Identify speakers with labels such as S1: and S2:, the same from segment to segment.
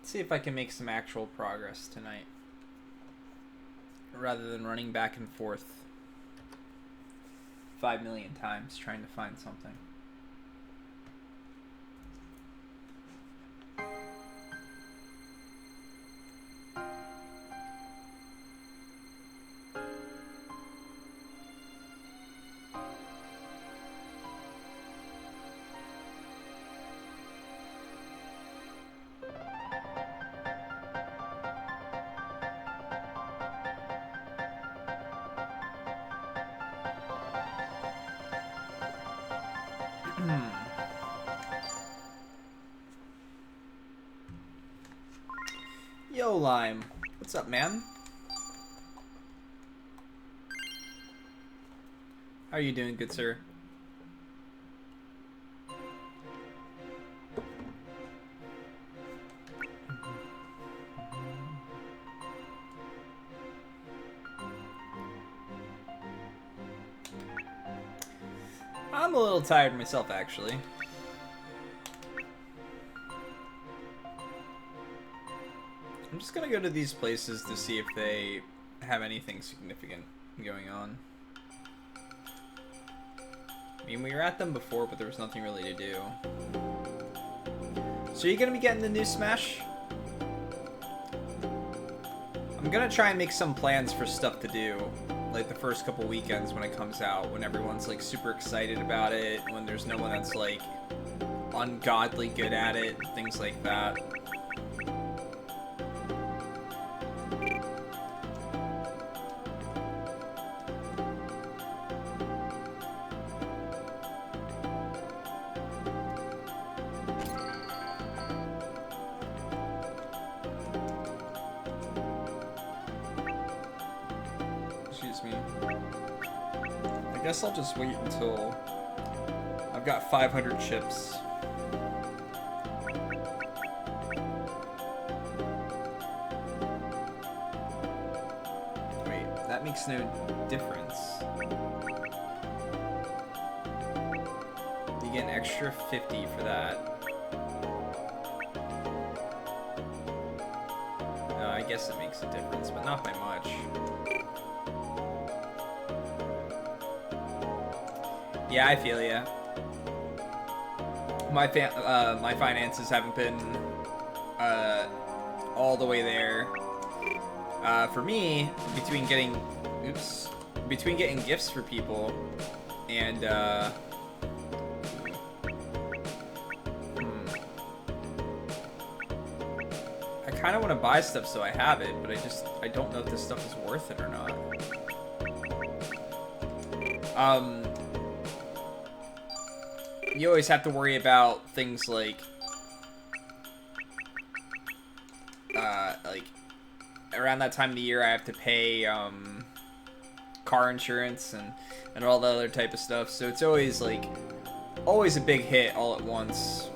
S1: See if I can make some actual progress tonight rather than running back and forth 5 million times trying to find something. Yo, Lime. What's up, man? How are you doing, good sir? I'm a little tired myself, actually. I'm just gonna go to these places to see if they have anything significant going on. I mean, we were at them before, but there was nothing really to do. So are you gonna be getting the new Smash? I'm gonna try and make some plans for stuff to do, like the first couple weekends when it comes out, when everyone's like super excited about it, when there's no one that's like ungodly good at it, things like that. I guess I'll just wait until I've got 500 chips. Wait, that makes no difference. You get an extra 50 for that. I guess it makes a difference, but not by much. Yeah, I feel ya. My finances haven't been all the way there. For me, between getting gifts for people and I kind of want to buy stuff so I have it, but I don't know if this stuff is worth it or not. You always have to worry about things like around that time of the year I have to pay car insurance and all the other type of stuff, so it's always a big hit all at once.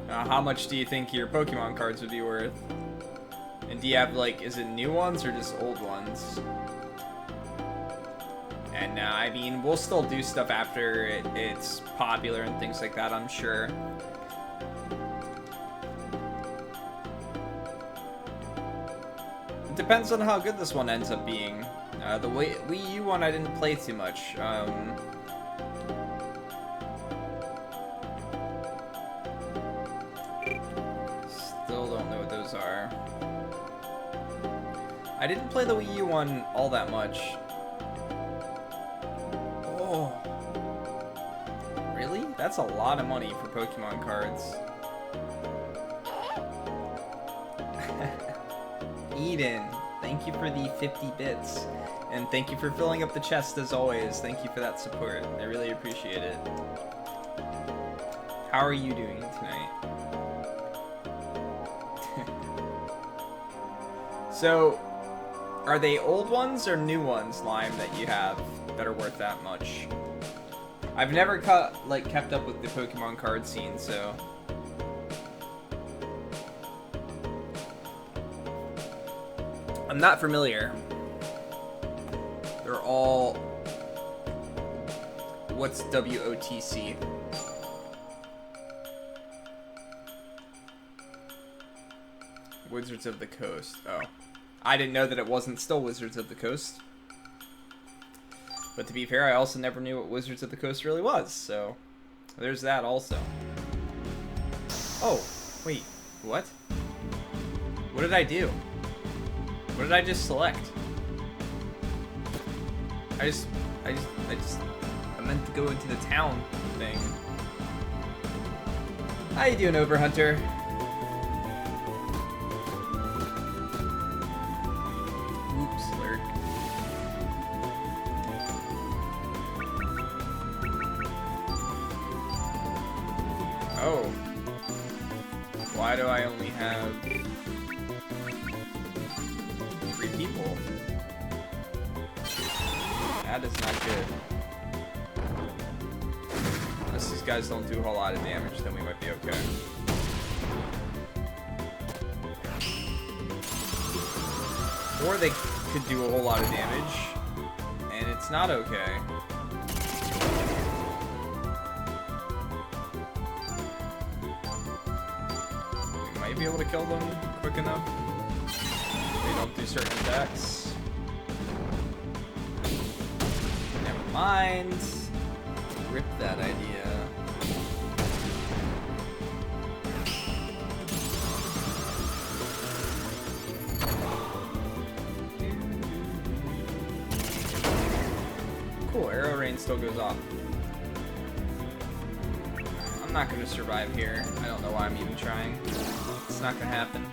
S1: How much do you think your Pokemon cards would be worth? And do you have, is it new ones or just old ones? And, I mean, we'll still do stuff after it's popular and things like that, I'm sure. It depends on how good this one ends up being. The Wii U one I didn't play too much. I didn't play the Wii U one all that much. Oh. Really? That's a lot of money for Pokemon cards. Eden, thank you for the 50 bits. And thank you for filling up the chest as always. Thank you for that support. I really appreciate it. How are you doing tonight? So, are they old ones or new ones, Lime, that you have that are worth that much? I've never kept up with the Pokemon card scene, so... I'm not familiar. They're all... What's WOTC? Wizards of the Coast. Oh. I didn't know that it wasn't still Wizards of the Coast. But to be fair, I also never knew what Wizards of the Coast really was, so... There's that also. Oh, wait. What? What did I do? What did I just select? I meant to go into the town thing. How you doing, Overhunter? Oops, Lurk. Oh. Why do I only have 3 people? That is not good. Unless these guys don't do a whole lot of damage, then we might be okay. Or they could do a whole lot of damage, and it's not okay. We might be able to kill them quick enough. They don't do certain attacks. Never mind. Rip that idea. Cool, arrow rain still goes off. I'm not gonna survive here. I don't know why I'm even trying. It's not gonna happen.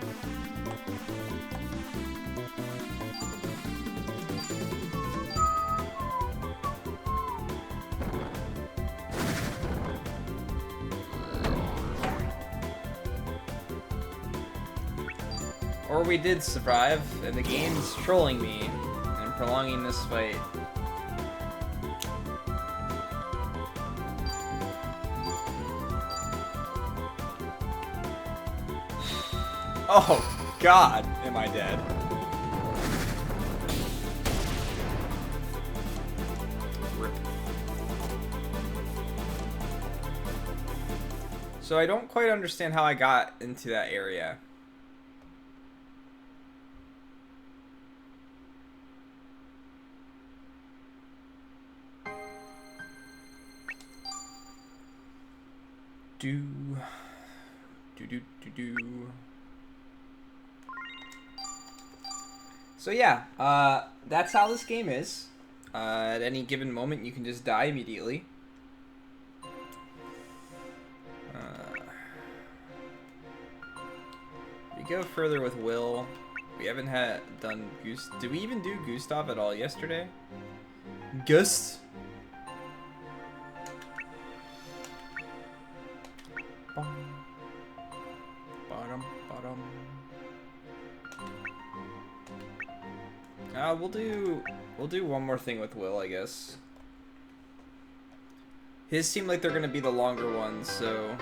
S1: Or we did survive, and the game's trolling me and prolonging this fight. Oh, God, am I dead? Rip. So I don't quite understand how I got into that area. Do. So yeah, that's how this game is. At any given moment, you can just die immediately. We go further with Will. We haven't done Goose. Did we even do Gustav at all yesterday? Gust. We'll do one more thing with Will, I guess. His seem like they're gonna be the longer ones, so.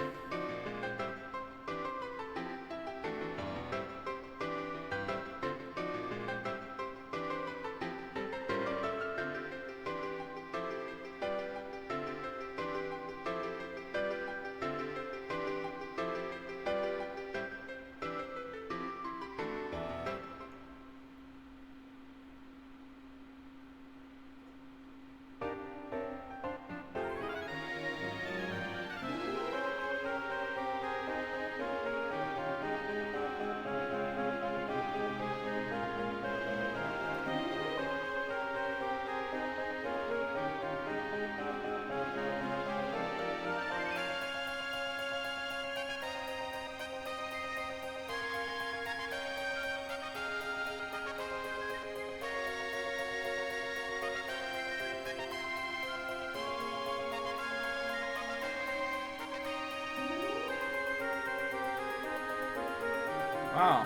S1: Oh.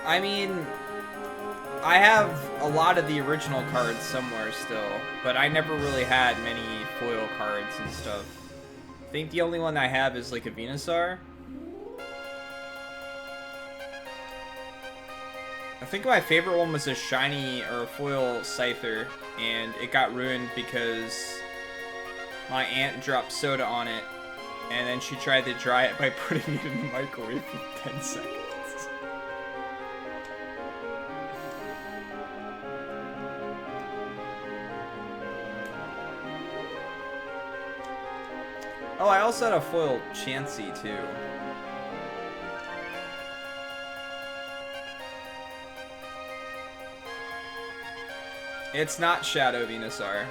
S1: I mean, I have a lot of the original cards somewhere still, but I never really had many foil cards and stuff. I think the only one I have is like a Venusaur. I think my favorite one was a shiny or a foil Scyther, and it got ruined because my aunt dropped soda on it, and then she tried to dry it by putting it in the microwave for 10 seconds. Oh, I also had a foil Chansey, too. It's not Shadow Venusaur.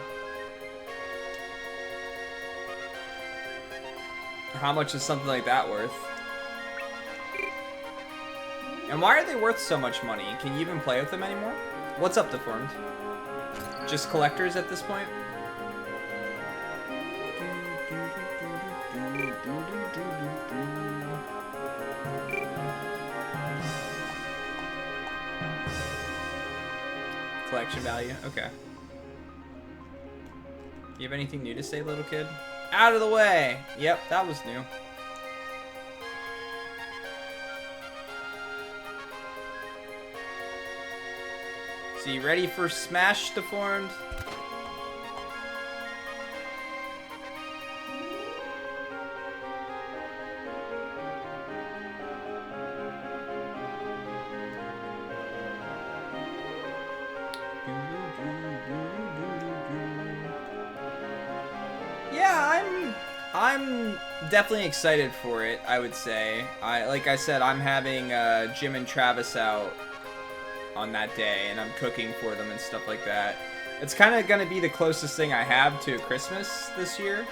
S1: How much is something like that worth? And why are they worth so much money? Can you even play with them anymore? What's up, Deformed? Just collectors at this point? Collection value? Okay. You have anything new to say, little kid? Out of the way! Yep, that was new. So you ready for Smash, Deformed? Yeah, I'm definitely excited for it, I would say. Like I said, I'm having Jim and Travis out on that day, and I'm cooking for them and stuff like that. It's kind of going to be the closest thing I have to Christmas this year,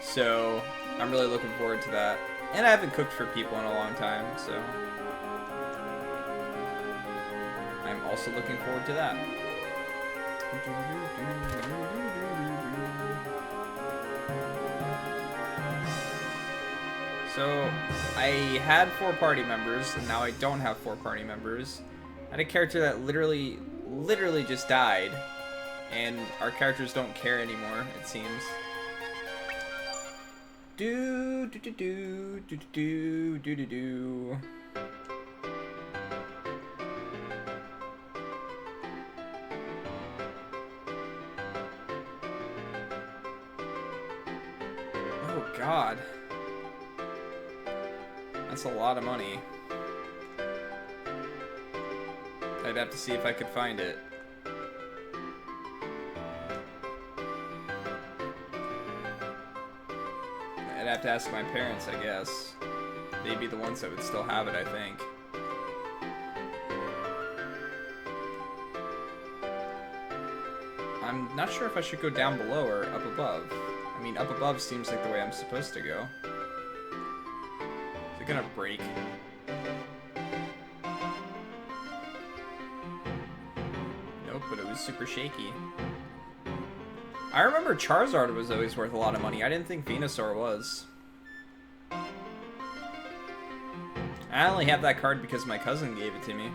S1: so I'm really looking forward to that. And I haven't cooked for people in a long time, so I'm also looking forward to that. So, I had 4 party members, and now I don't have 4 party members. I had a character that literally just died, and our characters don't care anymore, it seems. Do. Oh God. That's a lot of money. I'd have to see if I could find it. I'd have to ask my parents, I guess. They'd be the ones that would still have it, I think. I'm not sure if I should go down below or up above. I mean, up above seems like the way I'm supposed to go. Is it gonna break? Nope, but it was super shaky. I remember Charizard was always worth a lot of money. I didn't think Venusaur was. I only have that card because my cousin gave it to me.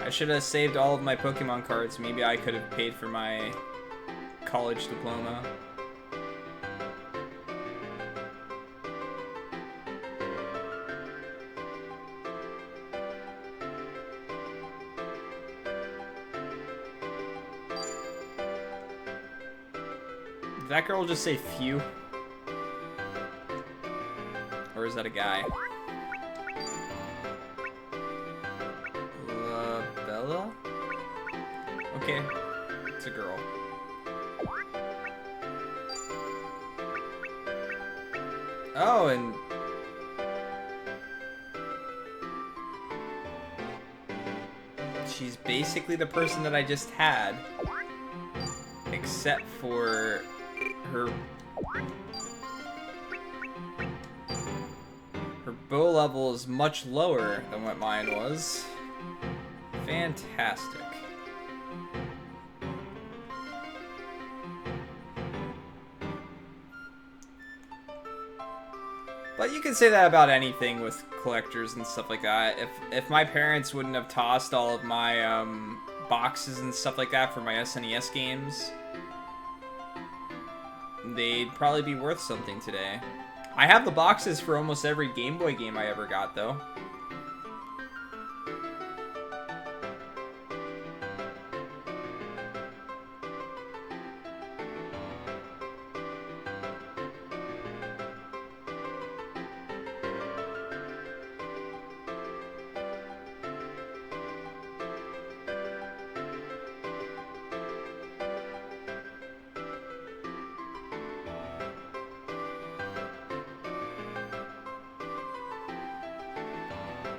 S1: I should have saved all of my Pokemon cards. Maybe I could have paid for my college diploma. Did that girl just say phew? Or is that a guy? Bella? Okay, it's a girl. Oh, and she's basically the person that I just had. Except for her bow level is much lower than what mine was. Fantastic. But you can say that about anything with collectors and stuff like that. If my parents wouldn't have tossed all of my boxes and stuff like that for my SNES games, they'd probably be worth something today. I have the boxes for almost every Game Boy game I ever got, though.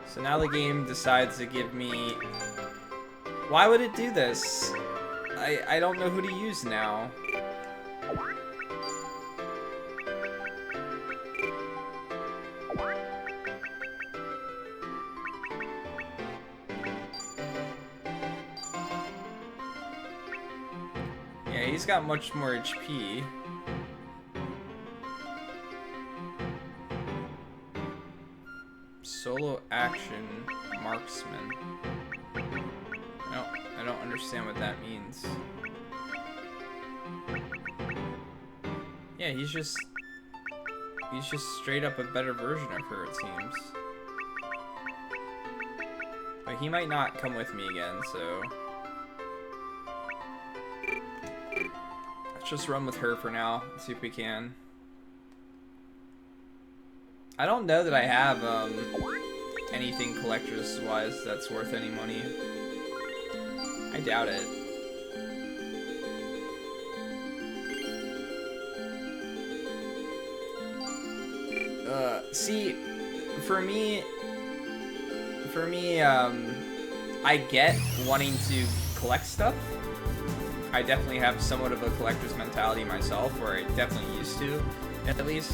S1: So now the game decides to give me... Why would it do this? I don't know who to use now. Yeah, he's got much more HP. Solo action marksman. No, I don't understand what that means. Yeah, he's just straight up a better version of her, it seems. But he might not come with me again, so let's just run with her for now. See if we can. I don't know that I have anything collectors-wise that's worth any money. I doubt it. See, for me, I get wanting to collect stuff. I definitely have somewhat of a collector's mentality myself, or I definitely used to, at least.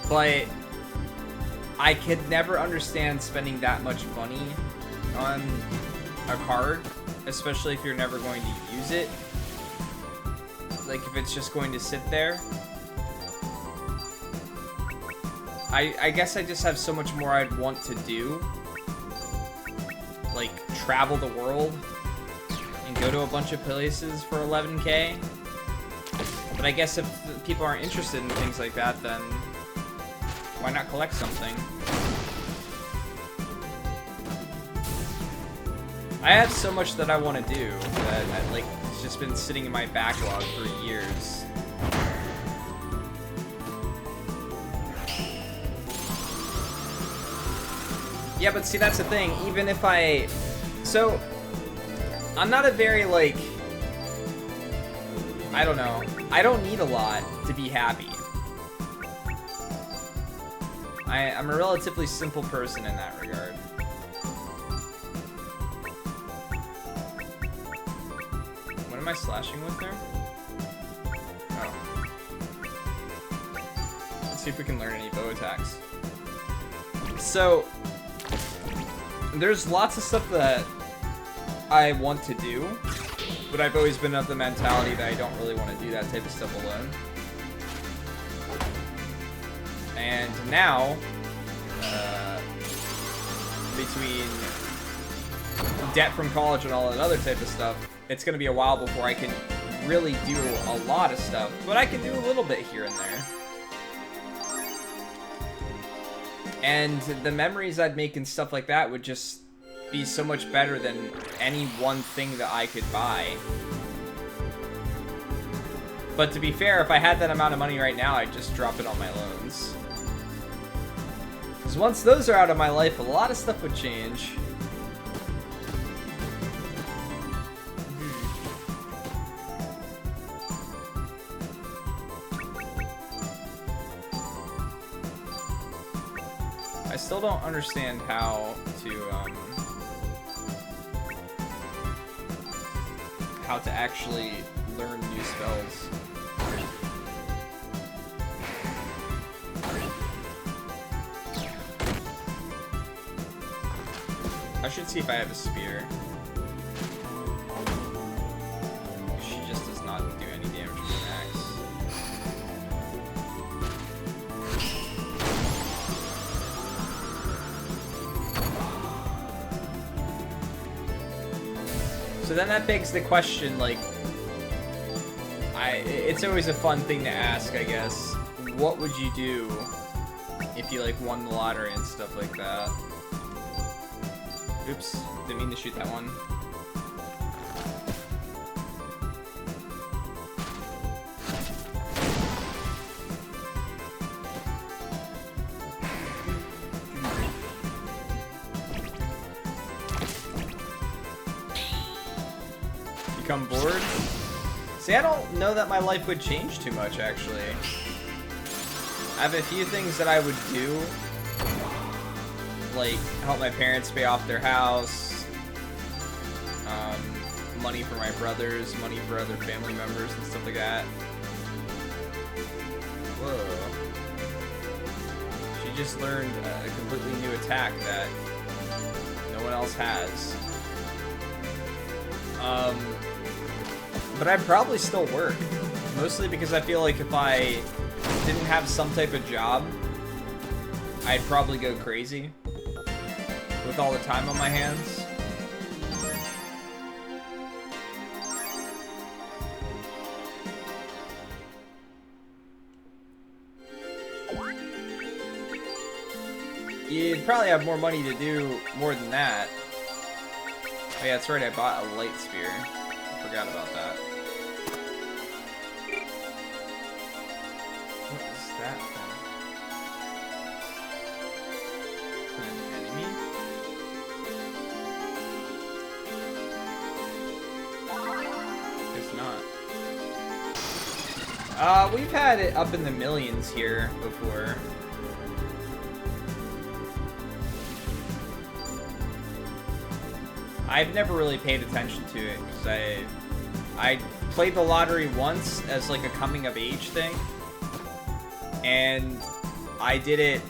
S1: But I could never understand spending that much money on a card, especially if you're never going to use it. Like, if it's just going to sit there. I guess I just have so much more I'd want to do. Like, travel the world and go to a bunch of places for 11K. But I guess if people aren't interested in things like that, then why not collect something? I have so much that I want to do that like it's just been sitting in my backlog for years. Yeah, but see, that's the thing. Even if so I'm not a very, like, I don't know. I don't need a lot to be happy. I'm a relatively simple person in that regard. What am I slashing with there? Oh. Let's see if we can learn any bow attacks. So, there's lots of stuff that I want to do, but I've always been of the mentality that I don't really want to do that type of stuff alone. And now, between debt from college and all that other type of stuff, it's going to be a while before I can really do a lot of stuff, but I can do a little bit here and there. And the memories I'd make and stuff like that would just be so much better than any one thing that I could buy. But to be fair, if I had that amount of money right now, I'd just drop it on my loans. Because once those are out of my life, a lot of stuff would change. I still don't understand how to, how to actually learn new spells. I should see if I have a spear. She just does not do any damage with an axe. So then that begs the question, like, it's always a fun thing to ask, I guess. What would you do if you, like, won the lottery and stuff like that? Oops, didn't mean to shoot that one. Become bored? See, I don't know that my life would change too much, actually. I have a few things that I would do. Like, help my parents pay off their house, money for my brothers, money for other family members and stuff like that. Whoa. She just learned a completely new attack that no one else has. But I'd probably still work. Mostly because I feel like if I didn't have some type of job, I'd probably go crazy with all the time on my hands. You'd probably have more money to do more than that. Oh yeah, that's right, I bought a light spear. I forgot about that. What is that thing? An enemy? Guess not. We've had it up in the millions here before. I've never really paid attention to it because I played the lottery once as like a coming of age thing, and I did it.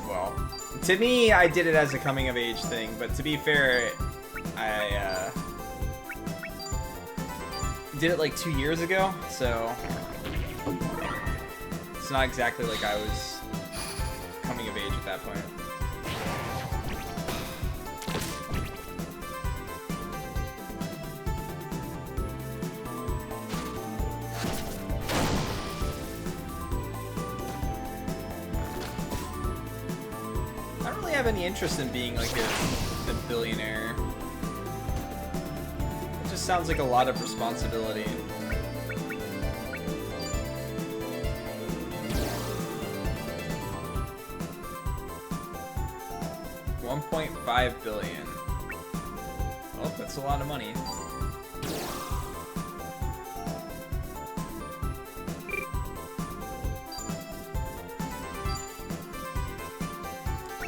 S1: Well, to me, I did it as a coming of age thing, but to be fair, I did it like 2 years ago, so it's not exactly like I was coming of age at that point. Have any interest in being like a billionaire. It just sounds like a lot of responsibility. $1.5 billion. Oh, that's a lot of money.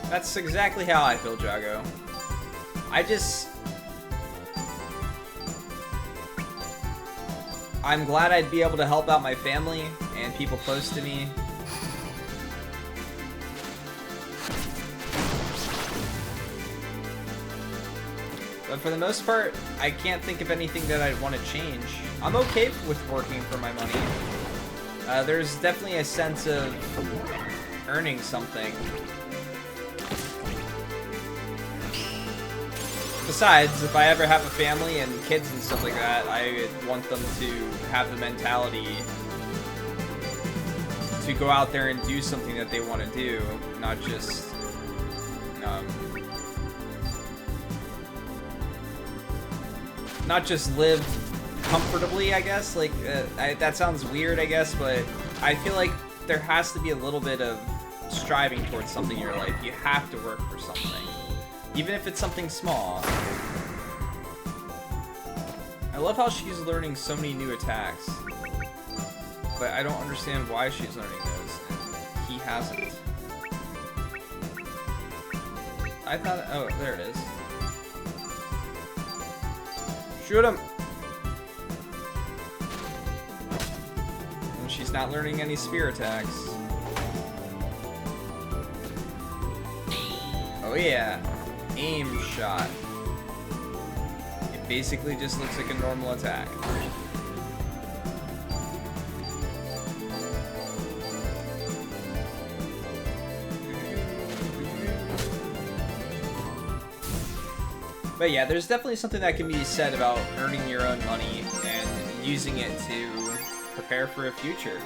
S1: That's exactly how I feel, Jago. I'm glad I'd be able to help out my family and people close to me. But for the most part, I can't think of anything that I'd want to change. I'm okay with working for my money. There's definitely a sense of earning something. Besides, if I ever have a family and kids and stuff like that, I want them to have the mentality to go out there and do something that they want to do, not just live comfortably, I guess. Like, that sounds weird, I guess, but I feel like there has to be a little bit of striving towards something in your life. You have to work for something. Even if it's something small. I love how she's learning so many new attacks. But I don't understand why she's learning those, and he hasn't. I thought... Oh, there it is. Shoot him! And she's not learning any spear attacks. Oh yeah, aim shot. It basically just looks like a normal attack. But yeah, there's definitely something that can be said about earning your own money and using it to prepare for a future.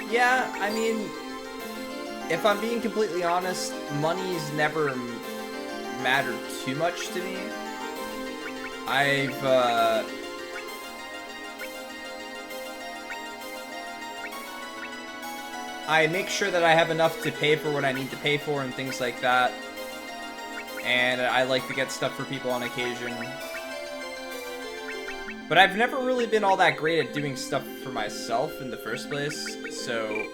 S1: Yeah, I mean, if I'm being completely honest, money's never mattered too much to me. I make sure that I have enough to pay for what I need to pay for and things like that. And I like to get stuff for people on occasion. But I've never really been all that great at doing stuff for myself in the first place, so...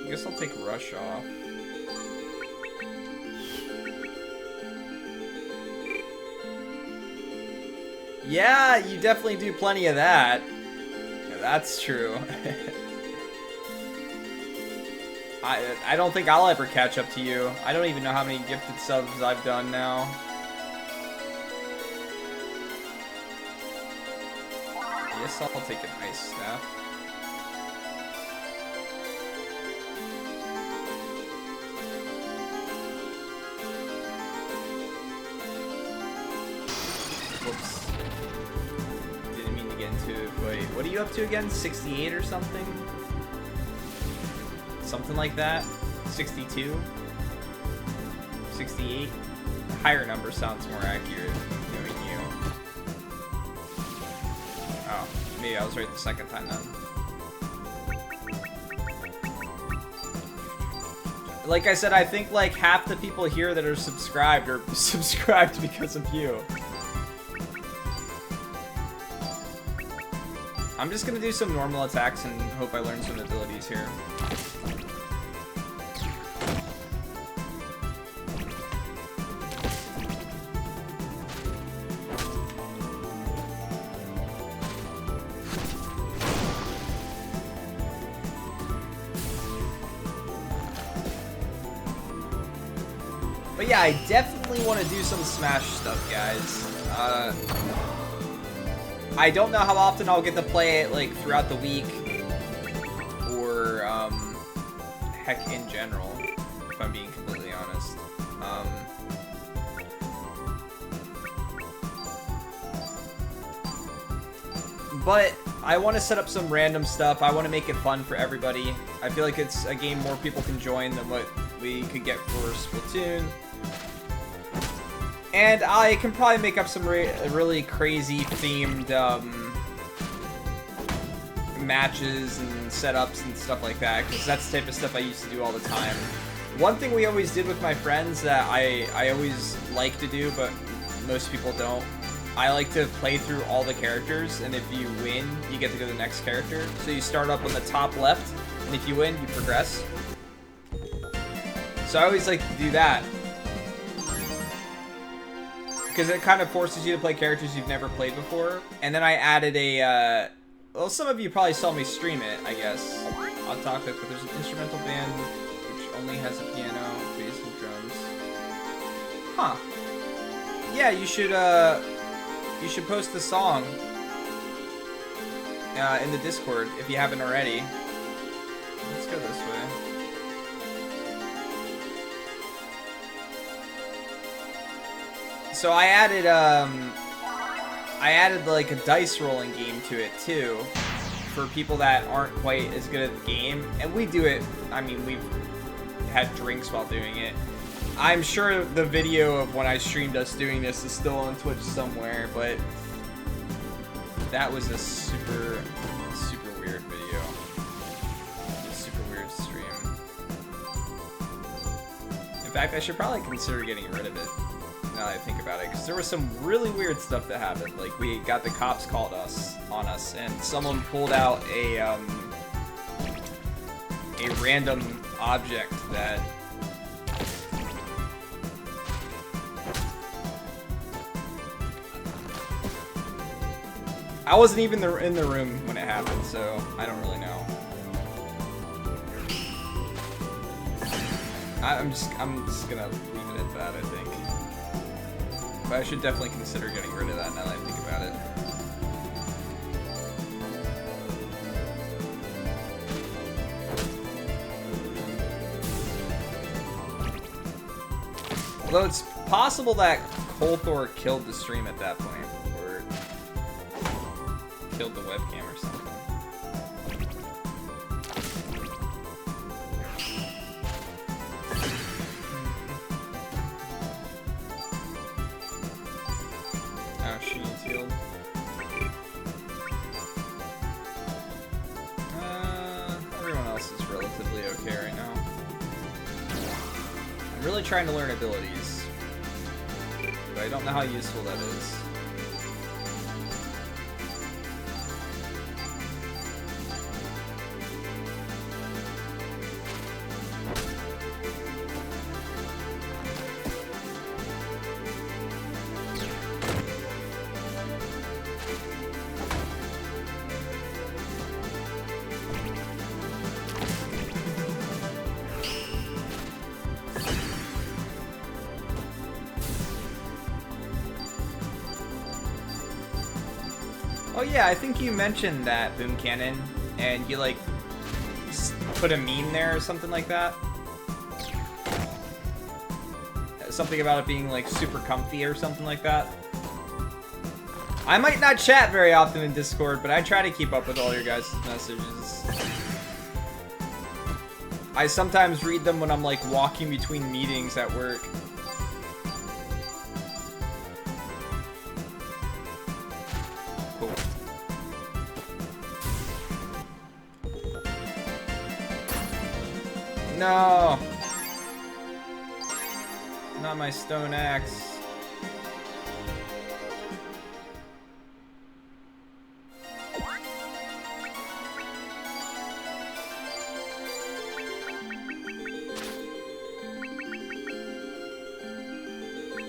S1: I guess I'll take Rush off. Yeah, you definitely do plenty of that. Yeah, that's true. I don't think I'll ever catch up to you. I don't even know how many gifted subs I've done now. I guess I'll take an ice staff. Whoops. Didn't mean to get into it. Wait, what are you up to again? 68 or something? Something like that? 62? 68? The higher number sounds more accurate, knowing you. Oh, maybe I was right the second time then. Like I said, I think like half the people here that are subscribed are subscribed because of you. I'm just gonna do some normal attacks and hope I learn some abilities here. But yeah, I definitely want to do some Smash stuff, guys. I don't know how often I'll get to play it, like, throughout the week, or, heck, in general, if I'm being completely honest. But I want to set up some random stuff. I want to make it fun for everybody. I feel like it's a game more people can join than what we could get for Splatoon. And I can probably make up some really crazy themed matches and setups and stuff like that, because that's the type of stuff I used to do all the time. One thing we always did with my friends that I always like to do, but most people don't, I like to play through all the characters, and if you win, you get to go to the next character. So you start up on the top left, and if you win, you progress. So I always like to do that, because it kind of forces you to play characters you've never played before. And then I added a, well, some of you probably saw me stream it, I guess, on topic, but there's an instrumental band which only has a piano, bass, and drums. Huh. Yeah, you should post the song in the Discord if you haven't already. Let's go this way. So I added like a dice rolling game to it too, for people that aren't quite as good at the game. And we do it, I mean, we've had drinks while doing it. I'm sure the video of when I streamed us doing this is still on Twitch somewhere, but that was a super weird video. In fact, I should probably consider getting rid of it, now that I think about it, because there was some really weird stuff that happened. Like, we got the cops called on us, and someone pulled out a random object that... I wasn't even in the room when it happened, so I don't really know. I'm just gonna leave it at that, I think. But I should definitely consider getting rid of that now that I think about it. Although it's possible that Colthor killed the stream at that point, or killed the webcam or something. Oh, she needs healed. Everyone else is relatively okay right now. I'm really trying to learn abilities, but I don't know how useful that is. Oh yeah, I think you mentioned that, Boom Cannon, and you like put a meme there or something like that. Something about it being like super comfy or something like that. I might not chat very often in Discord, but I try to keep up with all your guys' messages. I sometimes read them when I'm like walking between meetings at work. No! Not my stone axe.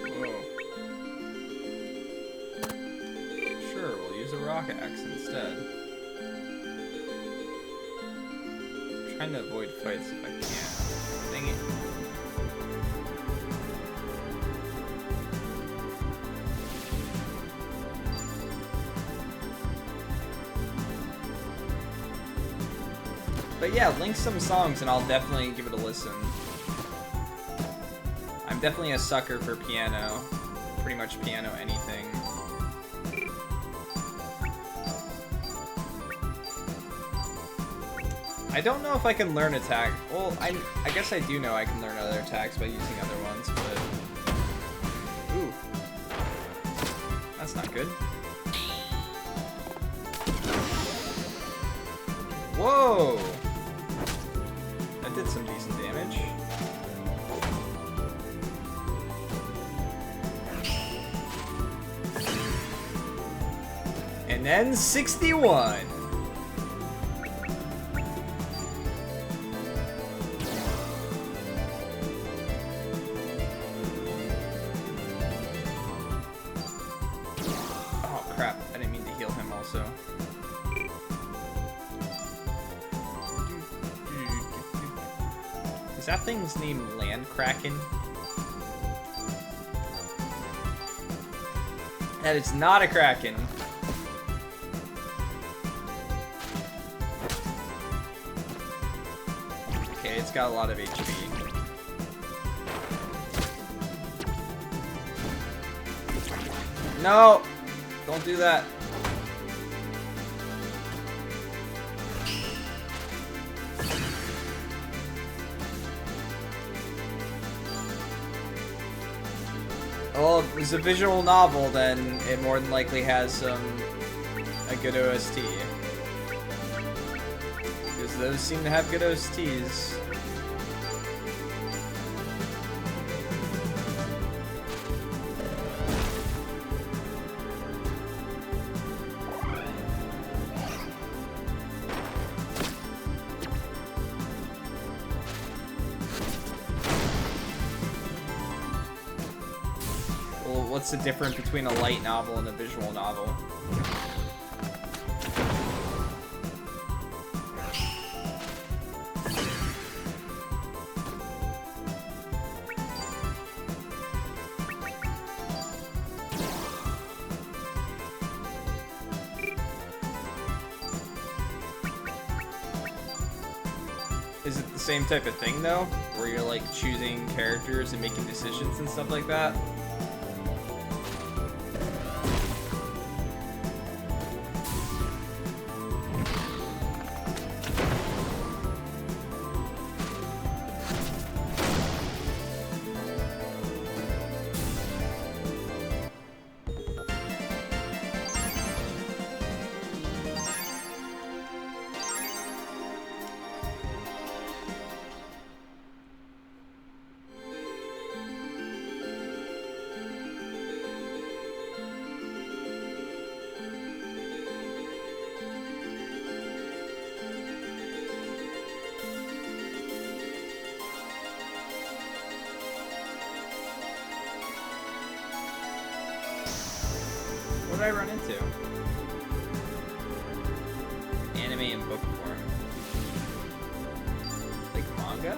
S1: Whoa. Sure, we'll use a rock axe instead. Trying to avoid fights if I can. Dang it. But yeah, link some songs and I'll definitely give it a listen. I'm definitely a sucker for piano. Pretty much piano anything. I don't know if I can learn attack. Well, I guess I do know I can learn other attacks by using other ones, but... Ooh. That's not good. Whoa! That did some decent damage. And then 61! Is that thing's name Land Kraken? That is not a Kraken. Okay, it's got a lot of HP. No! Don't do that. Well, if it's a visual novel, then it more than likely has a good OST. Because those seem to have good OSTs. What's the difference between a light novel and a visual novel? Is it the same type of thing, though? Where you're, like, choosing characters and making decisions and stuff like that? What did I run into? Anime and book form. Like manga?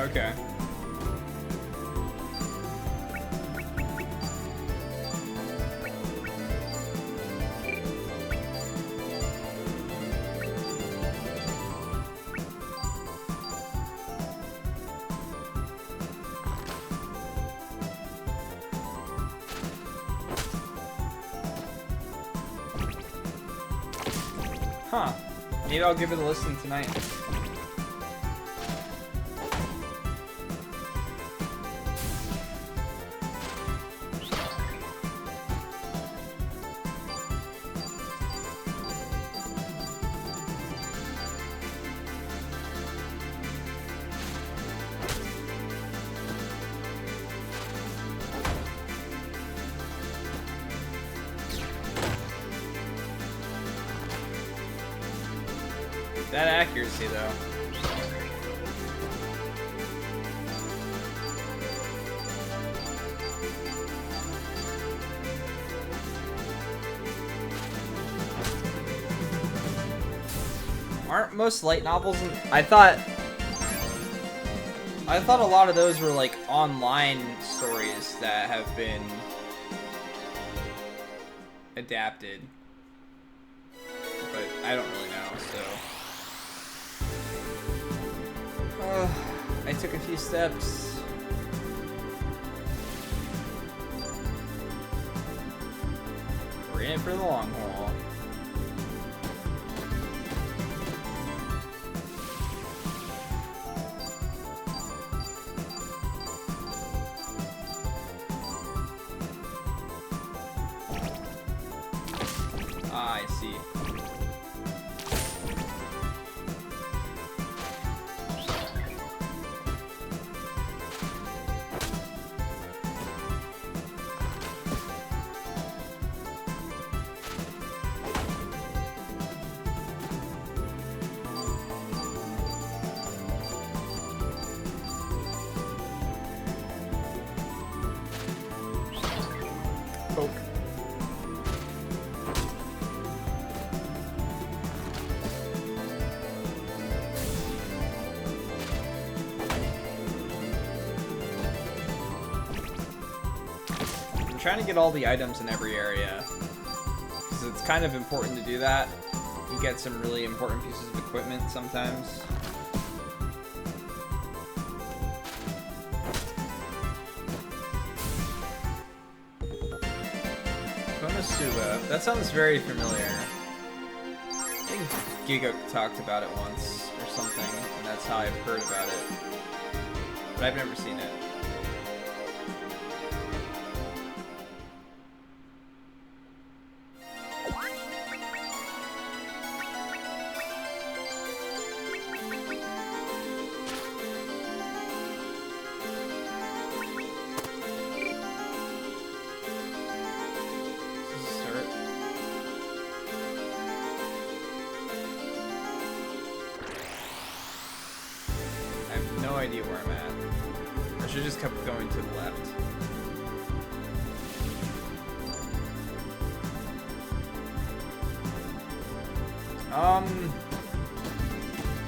S1: Okay. Huh. Maybe I'll give it a listen tonight. That accuracy, though. Aren't most light novels I thought a lot of those were like online stories that have been adapted. But I don't really know, so I took a few steps. We're in it for the long haul. Ah, I see. Poke. I'm trying to get all the items in every area, because it's kind of important to do that. You get some really important pieces of equipment sometimes. Konosuba. That sounds very familiar. I think Giga talked about it once or something, and that's how I've heard about it. But I've never seen it. No idea where I'm at. I should just kept going to the left.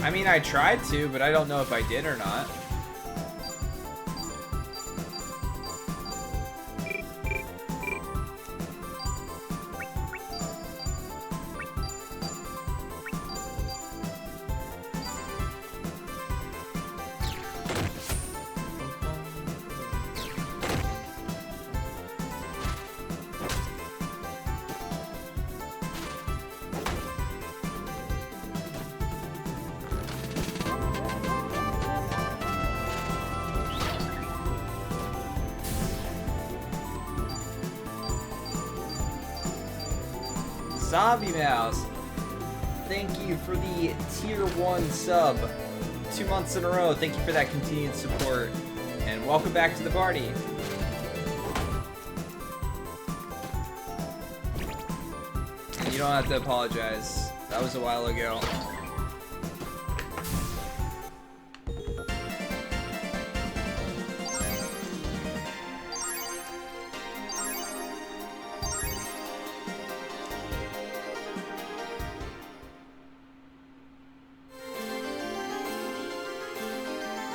S1: I mean, I tried to, but I don't know if I did or not. Zombie Mouse, thank you for the tier 1 sub. 2 months in a row. Thank you for that continued support. And welcome back to the party. You don't have to apologize. That was a while ago.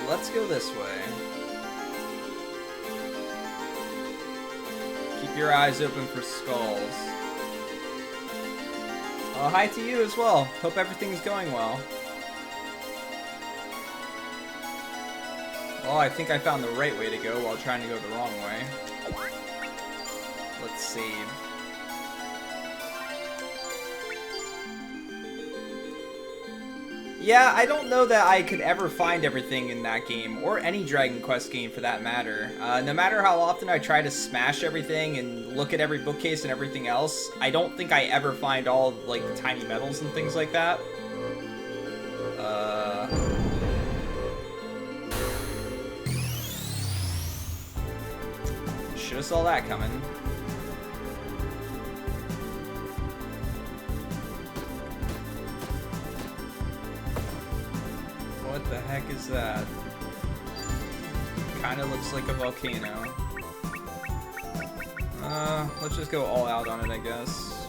S1: Let's go this way. Keep your eyes open for skulls. Oh, hi to you as well. Hope everything's going well. Well, I think I found the right way to go while trying to go the wrong way. Let's save. Yeah, I don't know that I could ever find everything in that game, or any Dragon Quest game for that matter. No matter how often I try to smash everything and look at every bookcase and everything else, I don't think I ever find all, like, the tiny medals and things like that. Should've saw that coming. What the heck is that? Kinda looks like a volcano. Let's just go all out on it, I guess.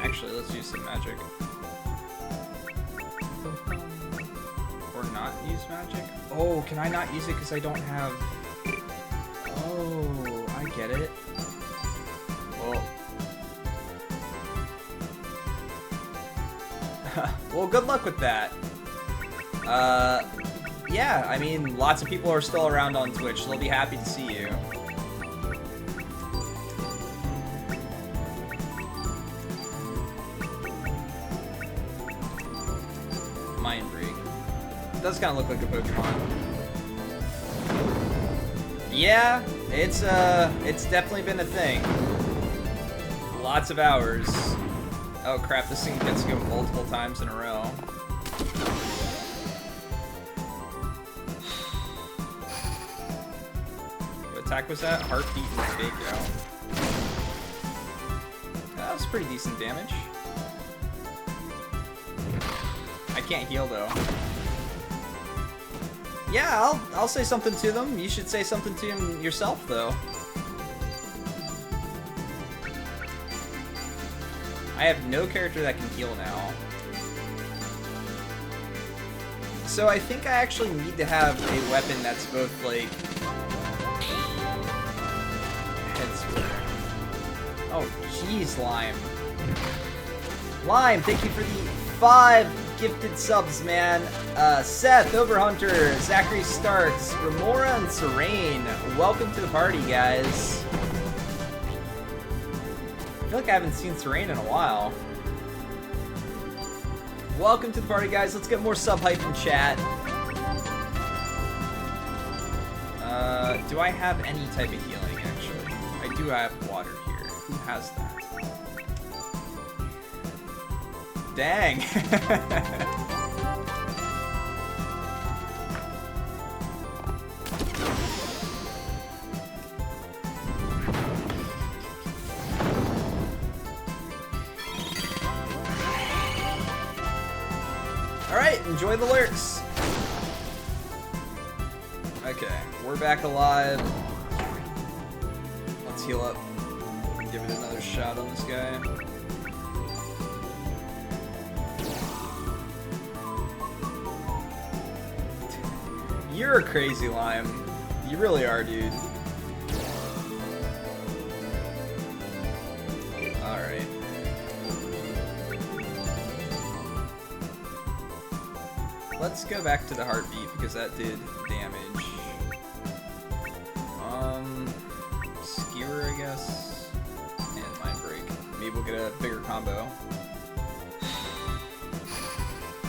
S1: Actually, let's use some magic. Or not use magic? Oh, can I not use it because I don't have... Oh, I get it. Well... well, good luck with that. Yeah, I mean, lots of people are still around on Twitch. They'll be happy to see you. Mind Freak. It does kind of look like a Pokemon. Yeah, it's definitely been a thing. Lots of hours. Oh crap, this thing gets to go multiple times in a row. What attack was that? Heartbeat and Fake Out. That was pretty decent damage. I can't heal though. Yeah, I'll say something to them. You should say something to him yourself though. I have no character that can heal now. So I think I actually need to have a weapon that's both like... Head splitter. Oh, jeez, Lime. Lime, thank you for the 5 gifted subs, man. Seth, Overhunter, Zachary Starks, Remora, and Serene. Welcome to the party, guys. feel like I haven't seen Serene in a while. Welcome to the party, guys. Let's get more sub hype in chat. Do I have any type of healing, actually? I do have water here. Who has that? Dang. Alright, enjoy the lurks. Okay, we're back alive. Let's heal up and give it another shot on this guy. You're a crazy lime. You really are, dude. Alright. Let's go back to the heartbeat because that did damage. Skewer, I guess. And Mind Break. Maybe we'll get a bigger combo.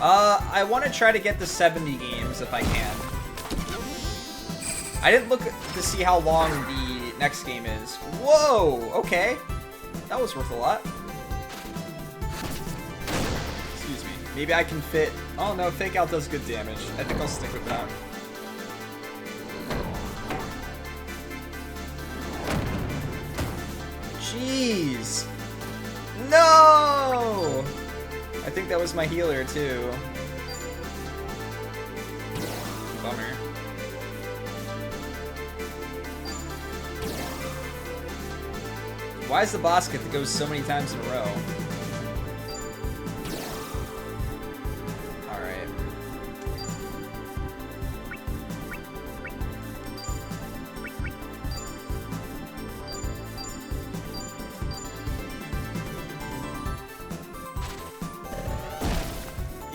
S1: I want to try to get to 70 games if I can. I didn't look to see how long the next game is. Whoa! Okay. That was worth a lot. Excuse me. Maybe I can fit... Oh no, Fake Out does good damage. I think I'll stick with that. Jeez! No! I think that was my healer too. Bummer. Why is the boss get to go so many times in a row? Alright.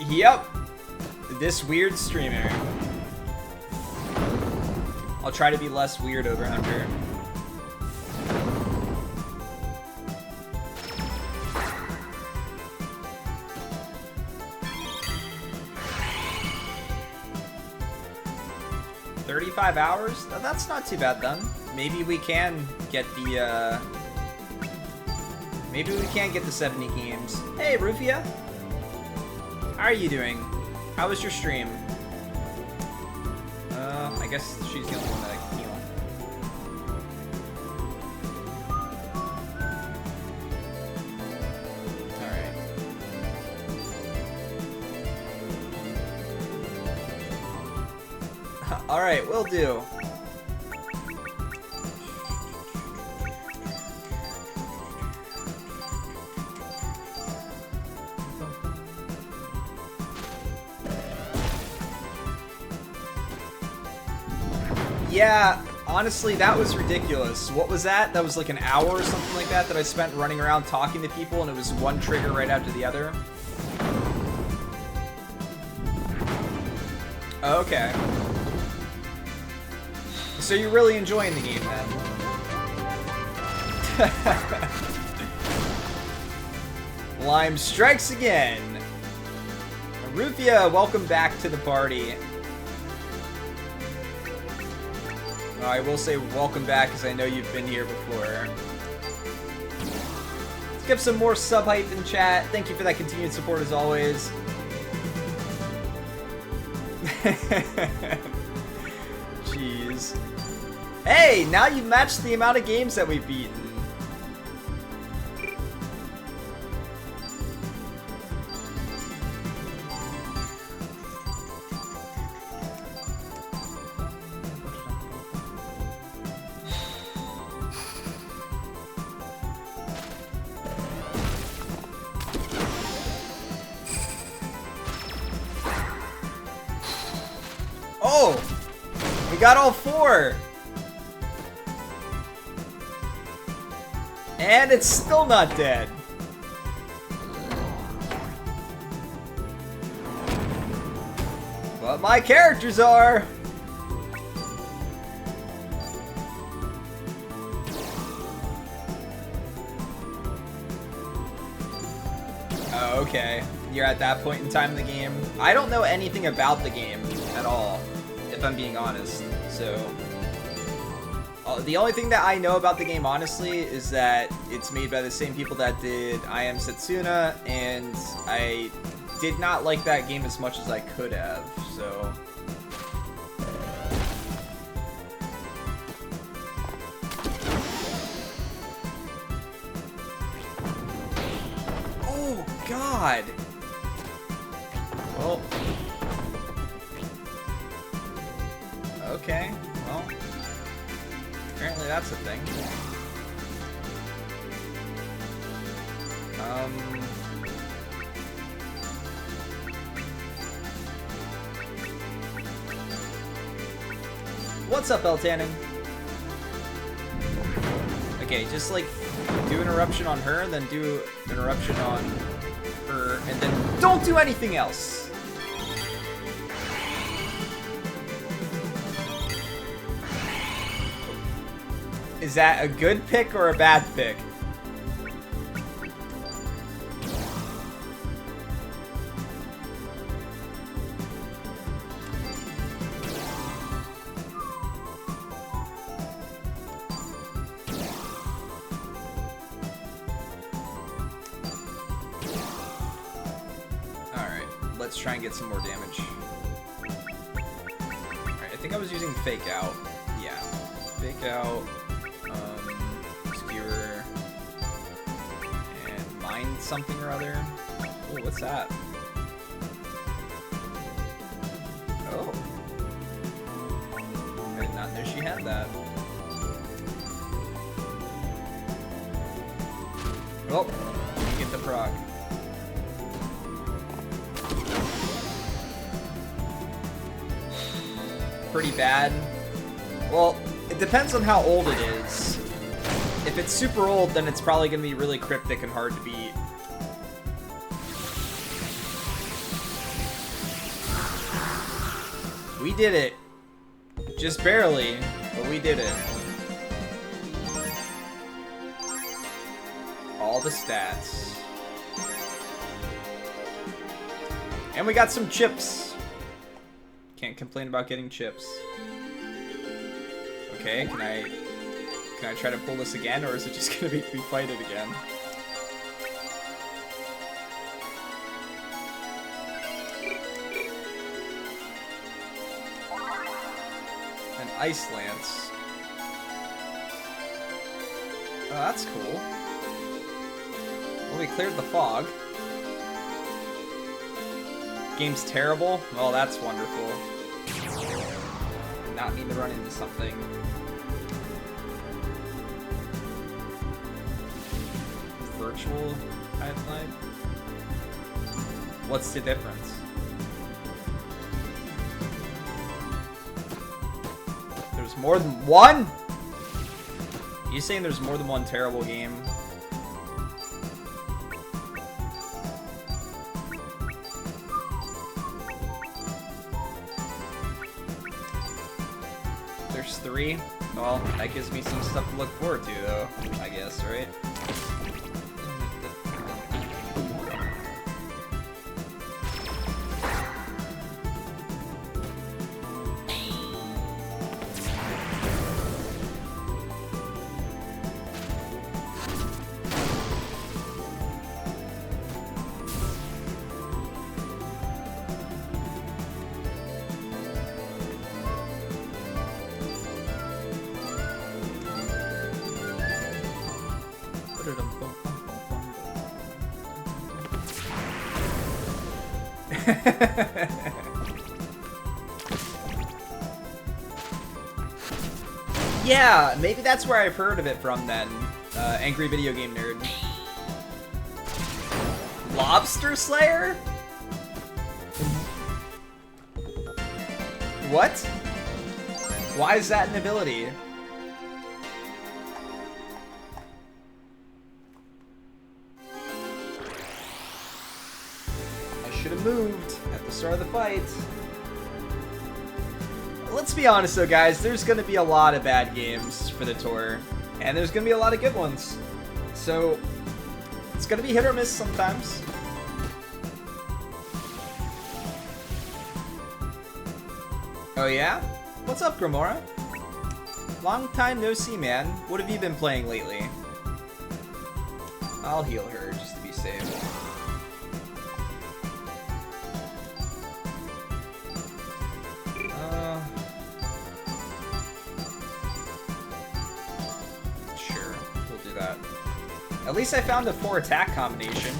S1: Yep! This weird streamer. I'll try to be less weird over Hunter. $35 hours? That's not too bad then. Maybe we can get the, maybe we can get the 70 games. Hey, Rufia! How are you doing? How was your stream? I guess she's the only one that I can heal. Alright, will do. Yeah, honestly, that was ridiculous. What was that? That was like an hour or something like that I spent running around talking to people, and it was one trigger right after the other. Okay. So you're really enjoying the game, then? Lime strikes again! Rufia, welcome back to the party. I will say welcome back, because I know you've been here before. Let's give some more sub hype in chat. Thank you for that continued support, as always. Jeez. Hey, now you've matched the amount of games that we've beaten. Oh! We got all 4! And it's still not dead. But my characters are! Okay, you're at that point in time in the game. I don't know anything about the game at all, if I'm being honest. So, the only thing that I know about the game, honestly, is that it's made by the same people that did I Am Setsuna, and I did not like that game as much as I could have, so... Oh, God! Well... Okay, well... Apparently that's a thing. What's up, Eltanin? Okay, just like do an eruption on her, then do an eruption on her, and then don't do anything else. Is that a good pick or a bad pick? Alright, let's try and get some more damage. Alright, I think I was using Fake Out. Yeah, Fake Out. Skewer, and Mind something or other. Oh, what's that? Oh. I did not know she had that. Oh, you get the proc. Pretty bad. Well, it depends on how old it is. If it's super old, then it's probably going to be really cryptic and hard to beat. We did it. Just barely, but we did it. All the stats. And we got some chips. Can't complain about getting chips. Okay, can I try to pull this again, or is it just gonna make me fight it again? An Ice Lance. Oh, that's cool. Well, we cleared the fog. Game's terrible? Well, that's wonderful. Did not mean to run into something. Virtual Half-Life? What's the difference? There's more than one? You saying there's more than one terrible game? There's 3? Well, that gives me some stuff to look forward to, though, I guess, right? Yeah, maybe that's where I've heard of it from then. Angry Video Game Nerd. Lobster Slayer? What? Why is that an ability? I should have moved at the start of the fight. Let's be honest though, guys, there's going to be a lot of bad games for the tour, and there's going to be a lot of good ones. So, it's going to be hit or miss sometimes. Oh yeah? What's up, Grimora? Long time no see, man. What have you been playing lately? I'll heal her just to be safe. Sure, we'll do that. At least I found a 4 attack combination.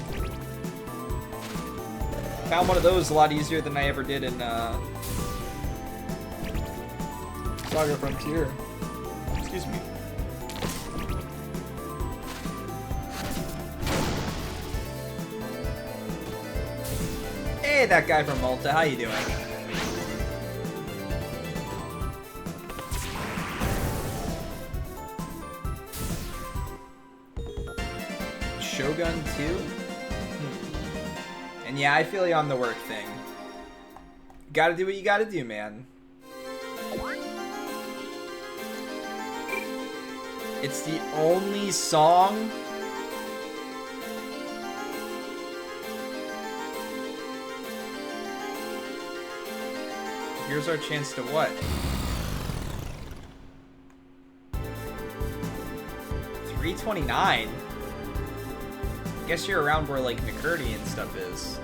S1: Found one of those a lot easier than I ever did in SaGa Frontier. Excuse me. Hey, that guy from Malta, how you doing? Shogun 2? And yeah, I feel you on the work thing. Gotta do what you gotta do, man. It's the only song. Here's our chance to what? 329? Guess you're around where like McCurdy and stuff is.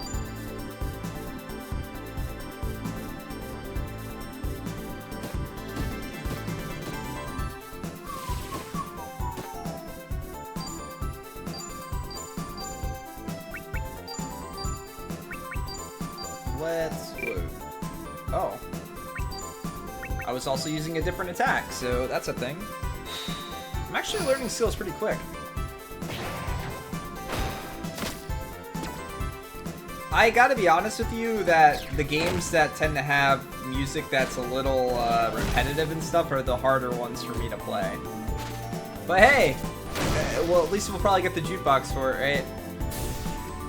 S1: Let's... Whoa. Oh. I was also using a different attack, so that's a thing. I'm actually learning skills pretty quick. I gotta be honest with you that the games that tend to have music that's a little repetitive and stuff are the harder ones for me to play. But hey, well, at least we'll probably get the jukebox for it, right?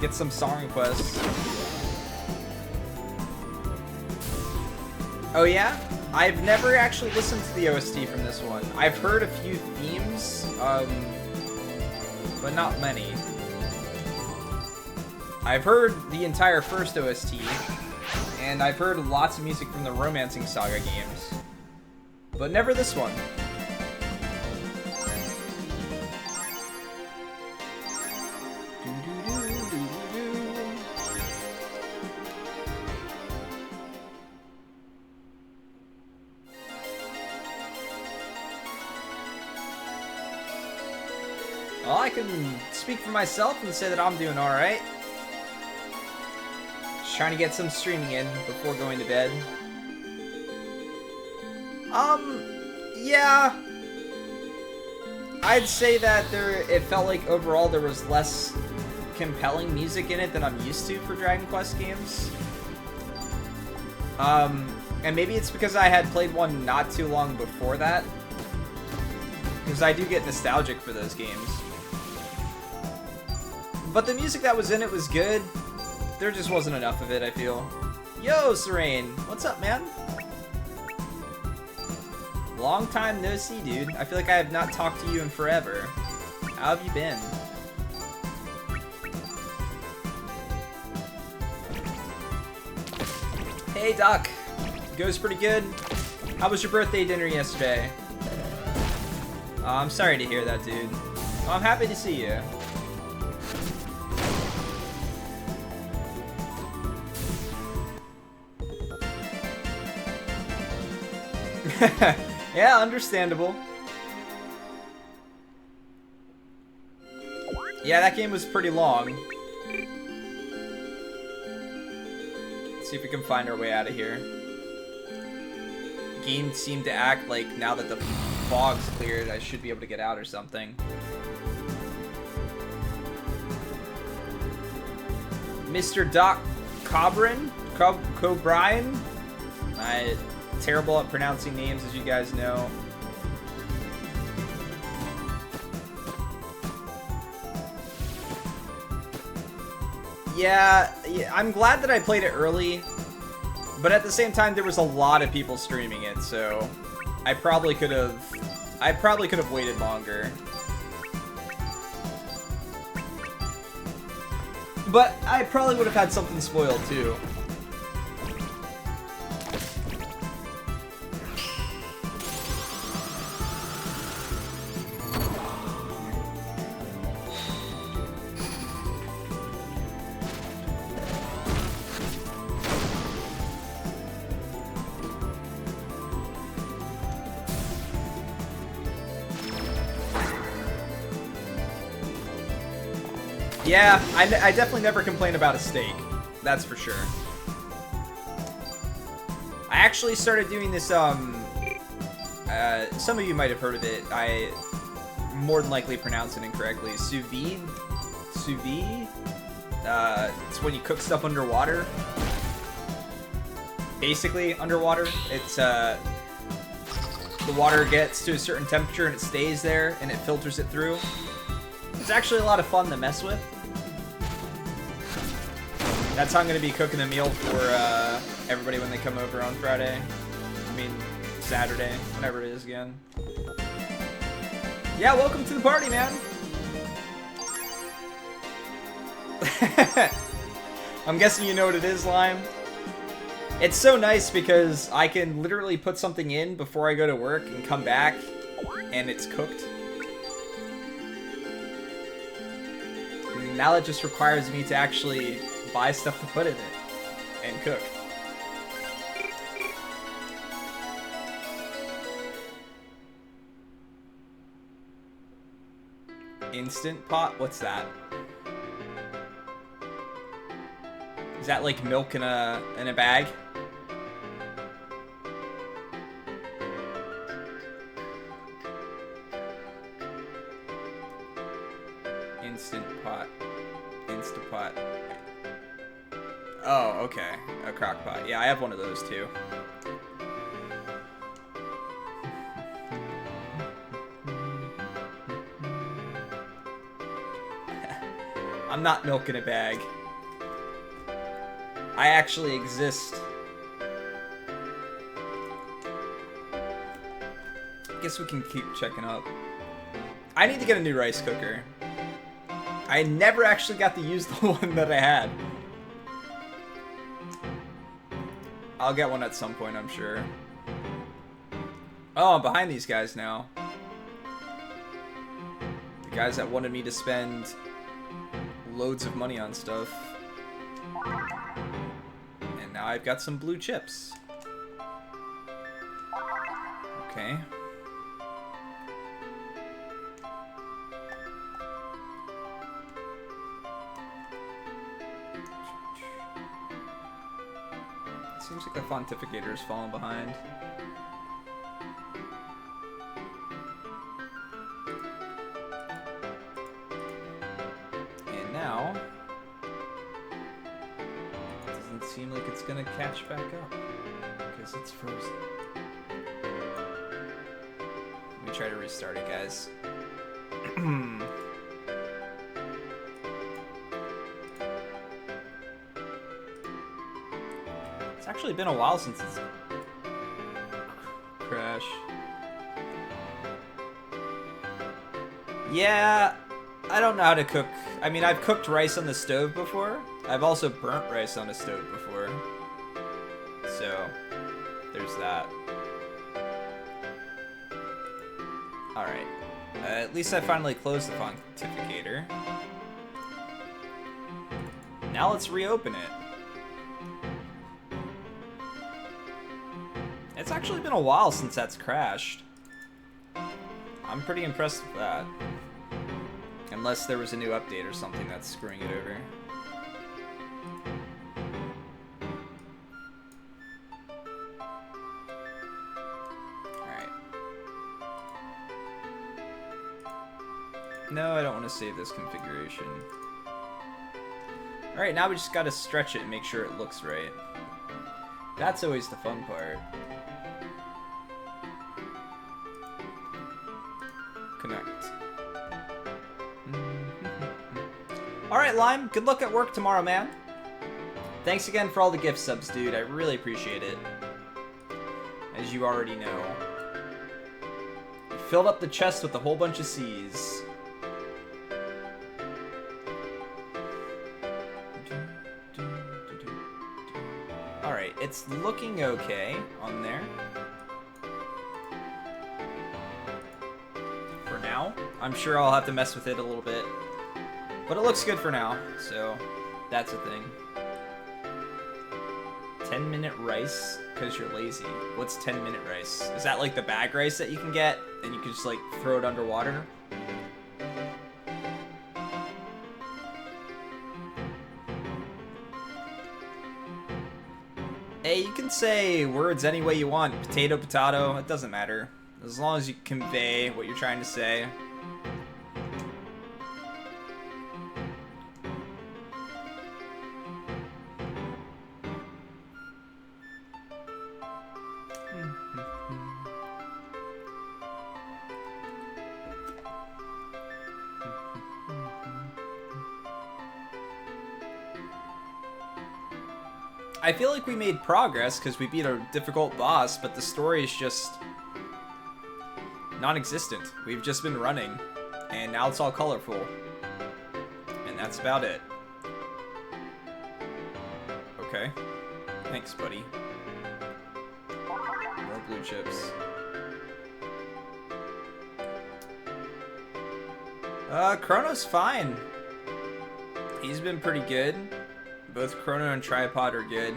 S1: Get some song requests. Oh yeah? I've never actually listened to the OST from this one. I've heard a few themes, but not many. I've heard the entire first OST, and I've heard lots of music from the Romancing Saga games, but never this one. Well, I can speak for myself and say that I'm doing alright. Just trying to get some streaming in before going to bed. Yeah. I'd say that it felt like overall there was less compelling music in it than I'm used to for Dragon Quest games. And maybe it's because I had played one not too long before that. Because I do get nostalgic for those games. But the music that was in it was good. There just wasn't enough of it, I feel. Yo, Serene! What's up, man? Long time no see, dude. I feel like I have not talked to you in forever. How have you been? Hey, Doc. Goes pretty good. How was your birthday dinner yesterday? I'm sorry to hear that, dude. Well, I'm happy to see you. Yeah, understandable. Yeah, that game was pretty long. Let's see if we can find our way out of here. Game seemed to act like now that the fog's cleared, I should be able to get out or something. Mr. Doc Cobrin? Cobrian? I'm terrible at pronouncing names, as you guys know. Yeah, I'm glad that I played it early, but at the same time there was a lot of people streaming it, so I probably could have waited longer. But I probably would have had something spoiled too. Yeah, I definitely never complain about a steak. That's for sure. I actually started doing this, some of you might have heard of it. I more than likely pronounce it incorrectly. Sous vide? Sous vide? It's when you cook stuff underwater. Basically, underwater. It's, the water gets to a certain temperature and it stays there and it filters it through. It's actually a lot of fun to mess with. That's how I'm going to be cooking a meal for everybody when they come over on Friday. I mean, Saturday, whatever it is again. Yeah, welcome to the party, man. I'm guessing you know what it is, Lime. It's so nice because I can literally put something in before I go to work and come back and it's cooked. Now it just requires me to actually buy stuff to put in it and cook. Instant pot? What's that? Is that like milk in a bag? Instant pot. Instapot. Oh, okay. A crock pot. Yeah, I have one of those too. I'm not milk in a bag. I actually exist. Guess we can keep checking up. I need to get a new rice cooker. I never actually got to use the one that I had. I'll get one at some point, I'm sure. Oh, I'm behind these guys now. The guys that wanted me to spend loads of money on stuff. And now I've got some blue chips. Okay. Seems like the Pontificator is falling behind. And now, it doesn't seem like it's gonna catch back up because it's frozen. Let me try to restart it, guys. It's actually been a while since it's crashed. Yeah, I don't know how to cook. I mean, I've cooked rice on the stove before. I've also burnt rice on a stove before. So, there's that. Alright. At least I finally closed the Pontificator. Now let's reopen it. It's actually been a while since that's crashed. I'm pretty impressed with that. Unless there was a new update or something that's screwing it over. Alright. No, I don't want to save this configuration. Alright, now we just gotta stretch it and make sure it looks right. That's always the fun part. Connect. Alright, Lime, good luck at work tomorrow, man. Thanks again for all the gift subs, dude. I really appreciate it. As you already know. You filled up the chest with a whole bunch of C's. Alright, it's looking okay on there. For now. I'm sure I'll have to mess with it a little bit. But it looks good for now, so that's a thing. 10-minute rice, because you're lazy. What's 10-minute rice? Is that like the bag rice that you can get, and you can just like throw it underwater? can say words any way you want. Potato, potato, it doesn't matter. As long as you convey what you're trying to say. I feel like we made progress because we beat a difficult boss, but the story is just non-existent. We've just been running, and now it's all colorful. And that's about it. Okay. Thanks, buddy. More blue chips. Chrono's fine. He's been pretty good. Both Chrono and Tripod are good.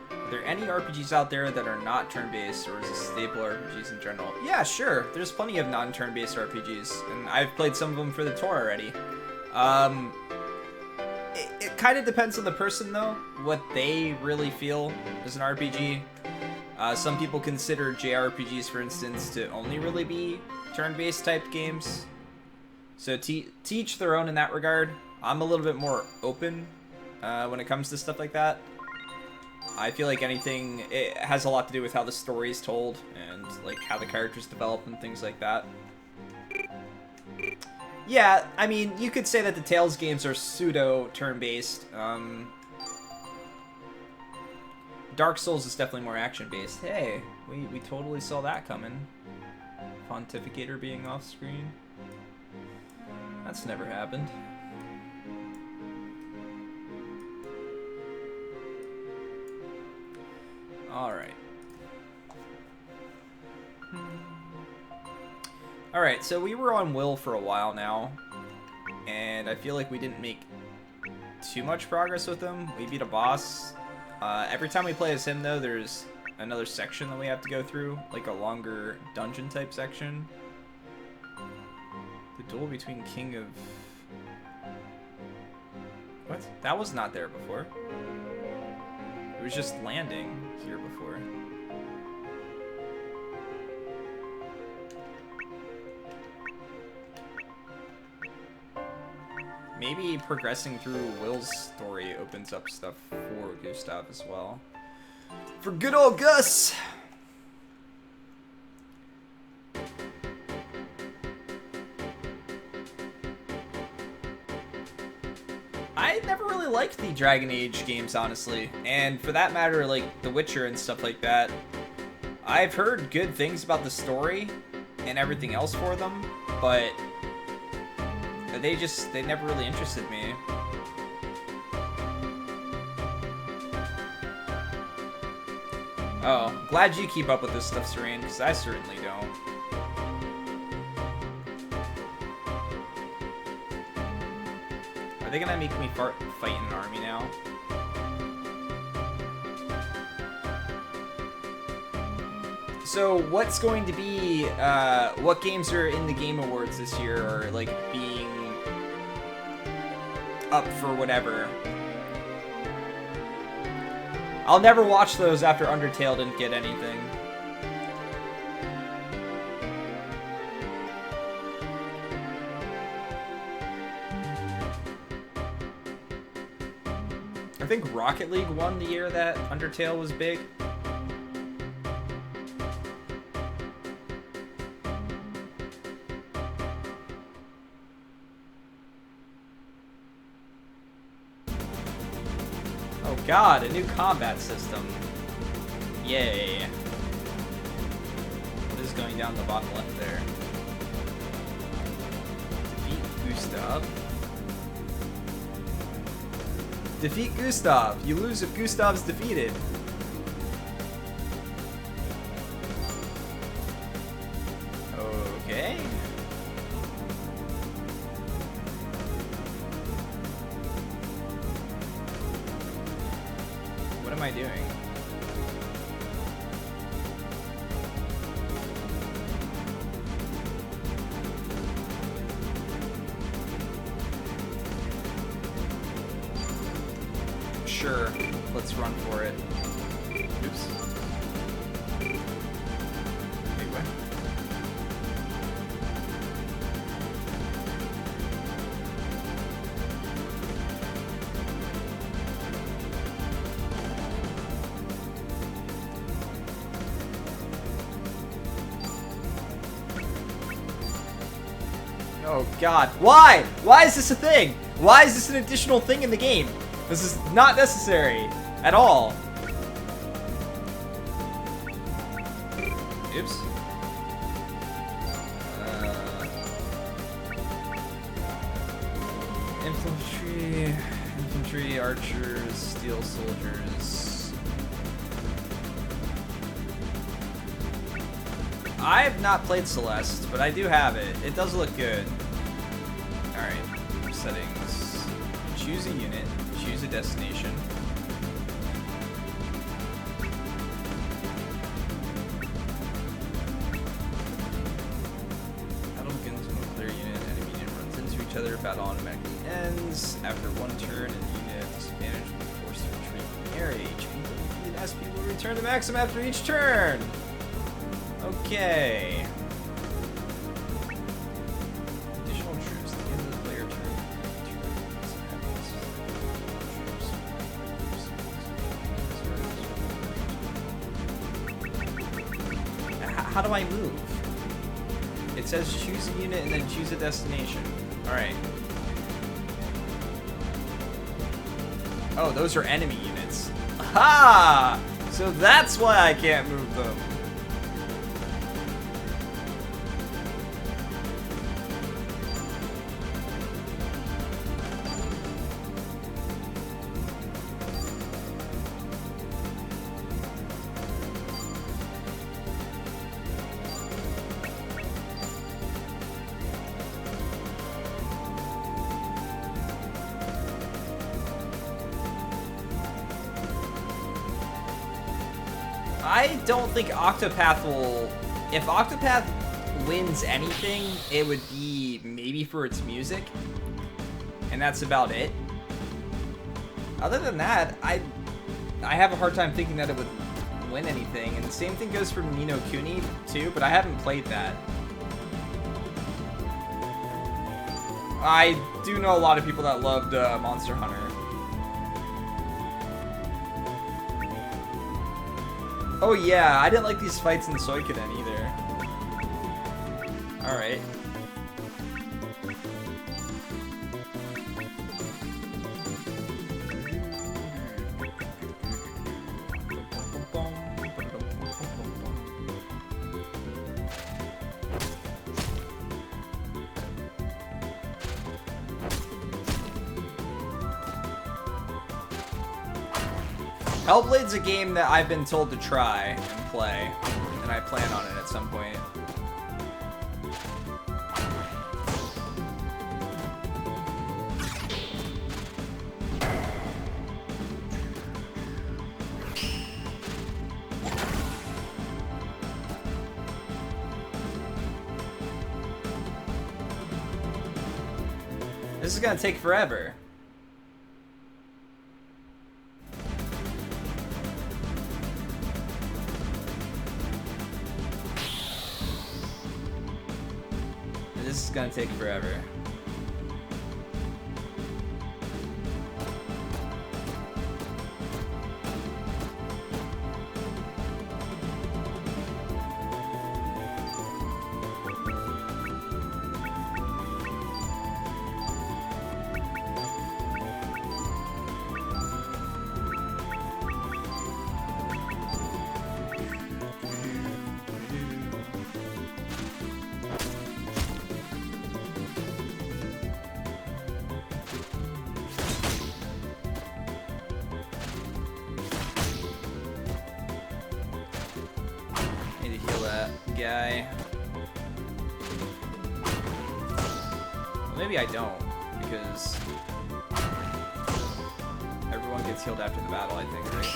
S1: Are there any RPGs out there that are not turn-based, or is it staple RPGs in general? Yeah, sure. There's plenty of non-turn-based RPGs, and I've played some of them for the tour already. It kind of depends on the person, though, what they really feel is an RPG. Some people consider JRPGs, for instance, to only really be turn-based type games. So teach their own in that regard. I'm a little bit more open when it comes to stuff like that. I feel like anything, it has a lot to do with how the story is told and like how the characters develop and things like that. Yeah, I mean, you could say that the Tales games are pseudo turn-based. Dark Souls is definitely more action-based. Hey, we totally saw that coming. Pontificator being off-screen. That's never happened. Alright. Alright, so we were on Will for a while now. And I feel like we didn't make too much progress with him. We beat a boss. Every time we play as him, though, there's another section that we have to go through, like a longer dungeon-type section. The duel between King of... What? That was not there before. It was just landing here before. Maybe progressing through Will's story opens up stuff for Gustav as well. For good old Gus! I never really liked the Dragon Age games, honestly. And for that matter, like The Witcher and stuff like that. I've heard good things about the story and everything else for them, but they never really interested me. Oh, glad you keep up with this stuff, Serene, because I certainly don't. Are they gonna make me fight in an army now? So, what's going to be, what games are in the Game Awards this year, or, like, being up for whatever? I'll never watch those after Undertale didn't get anything. I think Rocket League won the year that Undertale was big. Oh god, a new combat system. Yay. What is going down the bottom left there? Defeat Gustav. Defeat Gustav. You lose if Gustav's defeated. Okay. What am I doing? Sure, let's run for it. Oops. Wait, what? Oh god. Why? Why is this a thing? Why is this an additional thing in the game? This is not necessary at all. Oops. Infantry, archers, steel soldiers. I have not played Celeste, but I do have it. It does look good. Alright, settings. Choose a unit, choose a destination. Battle begins when a player unit and enemy unit runs into each other. Battle automatically ends. After one turn, and the unit disadvantage will be forced to retreat from the area. Each people defeated SP will return to maximum after each turn. Okay. Additional troops at the end of the player turn. How do I move? It says choose a unit and then choose a destination. Alright. Oh, those are enemy units. Aha! So that's why I can't move them. I don't think Octopath will... If Octopath wins anything, it would be maybe for its music. And that's about it. Other than that, I have a hard time thinking that it would win anything. And the same thing goes for Ni no Kuni, too, but I haven't played that. I do know a lot of people that loved Monster Hunter. Oh yeah, I didn't like these fights in Suikoden either. Alright. Hellblade's a game that I've been told to try and play, and I plan on it at some point. This is gonna take forever. This is gonna take forever. Guy. Well, maybe I don't, because everyone gets healed after the battle, I think, right?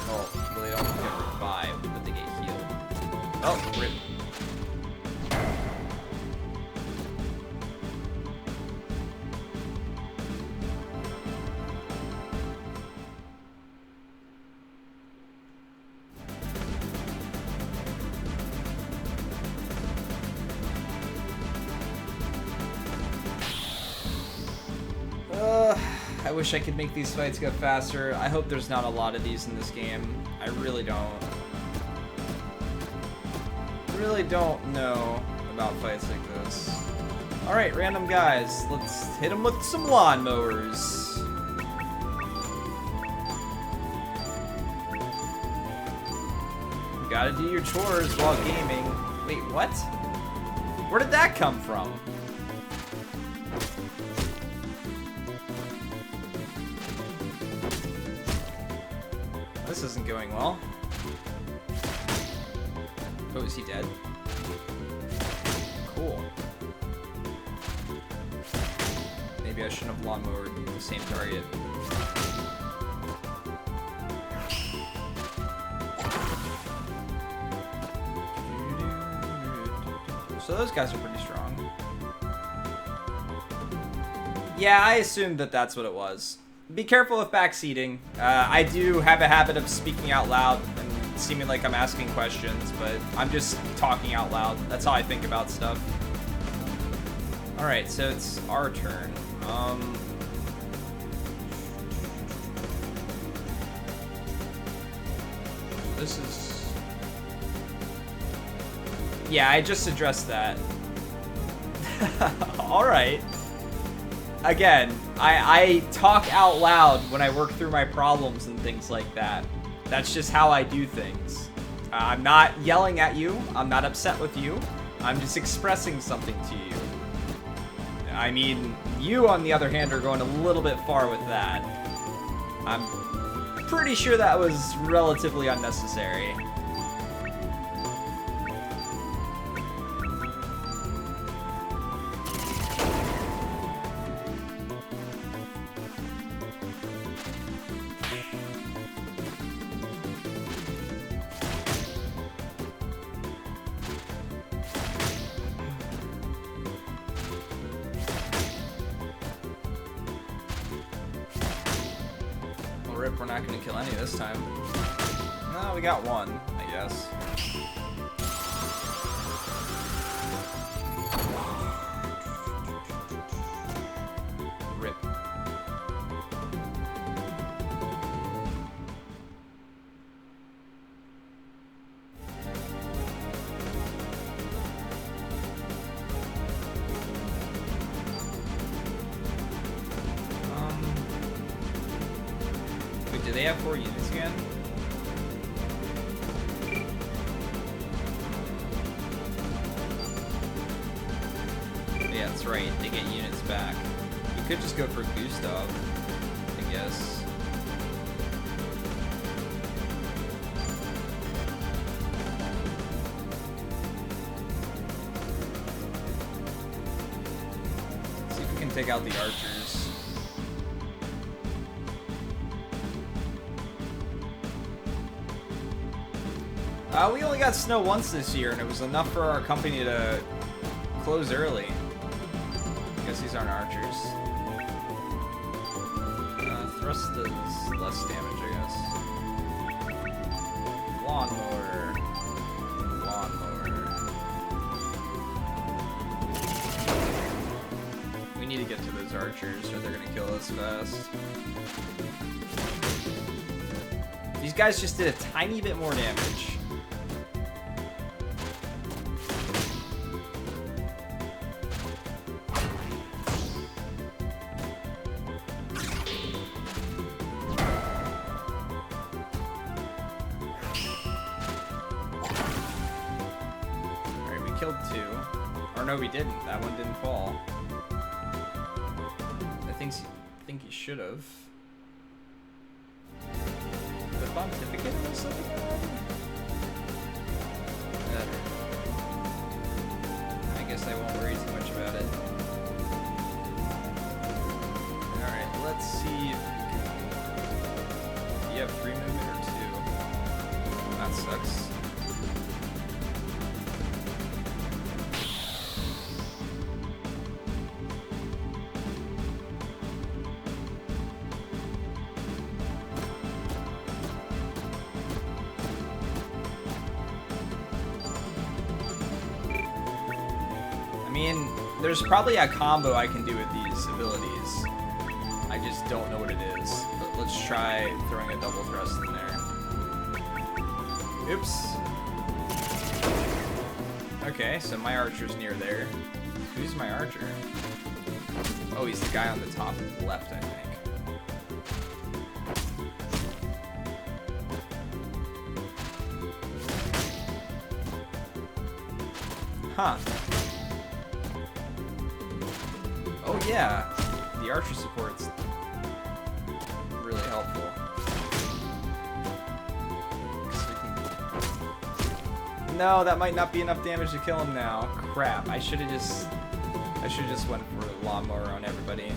S1: Oh, well, they don't get revived, but they get healed. Oh, rip. I wish I could make these fights go faster. I hope there's not a lot of these in this game. I really don't. Really don't know about fights like this. Alright, random guys. Let's hit them with some lawnmowers. You gotta do your chores while gaming. Wait, what? Where did that come from? This isn't going well. Oh, is he dead? Cool. Maybe I shouldn't have lawnmowered the same target. So those guys are pretty strong. Yeah, I assumed that that's what it was. Be careful with backseating. I do have a habit of speaking out loud and seeming like I'm asking questions, but I'm just talking out loud. That's how I think about stuff. Alright, so it's our turn. This is... Yeah, I just addressed that. Alright. Again, I talk out loud when I work through my problems and things like that. That's just how I do things. I'm not yelling at you. I'm not upset with you. I'm just expressing something to you. I mean, you, on the other hand, are going a little bit far with that. I'm pretty sure that was relatively unnecessary. We're not going to kill any this time. No, we got one, I guess. Rip. Do they have 4 units again? Yeah, that's right. They get units back. You could just go for Gustav, I guess. See if we can take out the archers. We only got snow once this year, and it was enough for our company to close early. I guess these aren't archers. Thrust does less damage, I guess. Lawnmower. We need to get to those archers, or they're gonna kill us fast. These guys just did a tiny bit more damage. Killed 2. Or no, we didn't. That one didn't fall. I think he should have. The pontificate or something? I guess I won't worry too much about it. Alright, let's see if we can... Do you have 3 movement or 2? That sucks. I mean, there's probably a combo I can do with these abilities. I just don't know what it is. But let's try throwing a double thrust in there. Oops. Okay, so my archer's near there. Who's my archer? Oh, he's the guy on the top left, I think. Huh. Oh yeah, the archer support's really helpful. No, that might not be enough damage to kill him now. Crap, I should have just went for a lawnmower on everybody.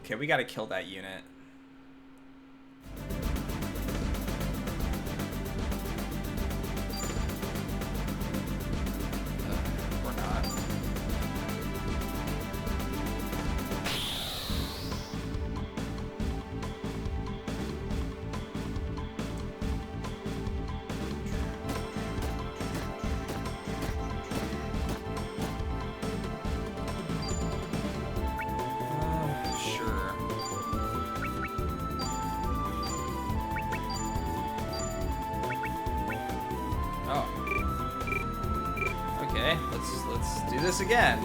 S1: Okay, we gotta kill that unit. Or not. Sure. Oh. Okay, let's do this again.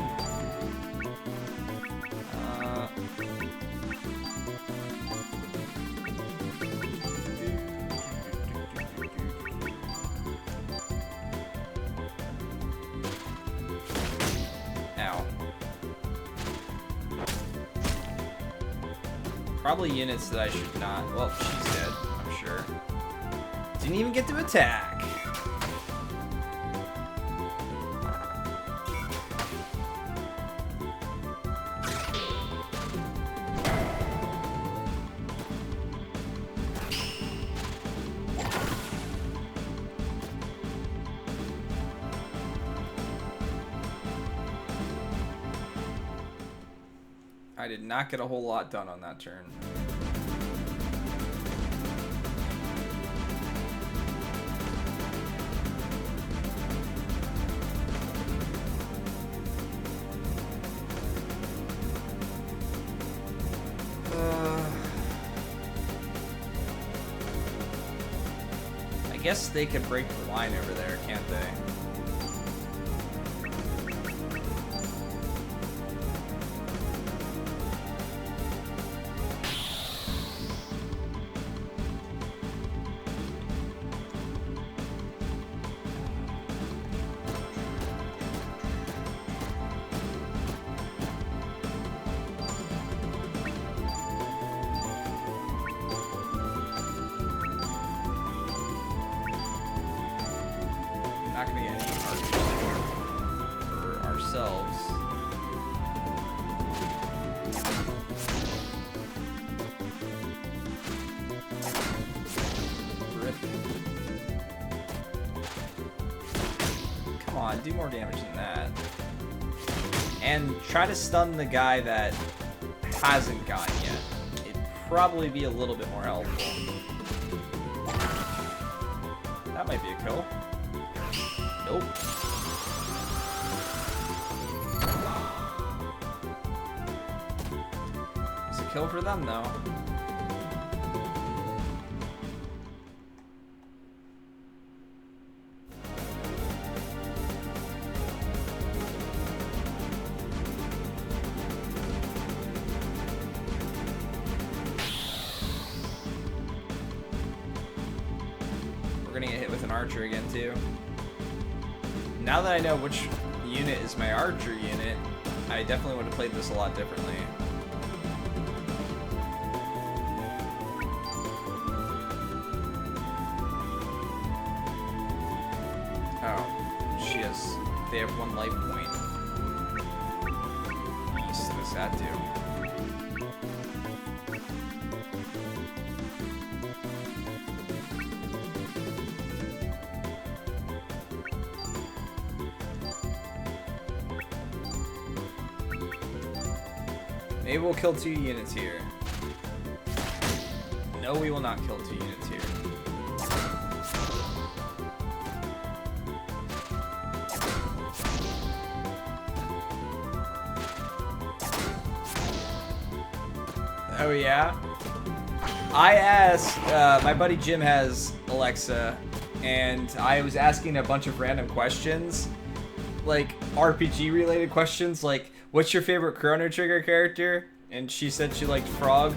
S1: Ow. Probably units that I should not. Well, she's dead, I'm sure. Didn't even get to attack. I did not get a whole lot done on that turn. I guess they could break the line over there, can't they? Not gonna get any archers for ourselves. Rip. Come on, do more damage than that. And try to stun the guy that hasn't gotten yet. It'd probably be a little bit more helpful. That might be a kill. Nope. It's a kill for them, though. We're gonna get hit with an archer again, too. Now that I know which unit is my archer unit, I definitely would have played this a lot differently. Oh, they have 1 life point. Beast, what's that do? Maybe we'll kill 2 units here. No, we will not kill 2 units here. Oh yeah? I asked, my buddy Jim has Alexa, and I was asking a bunch of random questions, like RPG related questions, like, what's your favorite Chrono Trigger character? And she said she liked Frog.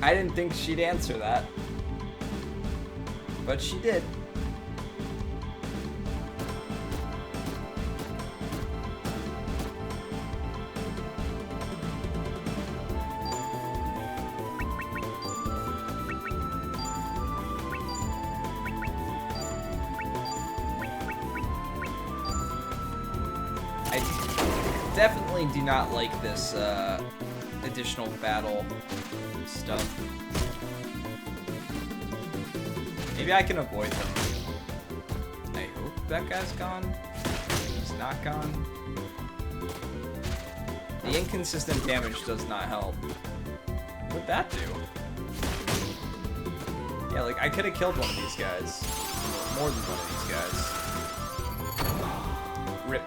S1: I didn't think she'd answer that, but she did. I definitely do not like this additional battle stuff. Maybe I can avoid them. I hope that guy's gone. He's not gone. The inconsistent damage does not help. What'd that do? Yeah, like, I could have killed one of these guys. More than one of these guys. Rip.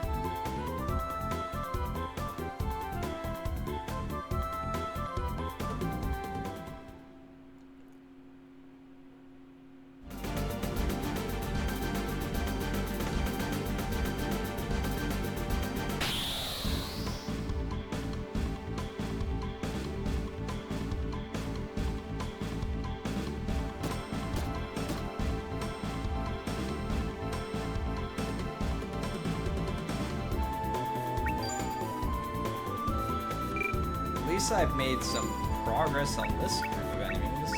S1: I've made some progress on this group of enemies.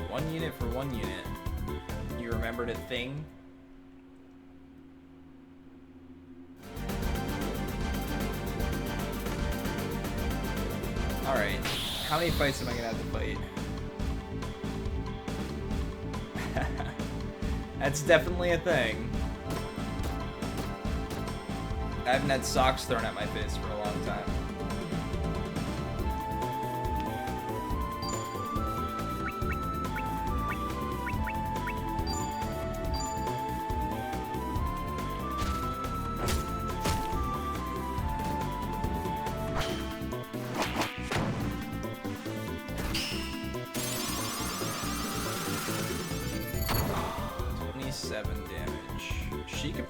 S1: One unit for one unit. You remembered a thing? Alright. How many fights am I gonna have to fight? That's definitely a thing. I haven't had socks thrown at my face for a long time.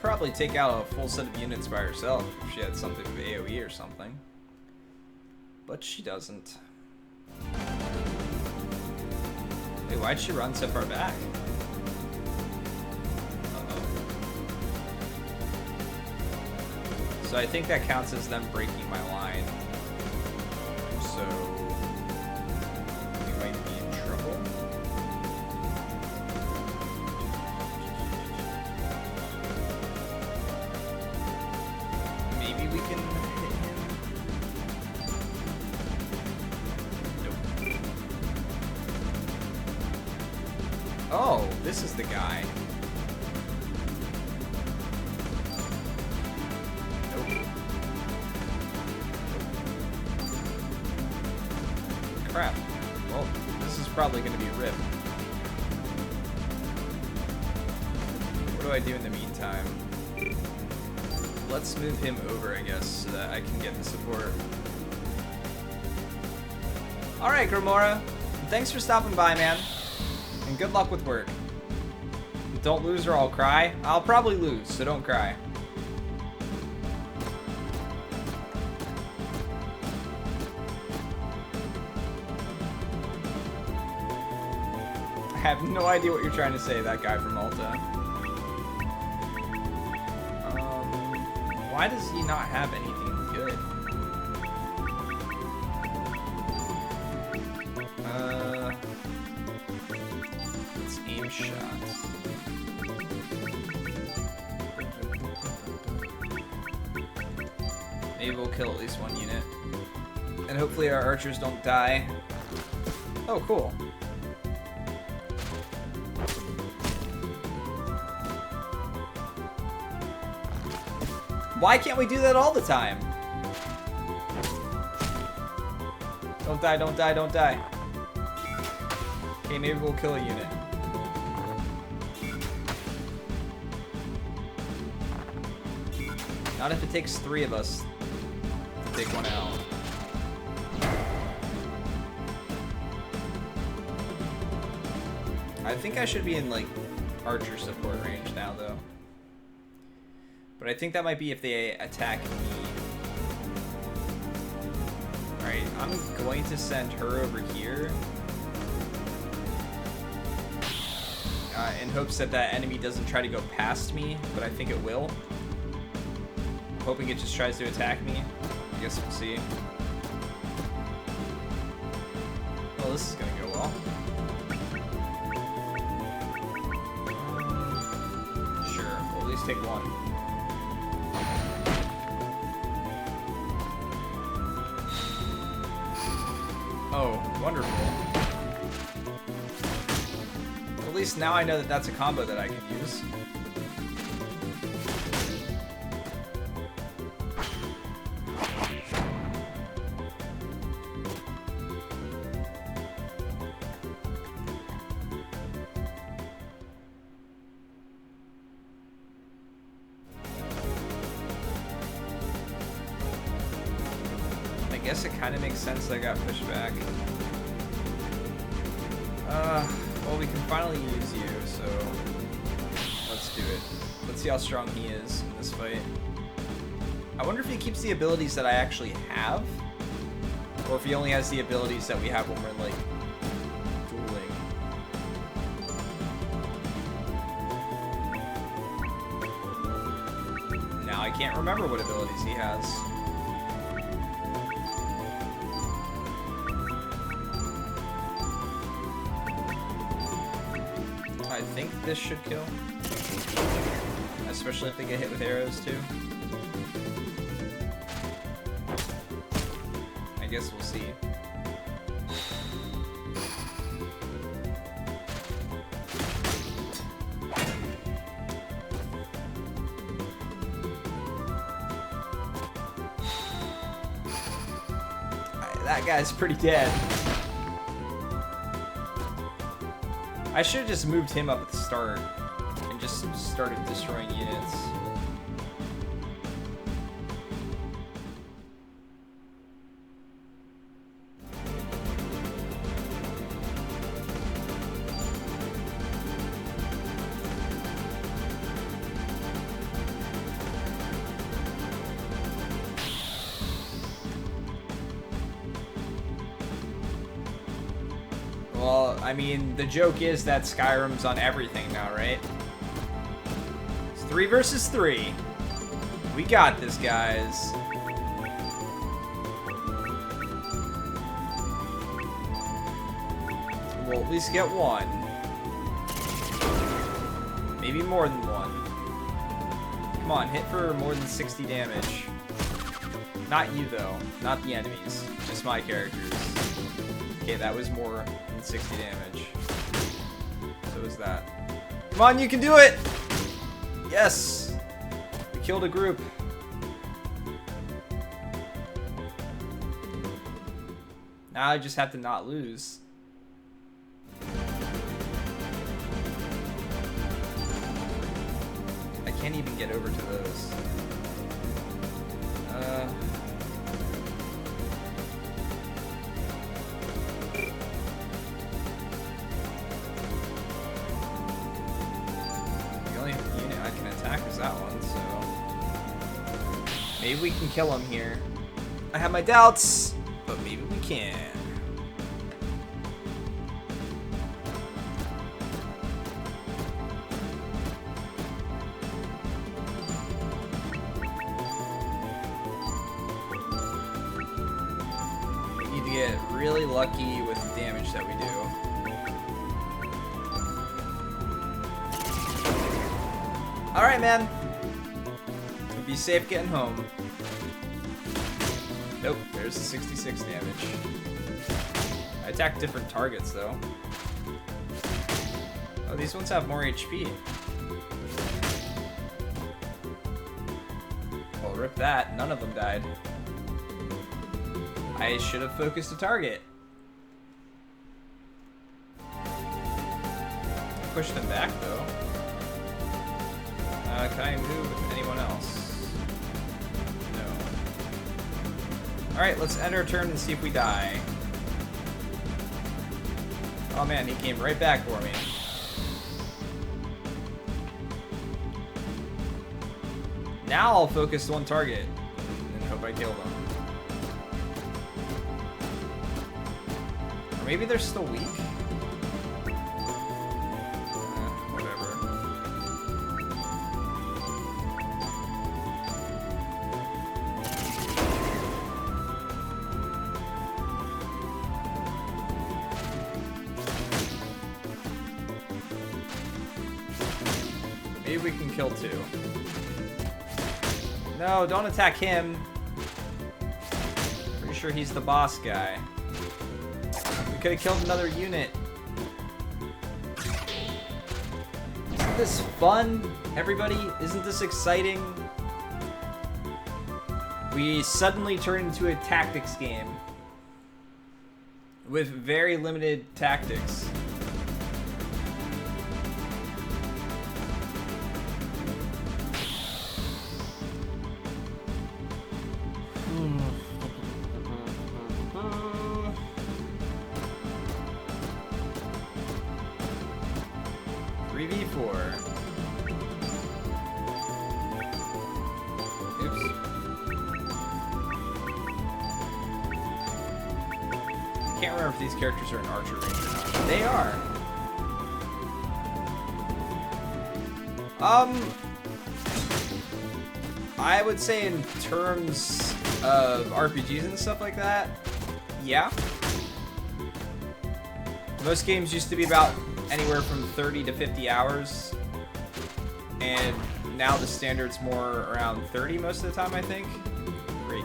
S1: Probably take out a full set of units by herself if she had something with AoE or something. But she doesn't. Wait, why'd she run so far back? Uh-oh. So I think that counts as them breaking my line. So we might be in trouble. We can hit him. Nope. Oh, this is the guy. Nope. Crap. Well, this is probably going to be a rip. What do I do in the meantime? Let's move him over, I guess, so that I can get the support. Alright, Grimora. Thanks for stopping by, man. And good luck with work. Don't lose or I'll cry. I'll probably lose, so don't cry. I have no idea what you're trying to say, that guy from Malta. Why does he not have anything good? Let's aim shots. Maybe we'll kill at least one unit. And hopefully our archers don't die. Oh, cool. Why can't we do that all the time? Don't die, don't die, don't die. Okay, maybe we'll kill a unit. Not if it takes 3 of us to take one out. I think I should be in, like, archer support range now, though. But I think that might be if they attack me. Alright, I'm going to send her over here. In hopes that that enemy doesn't try to go past me, but I think it will. I'm hoping it just tries to attack me. I guess we'll see. Well, this is gonna go well. Sure, we'll at least take one. Oh, wonderful. At least now I know that that's a combo that I can use. I guess it kind of makes sense that I got pushed back. Well, we can finally use you, so let's do it. Let's see how strong he is in this fight. I wonder if he keeps the abilities that I actually have, or if he only has the abilities that we have when we're, like, dueling. Now I can't remember what abilities he has. I think this should kill. Especially if they get hit with arrows, too. I guess we'll see. That guy's pretty dead. I should have just moved him up at the start and just started destroying units. Well, I mean, the joke is that Skyrim's on everything now, right? It's 3 versus 3. We got this, guys. We'll at least get one. Maybe more than one. Come on, hit for more than 60 damage. Not you, though. Not the enemies. Just my characters. Okay, that was more than 60 damage. So was that. Come on, you can do it! Yes! We killed a group. Now I just have to not lose. I can't even get over to those. Maybe we can kill him here. I have my doubts, but maybe we can. We need to get really lucky with the damage that we do. Alright, man. Be safe getting home. Nope, there's the 66 damage. I attacked different targets, though. Oh, these ones have more HP. Well, rip that. None of them died. I I should have focused a target. Push them back, though. Can I move anyone else? No. Alright, let's end our turn and see if we die. Oh man, he came right back for me. Now I'll focus one target and hope I kill them. Or maybe they're still weak? Whatever. Maybe we can kill two. No, don't attack him. Pretty sure he's the boss guy. We could have killed another unit. Isn't this fun, everybody? Isn't this exciting? We suddenly turn into a tactics game with very limited tactics. These characters are in archer range or not. They are. I would say in terms of RPGs and stuff like that, yeah. Most games used to be about anywhere from 30 to 50 hours, and now the standard's more around 30 most of the time, I think. Great.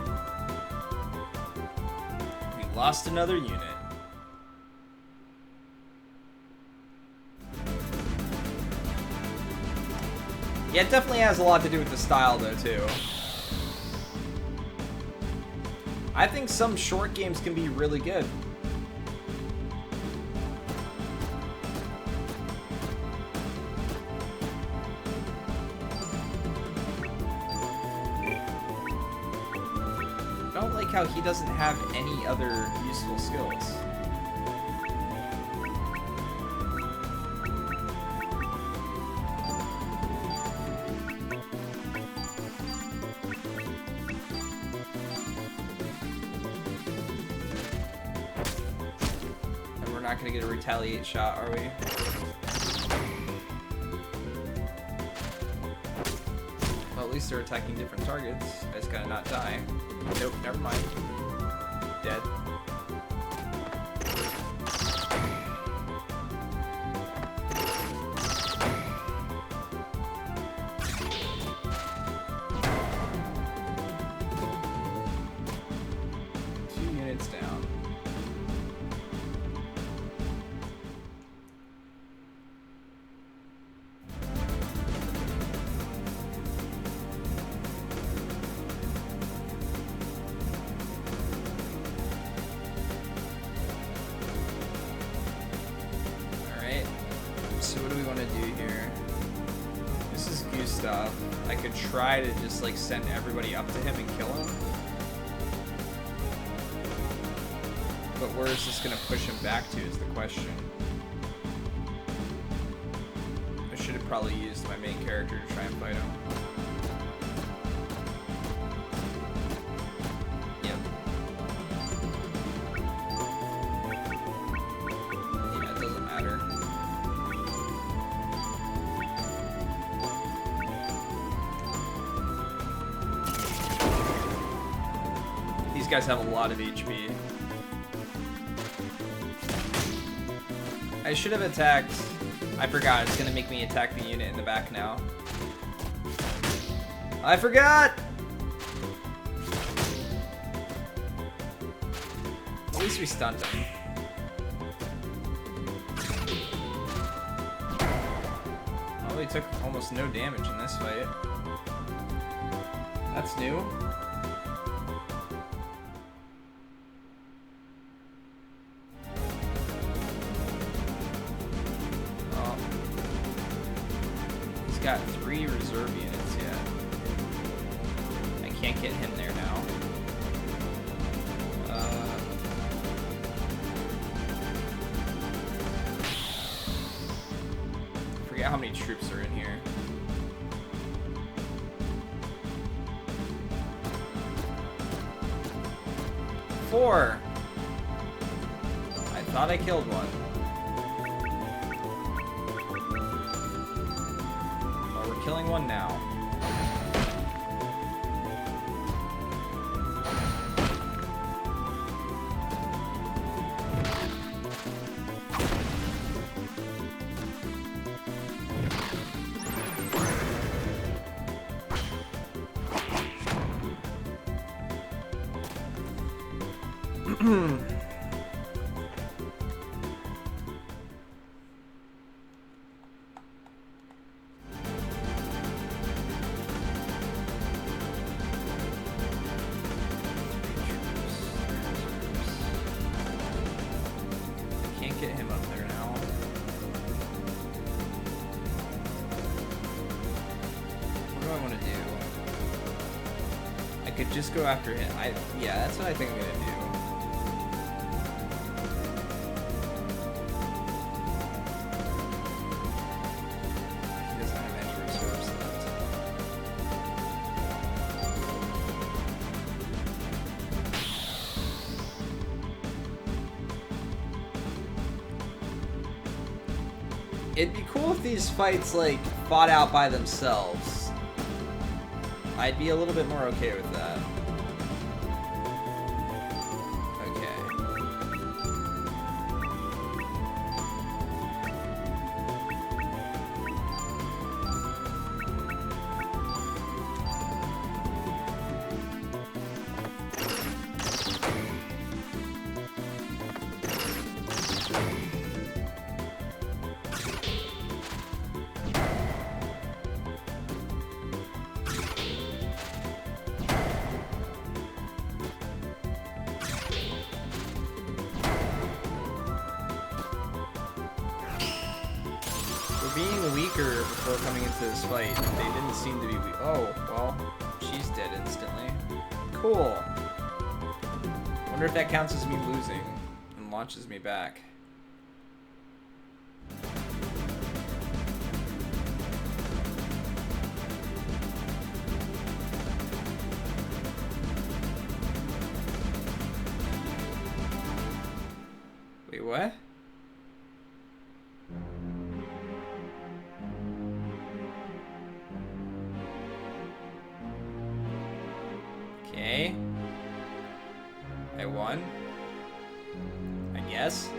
S1: We lost another unit. Yeah, it definitely has a lot to do with the style, though, too. I think some short games can be really good. I don't like how he doesn't have any other useful skills. Not gonna get a retaliate shot, are we? Well, at least they're attacking different targets. I just gotta not die. Nope, never mind. Dead. I could try to just like send everybody up to him and kill him. But where is this gonna push him back to is the question. I should have probably used my main character to try and fight him. Yeah, it doesn't matter. These guys have a lot of HP. I should have attacked. I forgot. It's gonna make me attack the unit in the back now. I forgot! At least we stunned him. Oh, he took almost no damage in this fight. That's new. got 3 reserve units yet. I can't get him there now. I forget how many troops are in here. 4. I thought I killed one. Oh, we're killing one now. Can't get him up there now. What do I want to do? I could just go after him. Yeah, that's what I think I'm gonna do. He doesn't have any reserves left. It'd be cool if these fights, like, fought out by themselves. I'd be a little bit more okay with that. Being weaker before coming into this fight, they didn't seem to be weak. Oh, well, she's dead instantly. Cool. Wonder if that counts as me losing and launches me back. Wait, what? Okay. I won. I guess.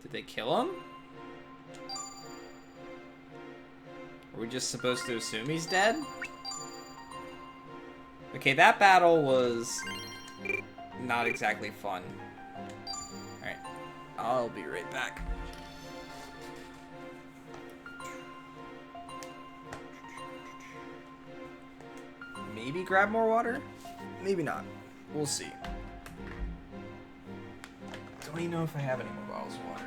S1: Did they kill him? Are we just supposed to assume he's dead? Okay, that battle was not exactly fun. Alright, I'll be right back. Maybe grab more water? Maybe not. We'll see. Don't even know if I have any more bottles of water.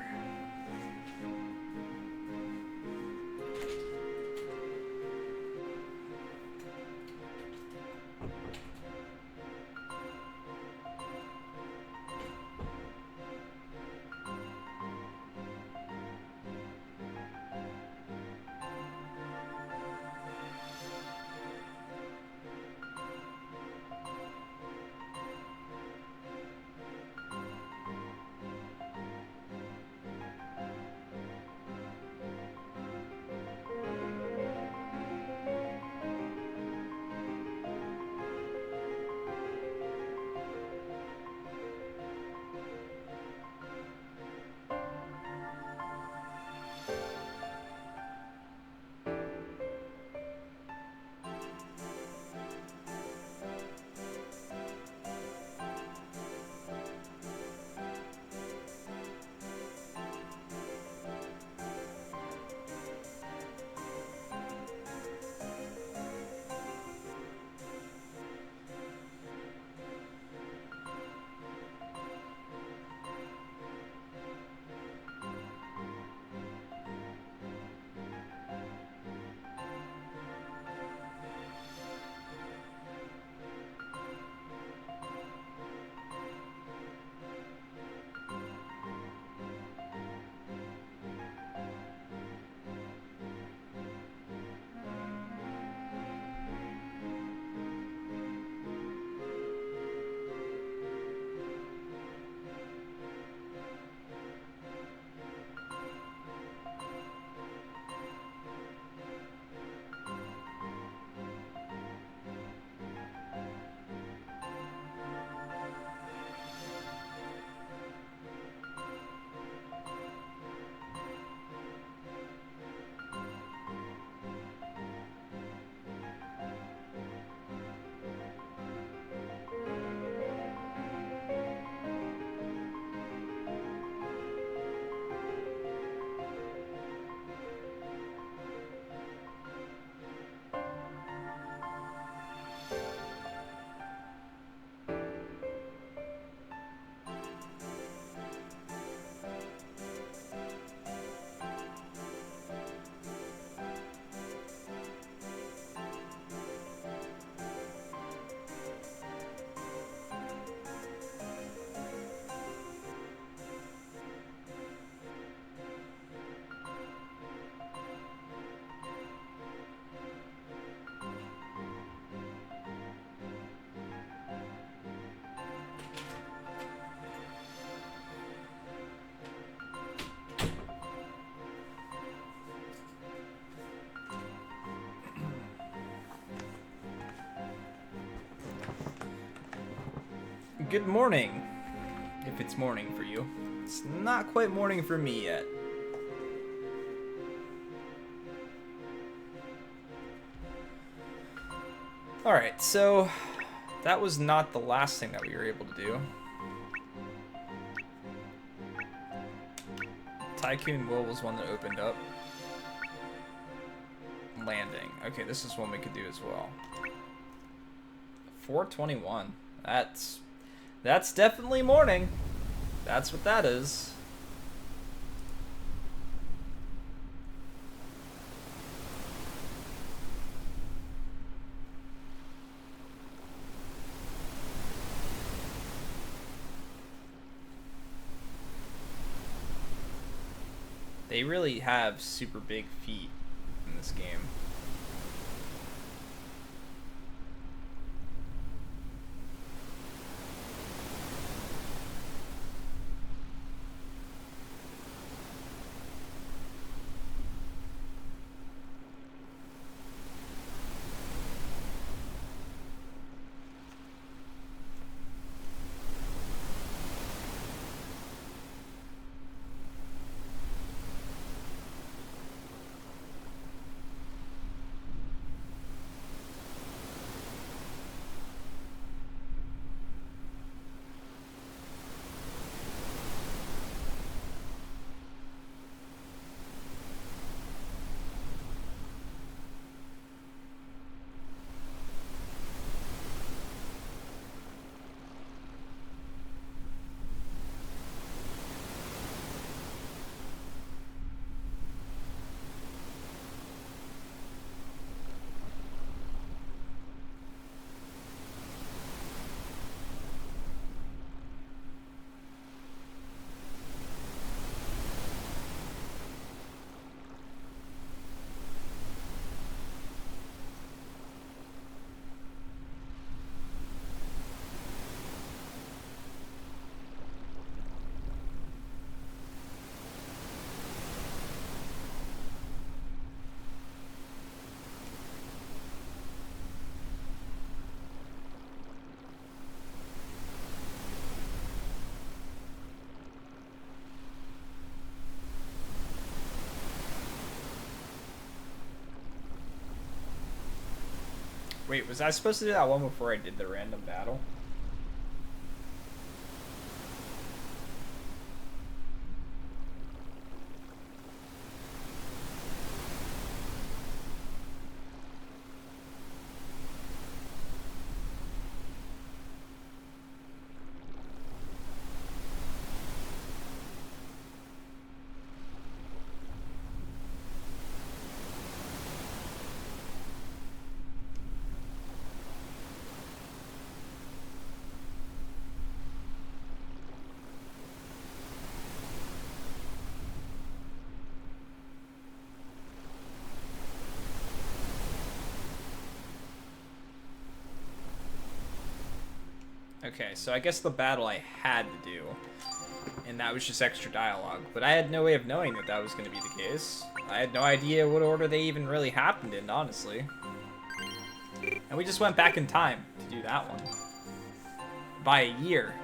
S1: Good morning, if it's morning for you. It's not quite morning for me yet. Alright, so that was not the last thing that we were able to do. Tycoon Will was one that opened up. Landing. Okay, this is one we could do as well. 421. That's definitely morning. That's what that is. They really have super big feet in this game. Wait, was I supposed to do that one before I did the random battle? Okay, so I guess the battle I had to do, and that was just extra dialogue, but I had no way of knowing that that was going to be the case. I had no idea what order they even really happened in, honestly. And we just went back in time to do that one. By a year.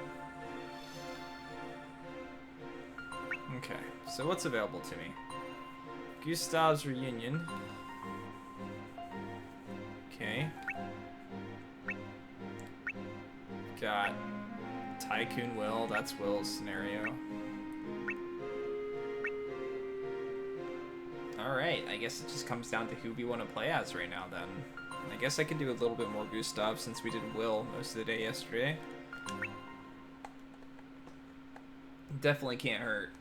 S1: Okay, so what's available to me? Gustav's Reunion. Okay. Got Tycoon Will, that's Will's scenario. Alright, I guess it just comes down to who we want to play as right now then. I guess I could do a little bit more Gustav since we did Will most of the day yesterday. Definitely can't hurt.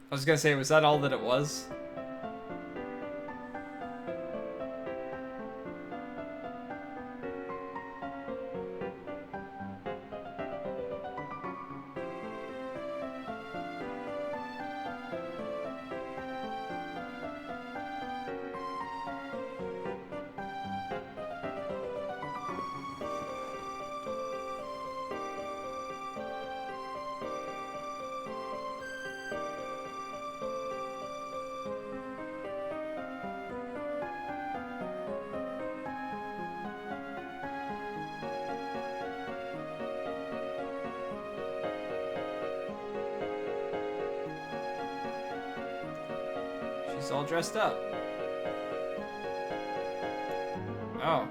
S1: I was gonna say, was that all that it was? He's all dressed up. Oh.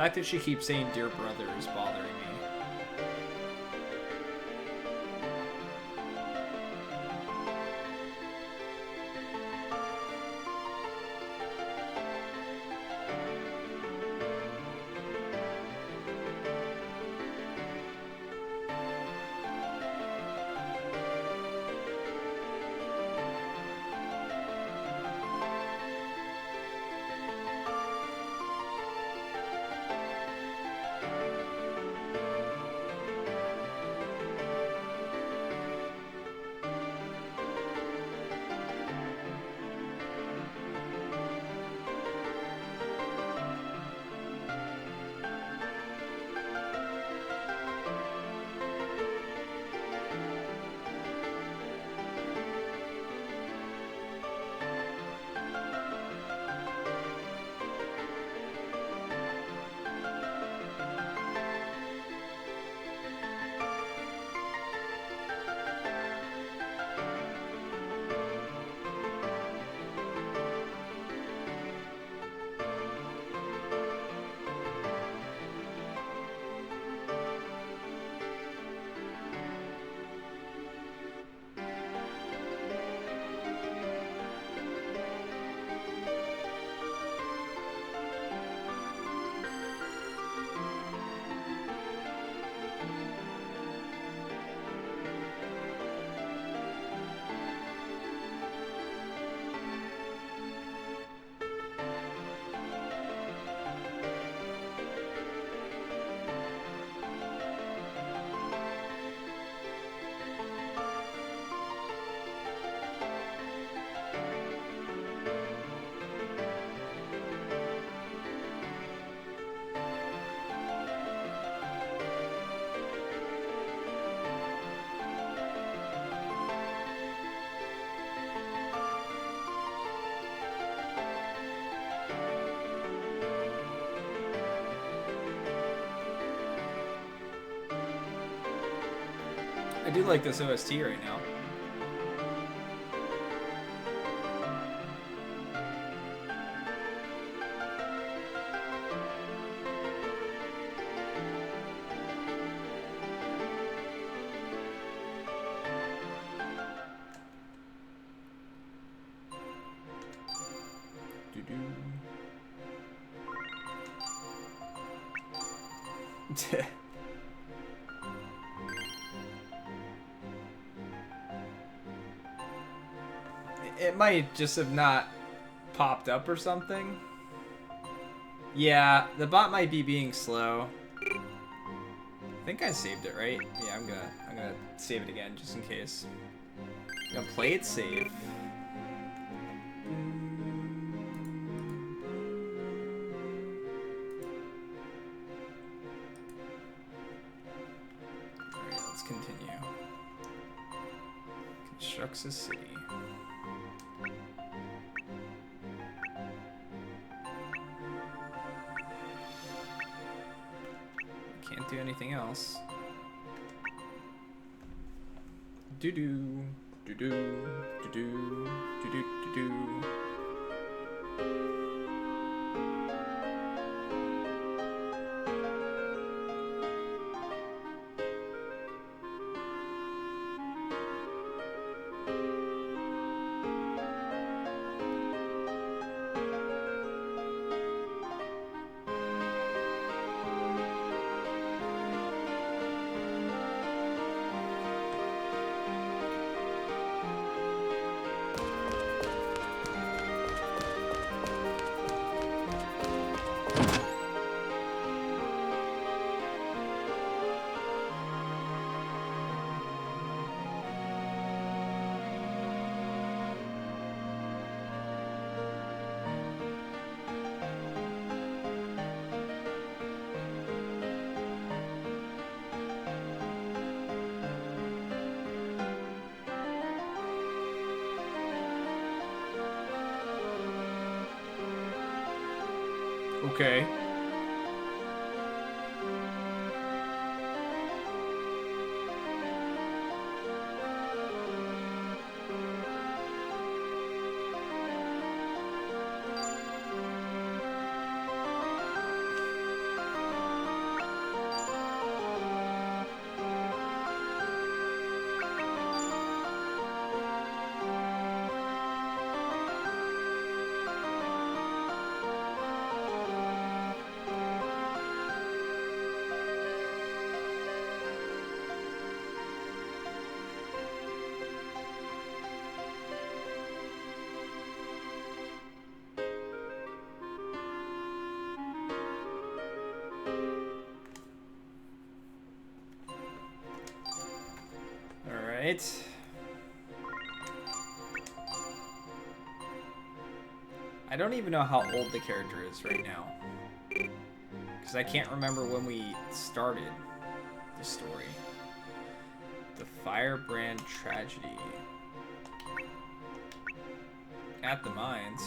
S1: The fact that she keeps saying "dear brother" is bothering me. I do like this OST right now. It might just have not popped up or something. Yeah, the bot might be being slow. I think I saved it, right? Yeah, I'm gonna save it again just in case. I'm gonna play it safe. Alright, let's continue. Constructs a city. Can't do anything else. Do do do do do do do do do. Okay. Alright. I don't even know how old the character is right now. Because I can't remember when we started the story. The Firebrand Tragedy. At the mines.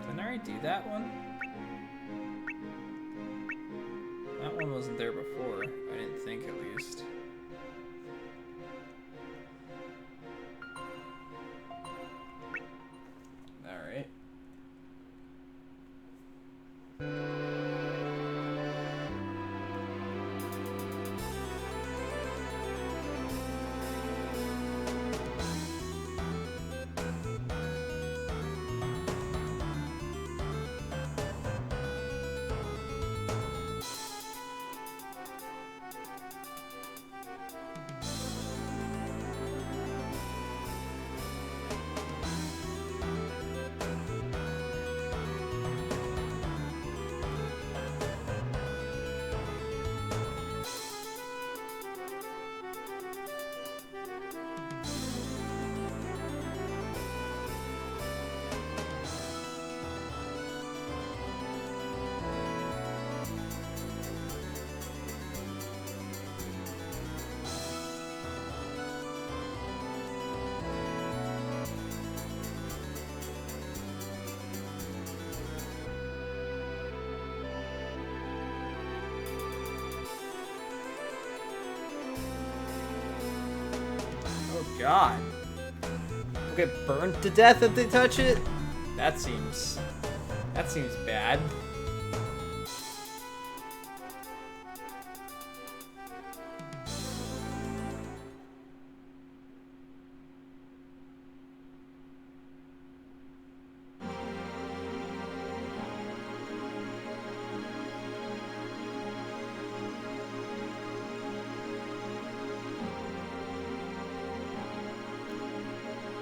S1: Didn't I already do that one? That one wasn't there before. I didn't think, at least. Alright. God. They'll get burned to death if they touch it? That seems bad.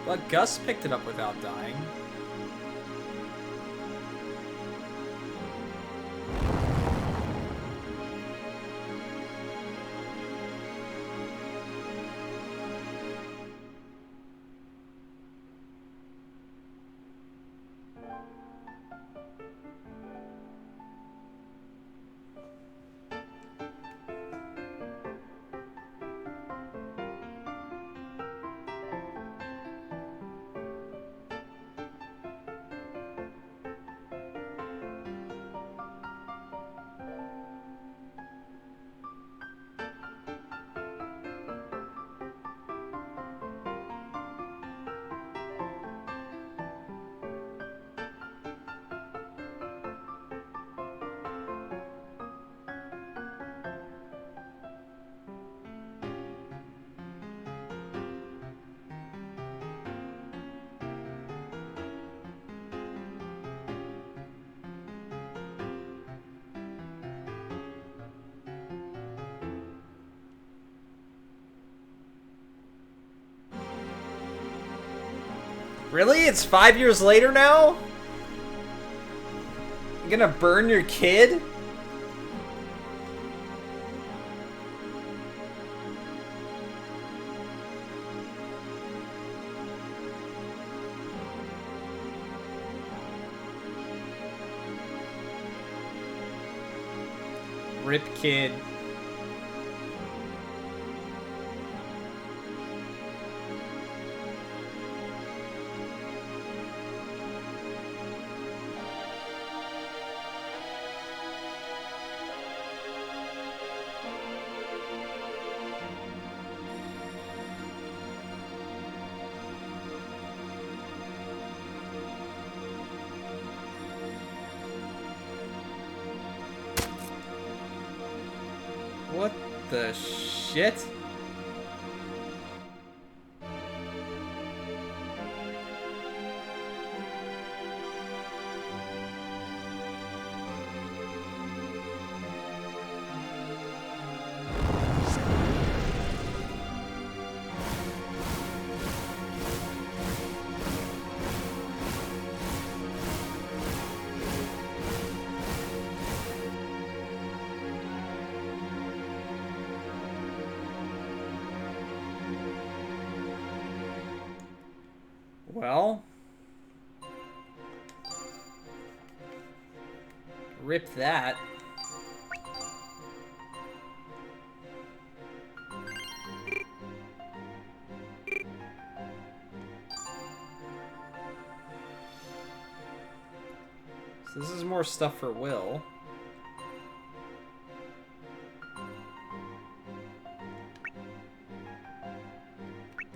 S1: But Gus picked it up without dying. Really? It's 5 years later now? You're gonna burn your kid? Rip kid. What the shit? Well, rip that. So this is more stuff for Will.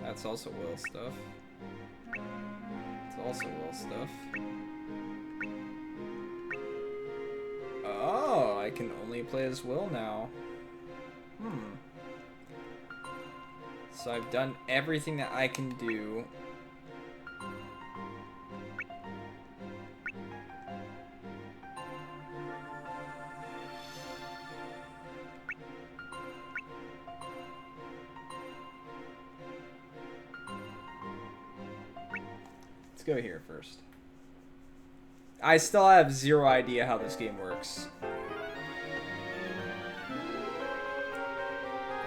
S1: That's also Will stuff. It's also Will stuff. Oh, I can only play as Will now. So I've done everything that I can do. Go here first. I still have zero idea how this game works.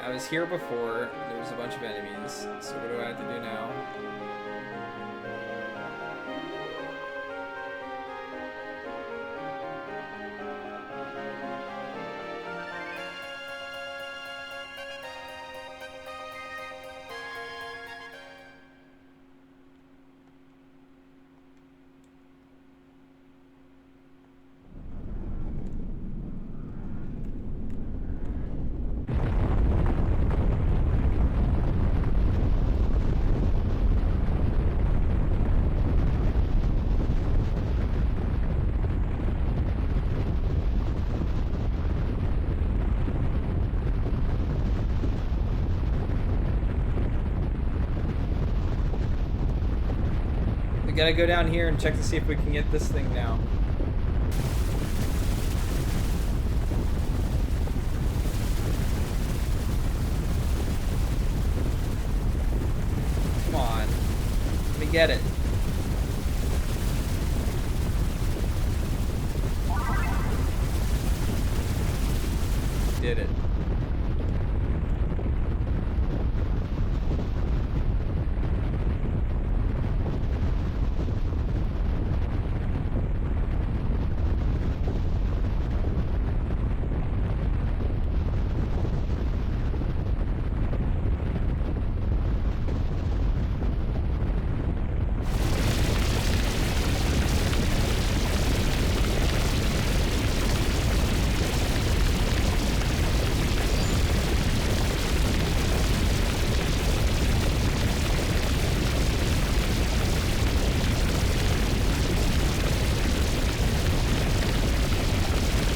S1: I was here before, there was a bunch of enemies, so what do I have to do now? Gotta go down here and check to see if we can get this thing now. Come on. Let me get it. Did it.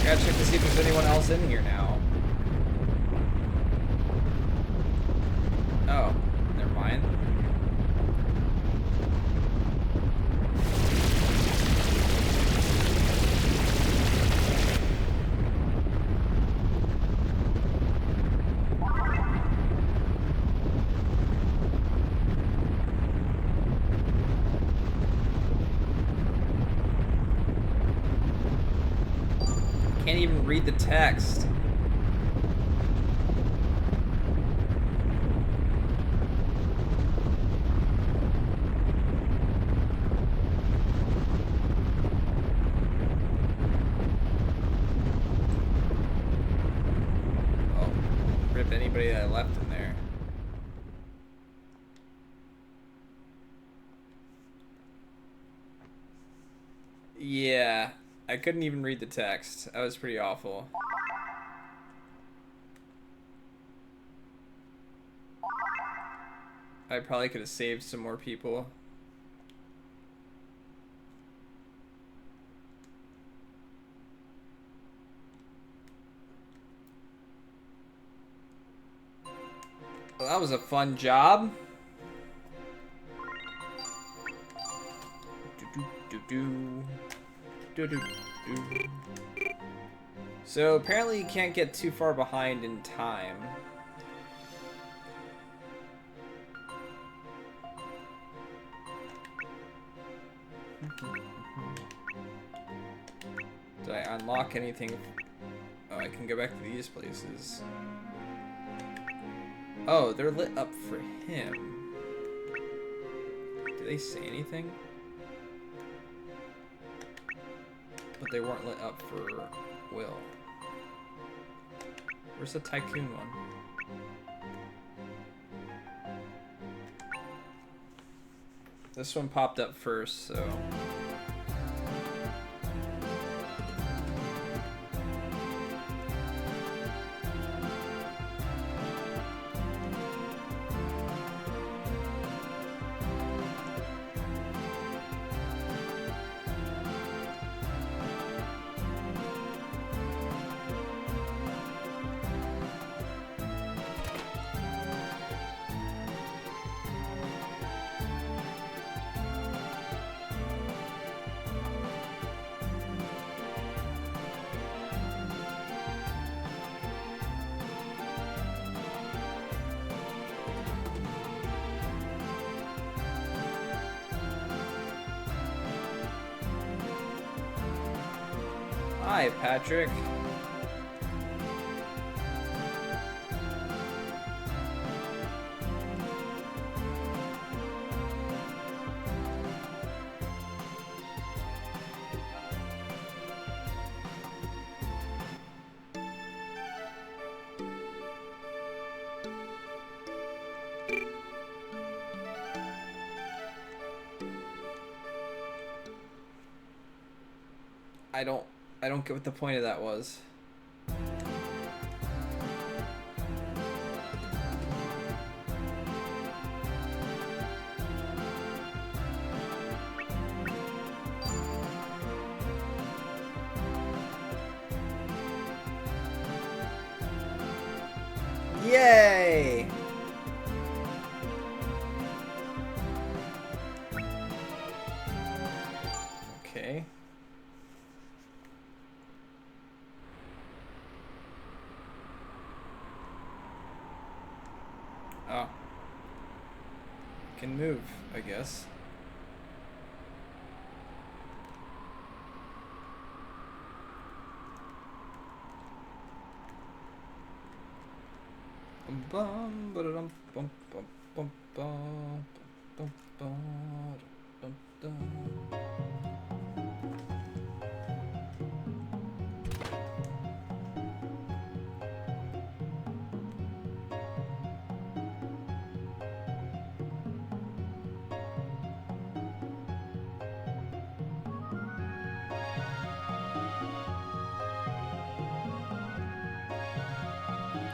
S1: Gotta check to see if there's anyone else in here now. Oh, never mind. Can't even read the text. Oh, rip anybody that I left in there. Yeah. I couldn't even read the text. That was pretty awful. I probably could have saved some more people. Well, that was a fun job. So apparently you can't get too far behind in time. Did I unlock anything? Oh, I can go back to these places. Oh, they're lit up for him. Did they say anything? But they weren't lit up for Will. Where's the Tycoon one? This one popped up first, so... Hi, Patrick. I don't get what the point of that was. Yay! Oh. Can move, I guess. Bum bum bum bum bum bum bum bum bum.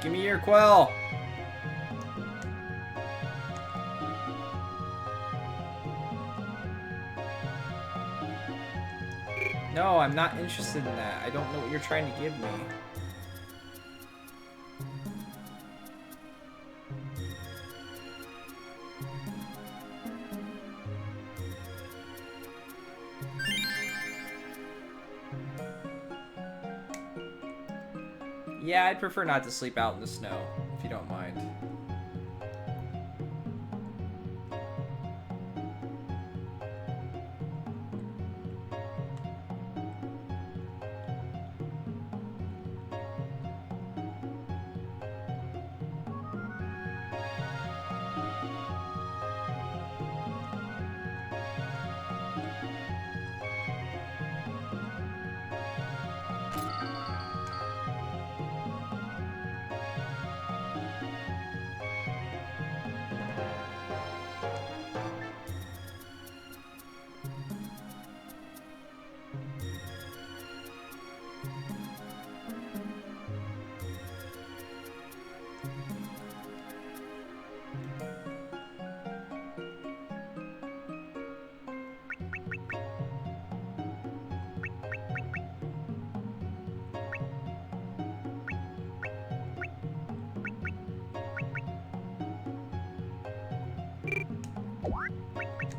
S1: Give me your quell. No, I'm not interested in that. I don't know what you're trying to give me. Yeah, I'd prefer not to sleep out in the snow, if you don't mind.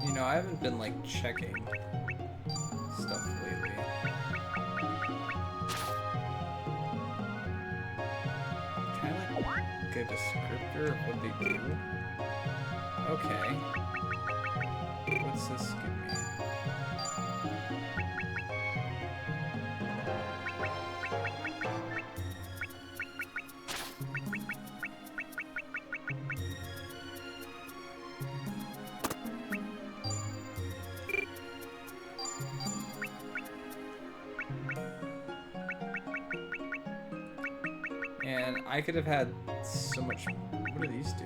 S1: You know, I haven't been, like, checking stuff lately. Can I, like, get a descriptor of what they do? Okay. What's this give me? And I could have had so much. What do these do?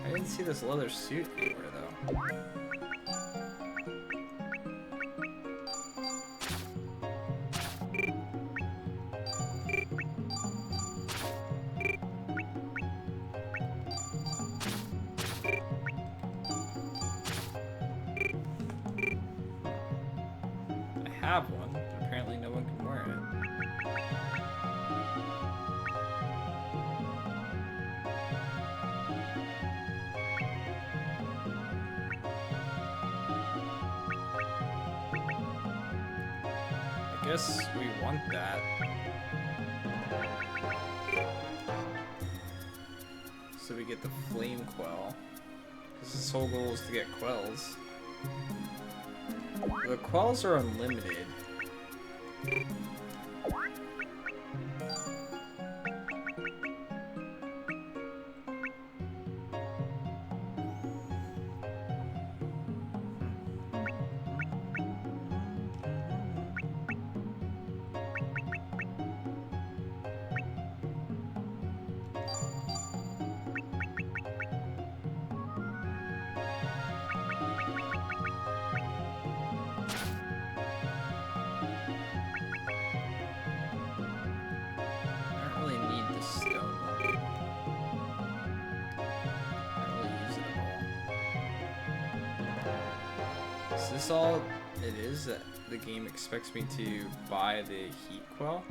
S1: I didn't see this leather suit anywhere, though. I have one, but apparently no one can wear it. Guess we want that. So we get the flame quell. Because his whole goal is to get quells. The quells are unlimited. Is this all it is that the game expects me to buy the heat quell?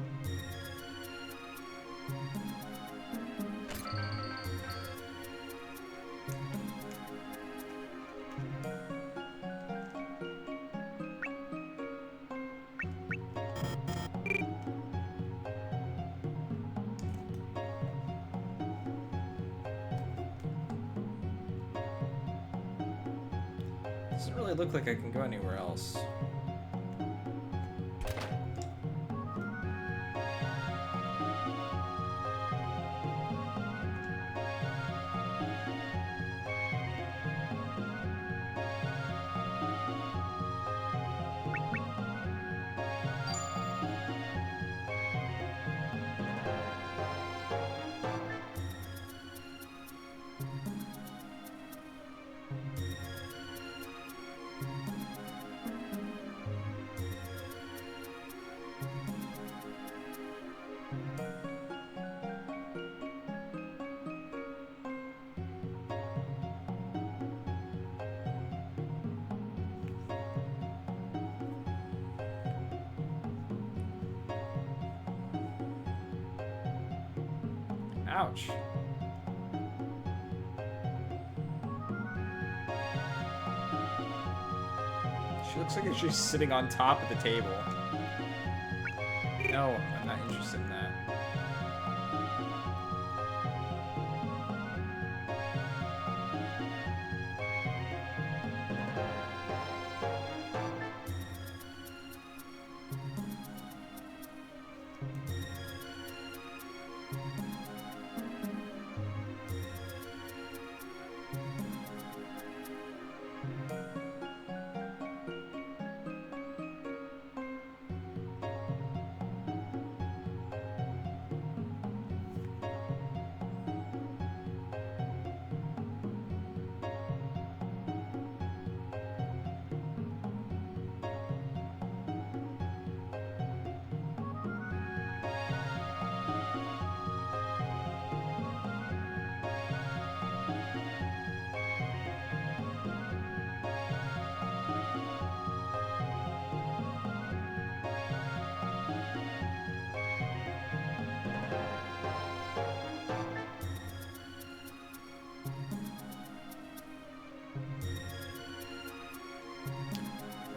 S1: Doesn't really look like I can go anywhere else. Ouch. She looks like she's sitting on top of the table. No, I'm not interested in that.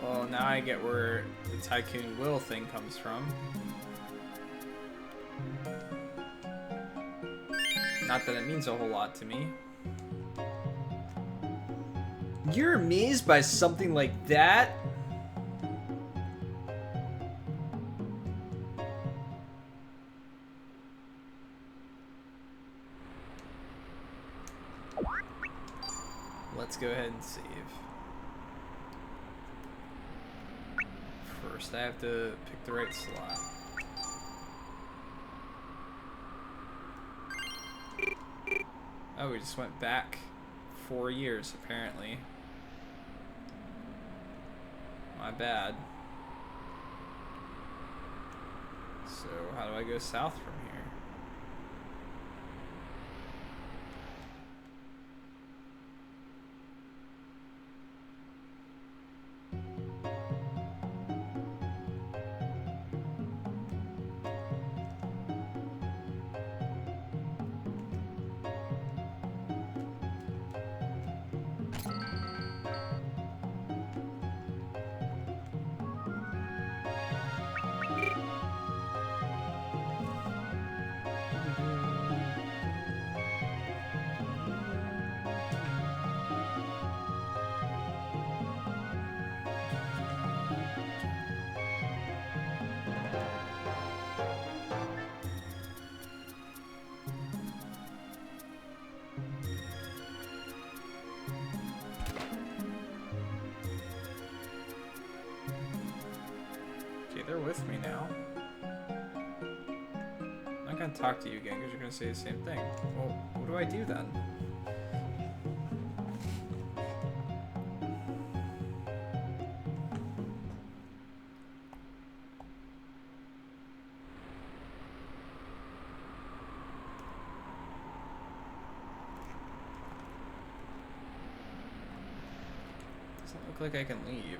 S1: Well, now I get where the Tycoon Will thing comes from. Not that it means a whole lot to me. You're amazed by something like that? Let's go ahead and save. First, I have to pick the right slot. Oh, we just went back 4 years, apparently. My bad. So, how do I go south from here? me now? I'm not gonna talk to you again because you're gonna say the same thing. Well, what do I do then? Doesn't look like I can leave.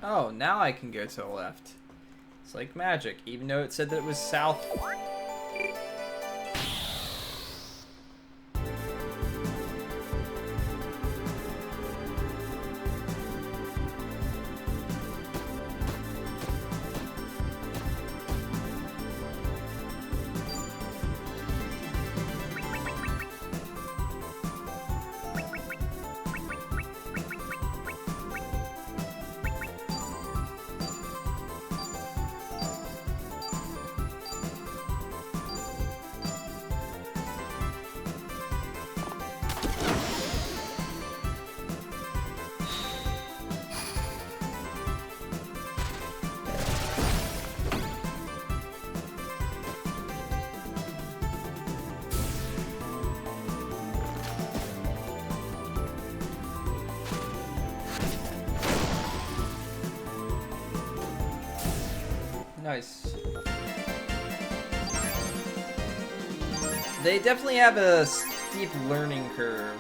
S1: Oh, now I can go to the left. It's like magic, even though it said that it was south. Nice. They definitely have a steep learning curve.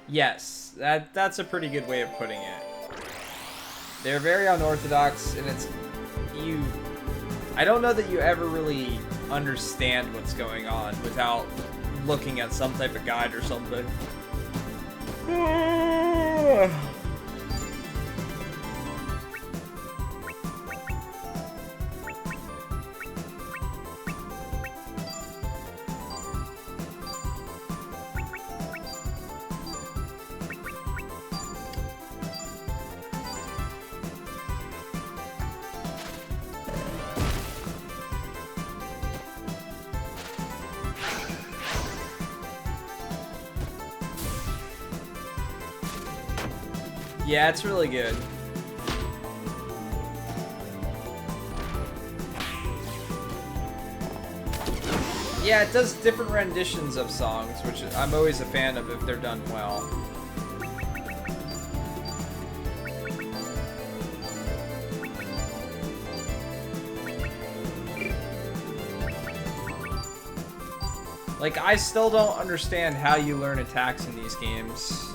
S1: Yes, that's a pretty good way of putting it. They're very unorthodox, and it's you. I don't know that you ever really understand what's going on without looking at some type of guide or something. Yeah, it's really good. Yeah, it does different renditions of songs, which I'm always a fan of if they're done well. Like, I still don't understand how you learn attacks in these games.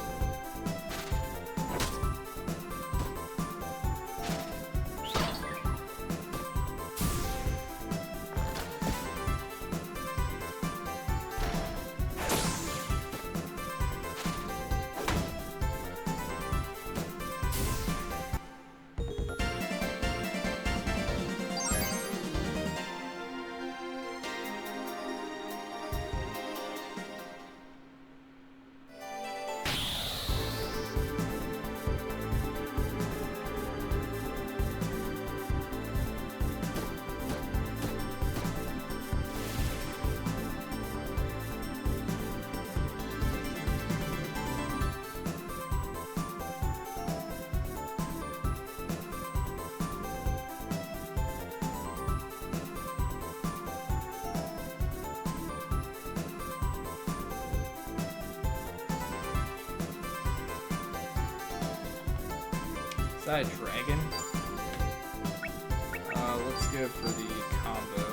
S1: Is that a dragon? Let's go for the combo.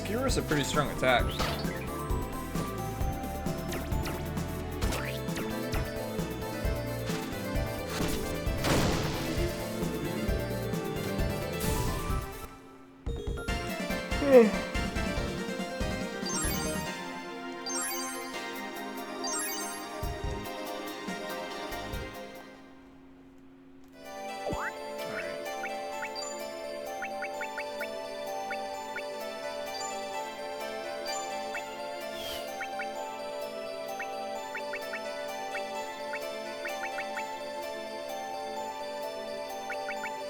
S1: Skewer is a pretty strong attack.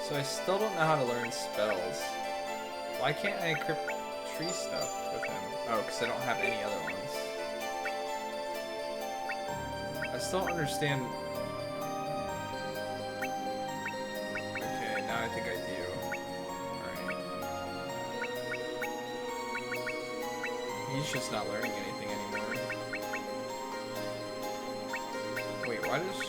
S1: So I still don't know how to learn spells. Why can't I equip tree stuff with him? Oh, because I don't have any other ones. I still don't understand. Okay, now I think I do. Alright. He's just not learning anything anymore. Wait, why does...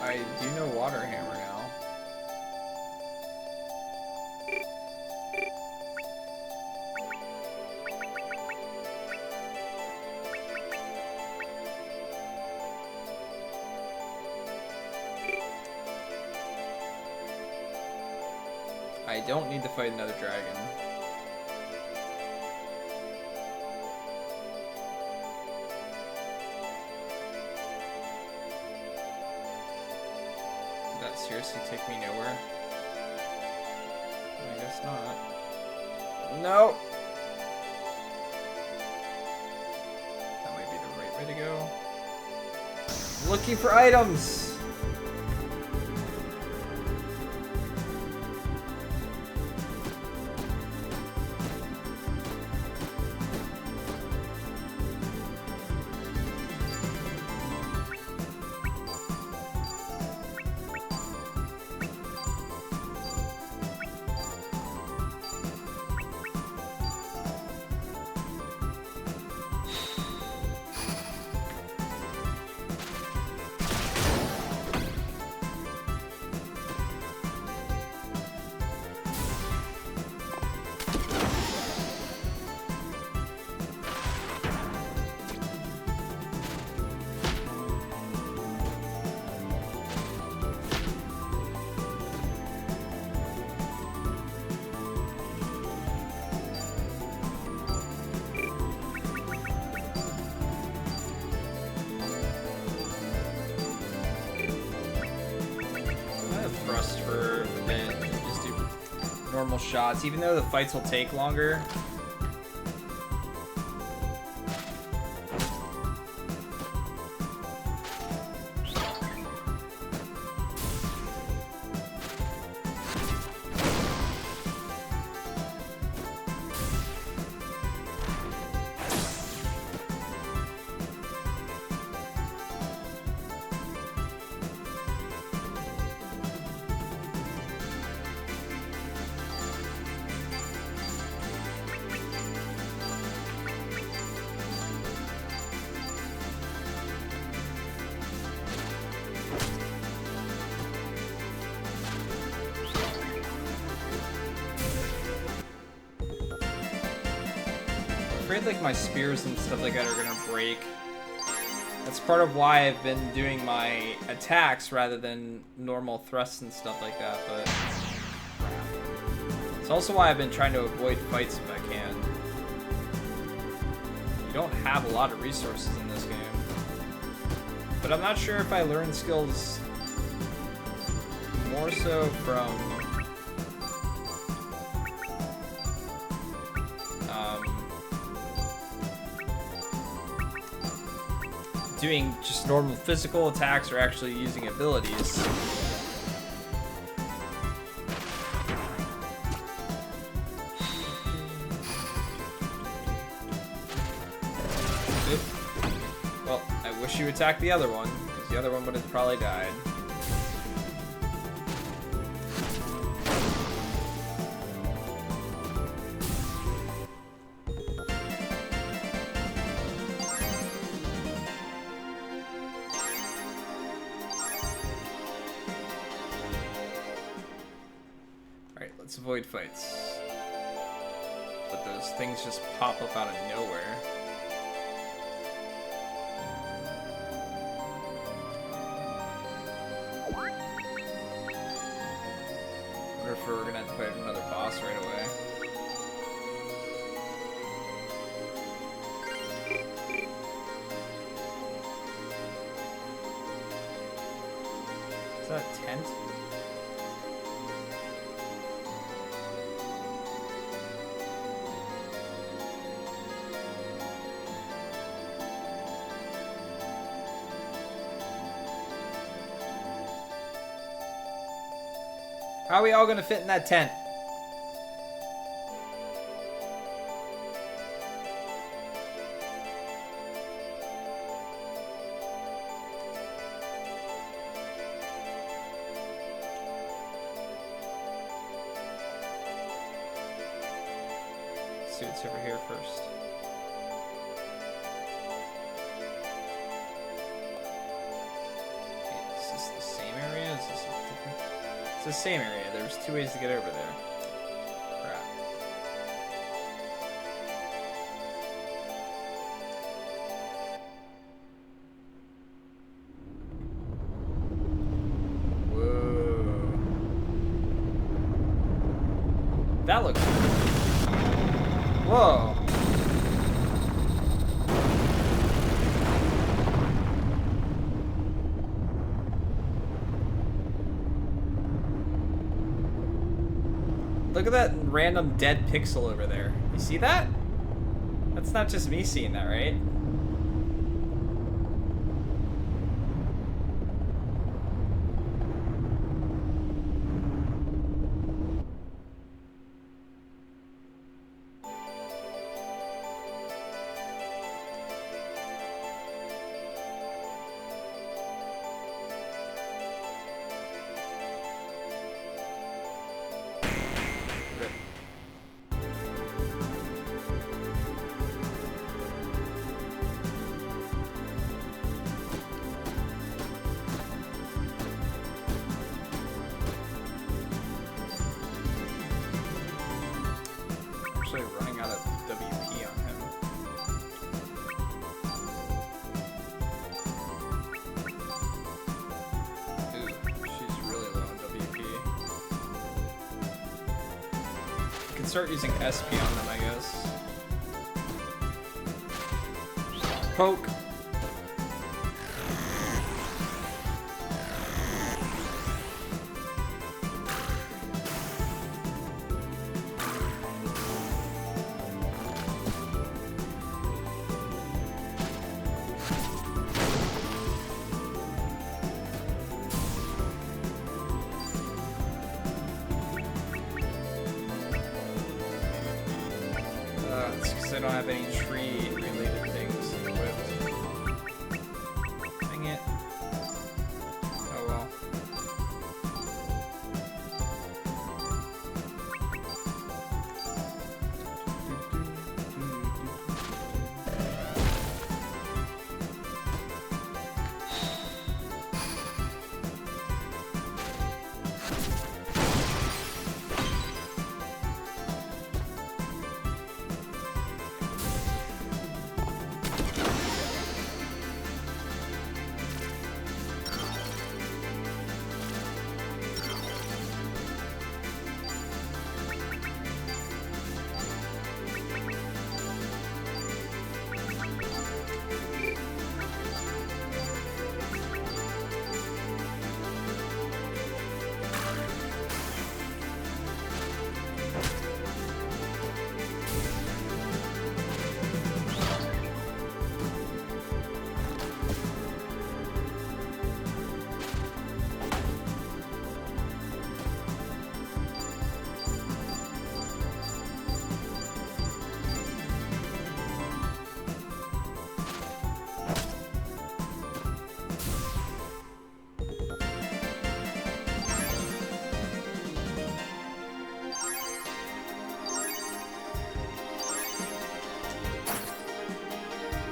S1: I do know Water Hammer now. I don't need to fight another dragon. Seriously take me nowhere? I guess not. No! That might be the right way to go. I'm looking for items! For a bit, just do normal shots, even though the fights will take longer. I'm afraid like my spears and stuff like that are gonna break. That's part of why I've been doing my attacks rather than normal thrusts and stuff like that, but it's also why I've been trying to avoid fights if I can. You don't have a lot of resources in this game. But I'm not sure if I learn skills more so from doing just normal physical attacks or actually using abilities. Well, I wish you attacked the other one, because the other one would have probably died. Let's avoid fights. But those things just pop up out of nowhere. I wonder if we're gonna have to fight another boss right away. Is that a tent? How are we all gonna fit in that tent? Suits over here first. Wait, is this the same area? Is this a different? It's the same area. There's two ways to get over there. Crap. Whoa. That looks good. Whoa. Look at that random dead pixel over there. You see that? That's not just me seeing that, right? Running out of WP on him. Ooh, she's really low on WP. You can start using SP on them, I guess. Poke. It's because I don't have any tree-related things equipped. Dang it. Oh well.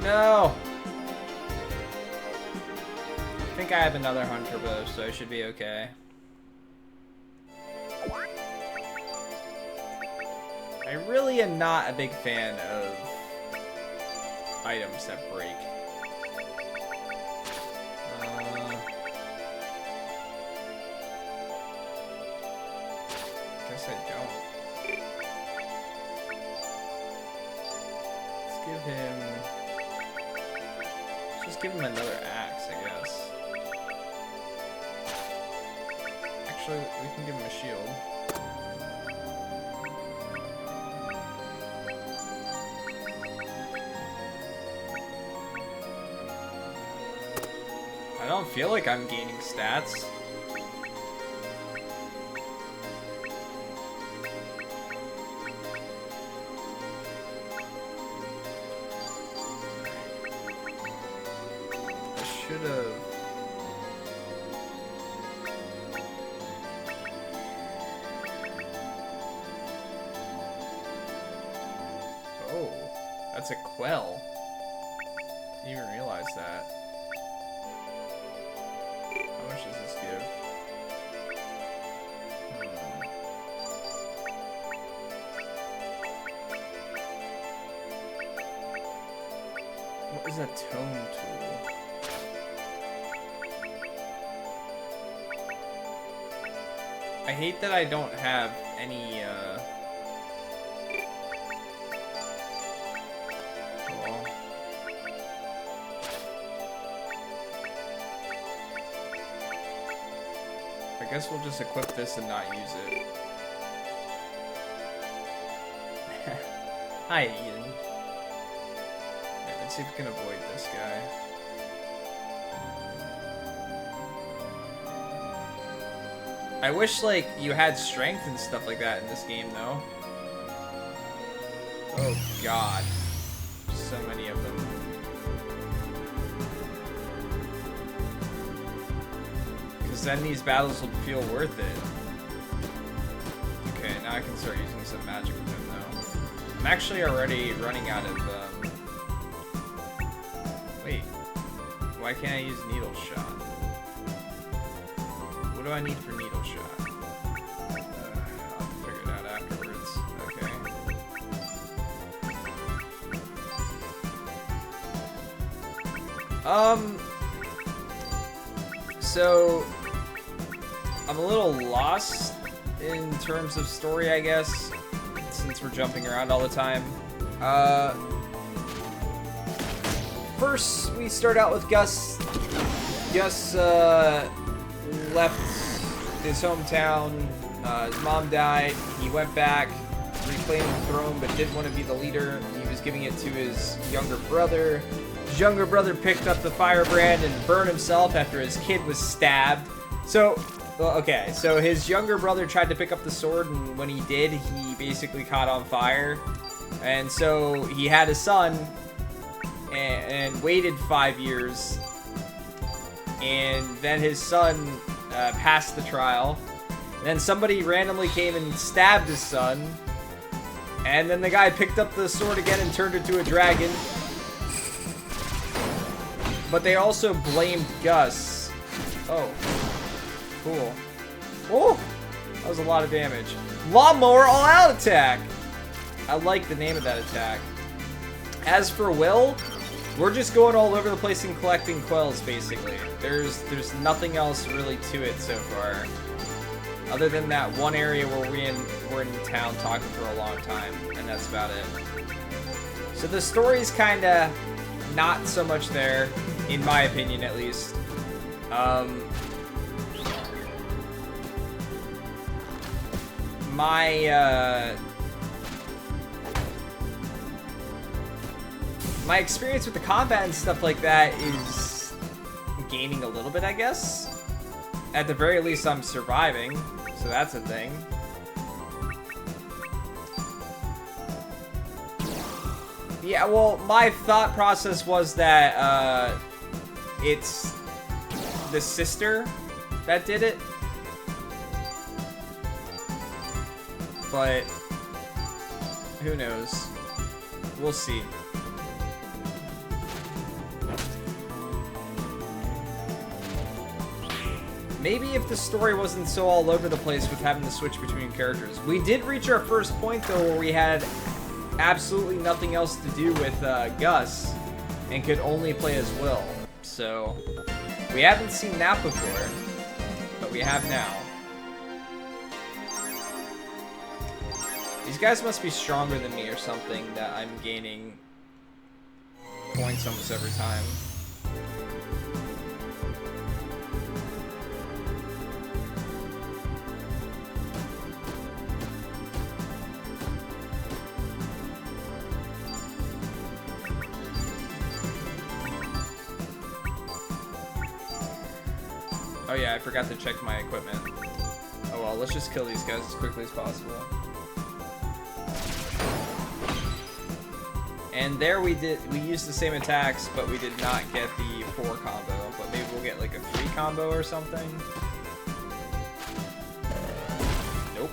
S1: No! I think I have another hunter bow, so I should be okay. I really am not a big fan of items that break. Guess I don't. Let's give him... Just give him another axe, I guess. Actually, we can give him a shield. I don't feel like I'm gaining stats. I should have... Oh, that's a quell. Didn't even realize that. How much does this give? What is a tone tool? I hate that I don't have any, well, I guess we'll just equip this and not use it. Hi, Ian. Right, let's see if we can avoid this guy. I wish, like, you had strength and stuff like that in this game, though. Oh, God. So many of them. Because then these battles will feel worth it. Okay, now I can start using some magic with him, though. I'm actually already running out of, Wait. Why can't I use needle shot? What do I need for needle shot? I'll figure it out afterwards. Okay. So I'm a little lost in terms of story, I guess, since we're jumping around all the time. First, we start out with Gus. Gus, left his hometown. His mom died. He went back, reclaimed the throne, but didn't want to be the leader. He was giving it to his younger brother. His younger brother picked up the firebrand and burned himself after his kid was stabbed. So, well, okay, so his younger brother tried to pick up the sword, and when he did, he basically caught on fire. And so he had a son and waited 5 years. And then his son passed the trial. And then somebody randomly came and stabbed his son. And then the guy picked up the sword again and turned it to a dragon. But they also blamed Gus. Oh. Cool. Oh! That was a lot of damage. Lawnmower all-out attack! I like the name of that attack. As for Will, we're just going all over the place and collecting quells, basically. There's nothing else really to it so far. Other than that one area where we're in town talking for a long time, and that's about it. So the story's kinda not so much there, in my opinion at least. My experience with the combat and stuff like that is gaining a little bit, I guess. At the very least, I'm surviving, so that's a thing. Yeah, well, my thought process was that, it's the sister that did it. But who knows? We'll see. Maybe if the story wasn't so all over the place with having to switch between characters. We did reach our first point, though, where we had absolutely nothing else to do with Gus and could only play as Will. So, we haven't seen that before, but we have now. These guys must be stronger than me or something that I'm gaining points almost every time. Oh yeah, I forgot to check my equipment. Oh well, let's just kill these guys as quickly as possible. And there we used the same attacks, but we did not get the 4 combo. But maybe we'll get like a 3 combo or something. Nope.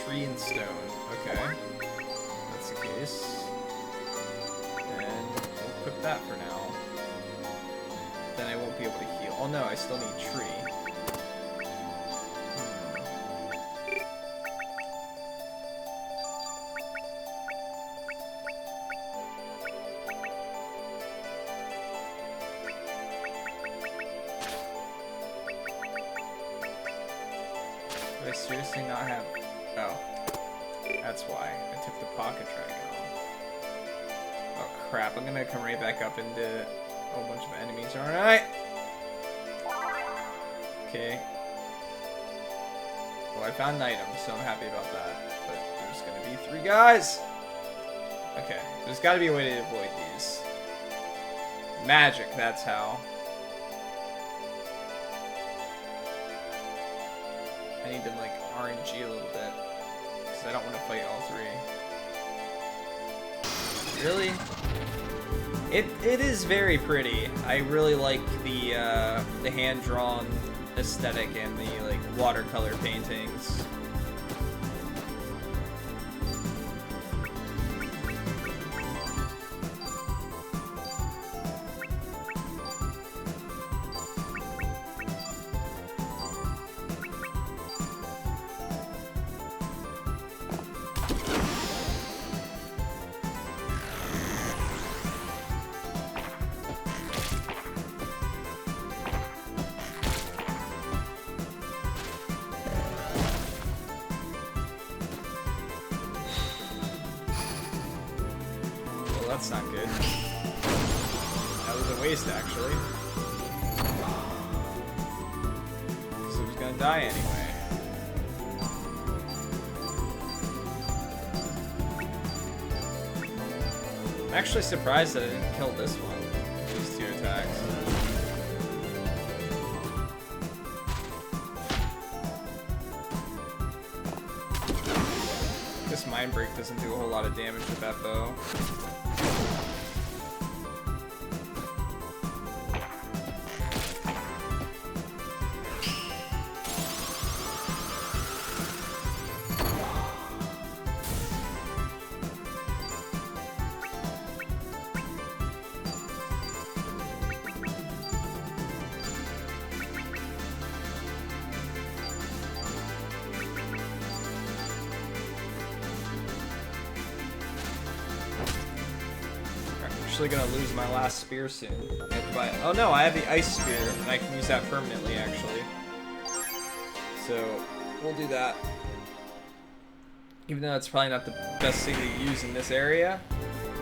S1: Tree and stone. Okay. That's the case. And we'll equip that for now. Then I won't be able to heal. Oh no, I still need tree. Do I seriously not have... Oh. That's why. I took the pocket dragon off. Oh crap, I'm gonna come right back up into a whole bunch of enemies, aren't I? Okay. Well, I found an item, so I'm happy about that. But there's gonna be 3 guys! Okay, there's gotta be a way to avoid these. Magic, that's how. I need to, like, RNG a little bit. Because I don't want to fight all 3. Really? It is very pretty. I really like the hand-drawn aesthetic and the, like, watercolor paintings. That's not good. That was a waste, actually. Because it was gonna die anyway. I'm actually surprised that I didn't kill this one. These 2 attacks. This Mind Break doesn't do a whole lot of damage with that bow. Actually gonna lose my last spear soon. I have to buy it. Oh no, I have the ice spear, and I can use that permanently, actually. So, we'll do that. Even though it's probably not the best thing to use in this area.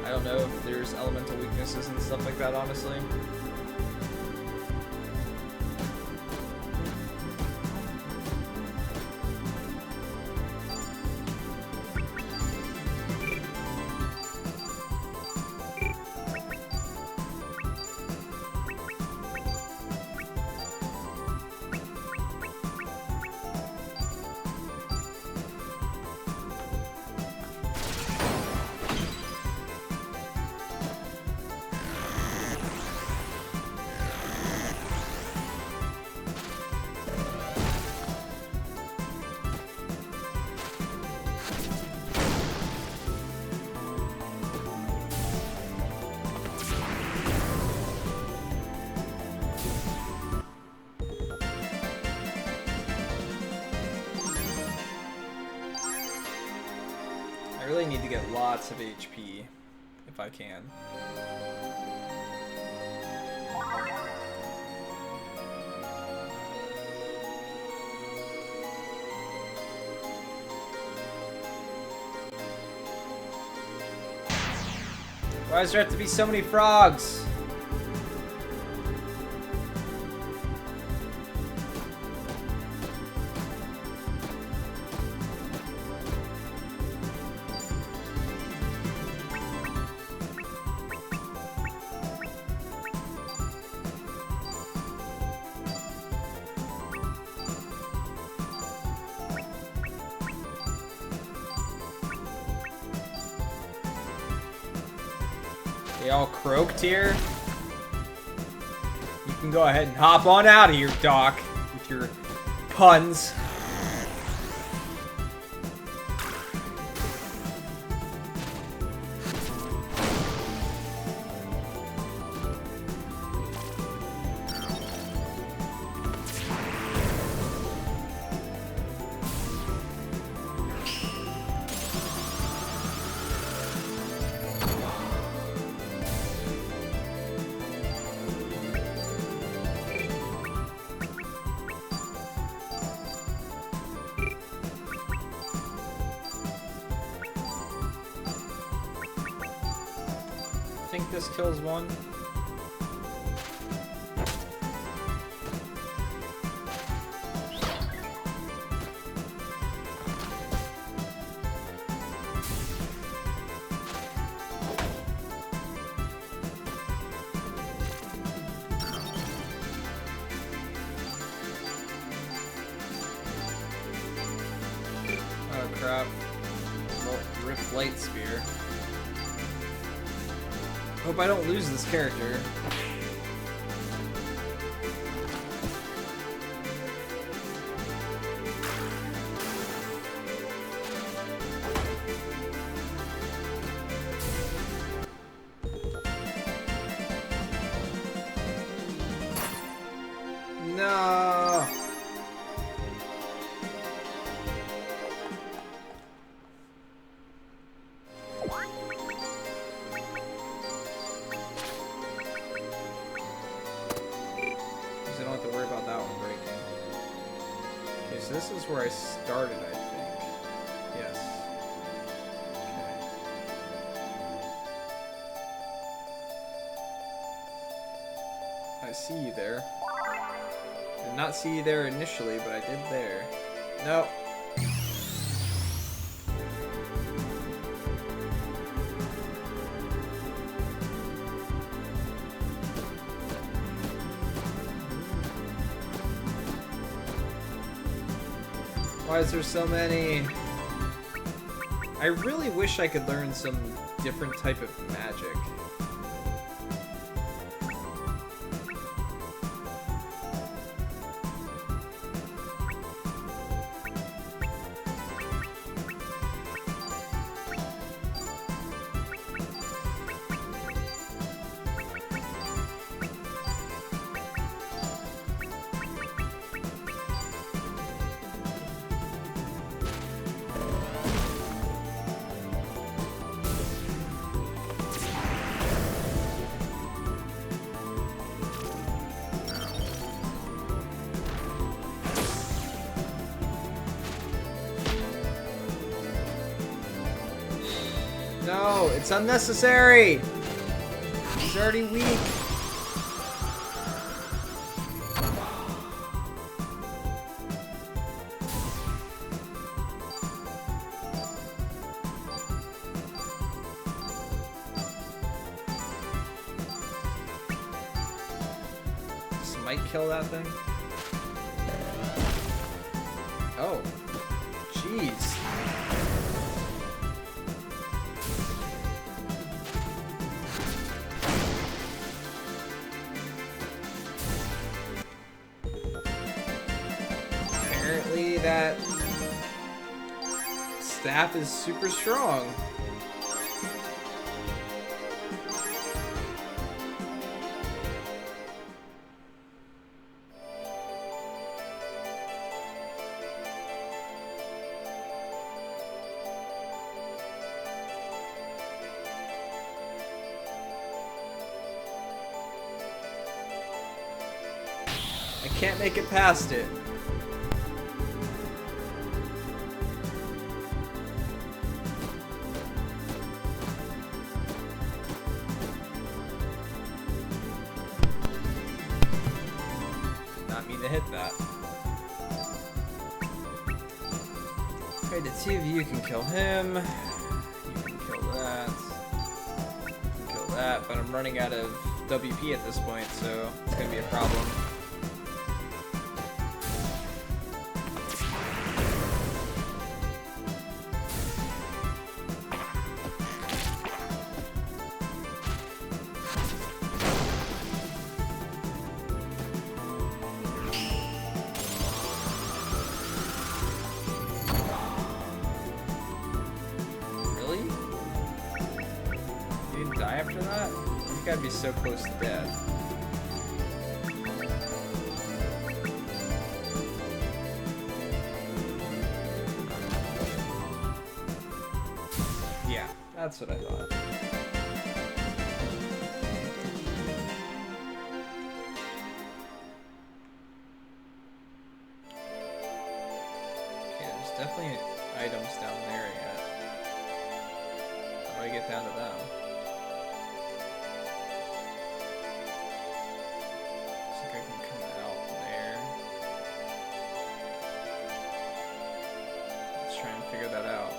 S1: I don't know if there's elemental weaknesses and stuff like that, honestly. need to get lots of HP if I can. Why does there have to be so many frogs? They all croaked here. You can go ahead and hop on out of here, Doc, with your puns. I think this kills one. Oh crap. Well, Rift Light Spear. Hope I don't lose this character. No. I don't have to worry about that one breaking. Okay, so this is where I started, I think. Yes. Okay. I see you there. Did not see you there initially, but I did there. Nope. Why is there so many? I really wish I could learn some different type of magic. No, it's unnecessary! He's already weak. This might kill that thing. Oh. Jeez. Apparently that staff is super strong. I can't make it past it. Not mean to hit that. Okay, the two of you can kill him. You can kill that. You can kill that, but I'm running out of WP at this point, so it's gonna be a problem. Gotta be so close to death. Yeah, that's what I thought. Okay, there's definitely items down there yet. How do I get down to them? Figure that out.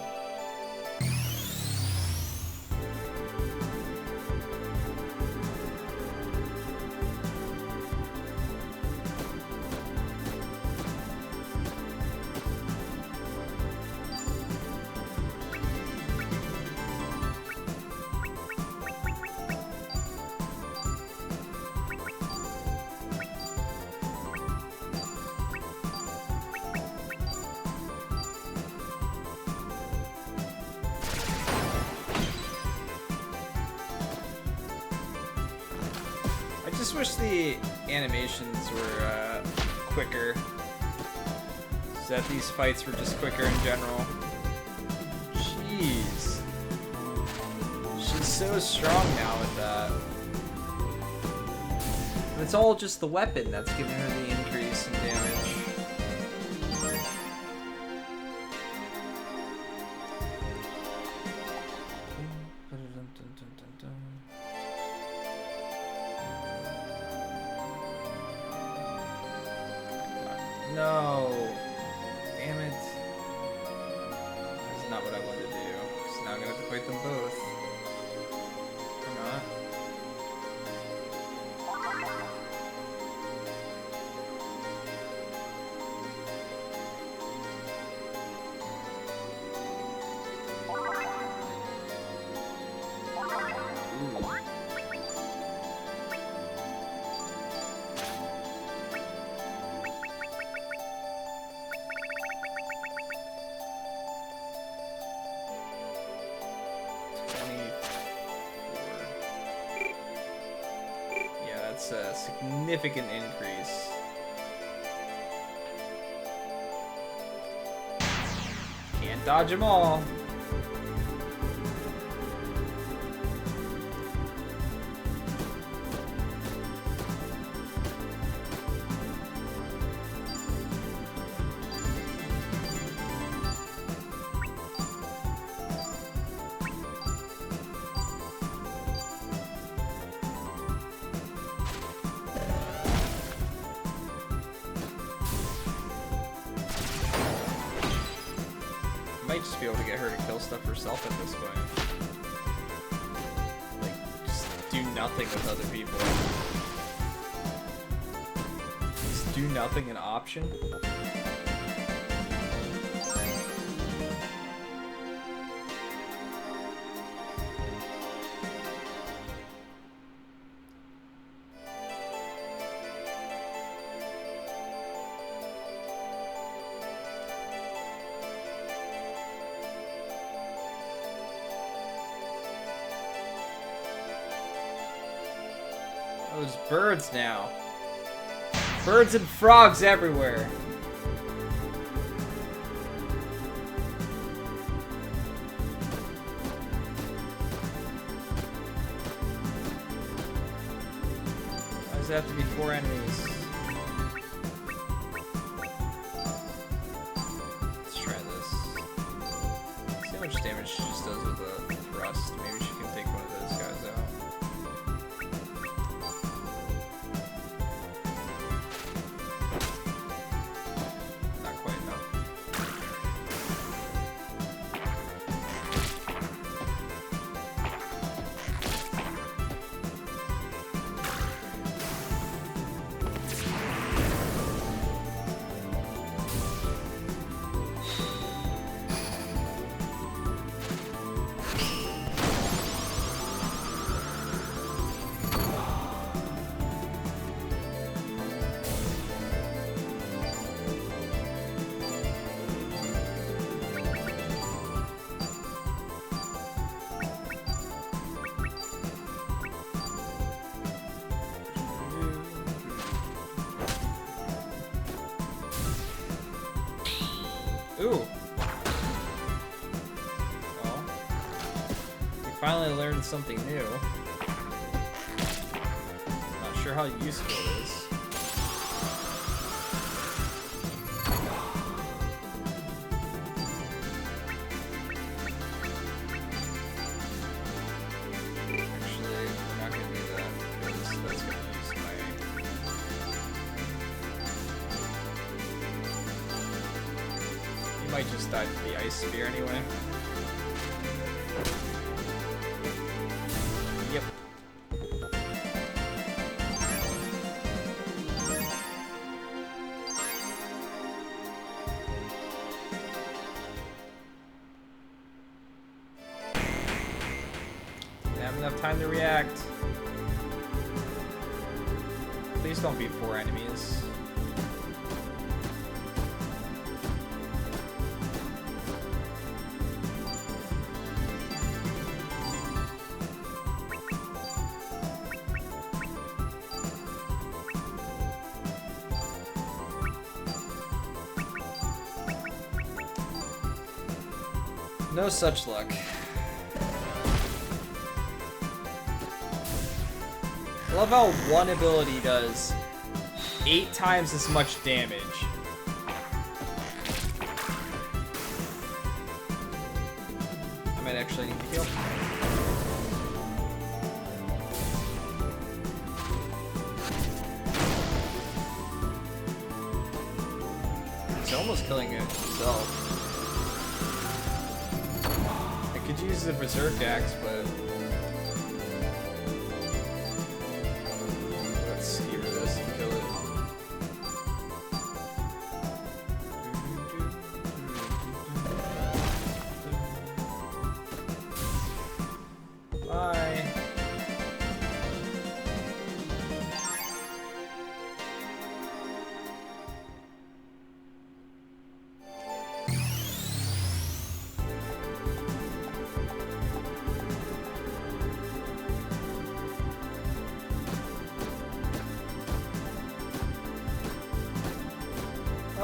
S1: I just wish the animations were quicker, so that these fights were just quicker in general. Jeez. She's so strong now with that. And it's all just the weapon that's giving her the increase in damage. No. Damn it. That's not what I wanted to do. So now I'm gonna have to fight them both. Or not. That's a significant increase. Can't dodge them all. Might just be able to get her to kill stuff herself at this point. Like, just do nothing with other people. Just do nothing an option? Oh, there's birds now. Birds and frogs everywhere. Why does it have to be 4 enemies? the thrust. Maybe she can take one of those guys out. Not quite enough. Ooh. Well, we finally learned something new. Not sure how useful it is. Actually, we're not gonna do that because that's gonna use my... Might just die to the ice spear anyway. Yep. Didn't have enough time to react. Please don't be 4 enemies. No such luck. I love how one ability does 8 times as much damage. I might actually need to heal. He's almost killing it himself. Could use the Berserk Axe, but let's skewer this and kill it. Bye.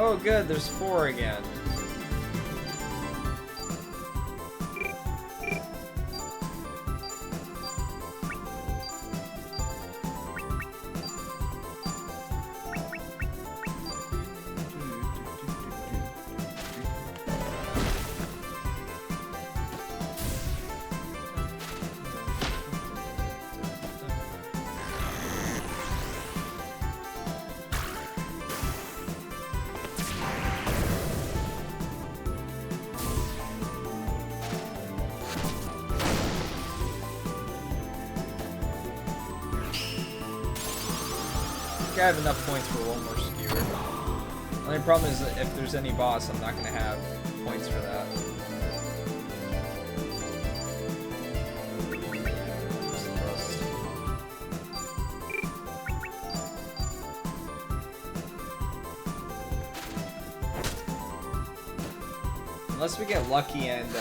S1: Oh good, there's 4 again. I have enough points for one more skewer. The only problem is that if there's any boss, I'm not going to have points for that. Unless we get lucky and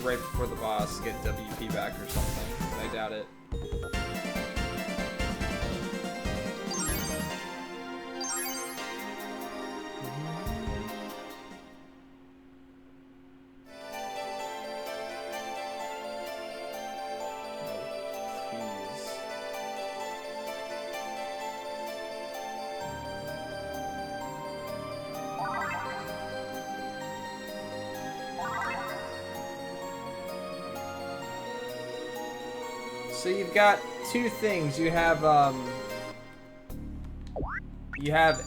S1: right before the boss get WP back or something, but I doubt it. So you've got two things. You have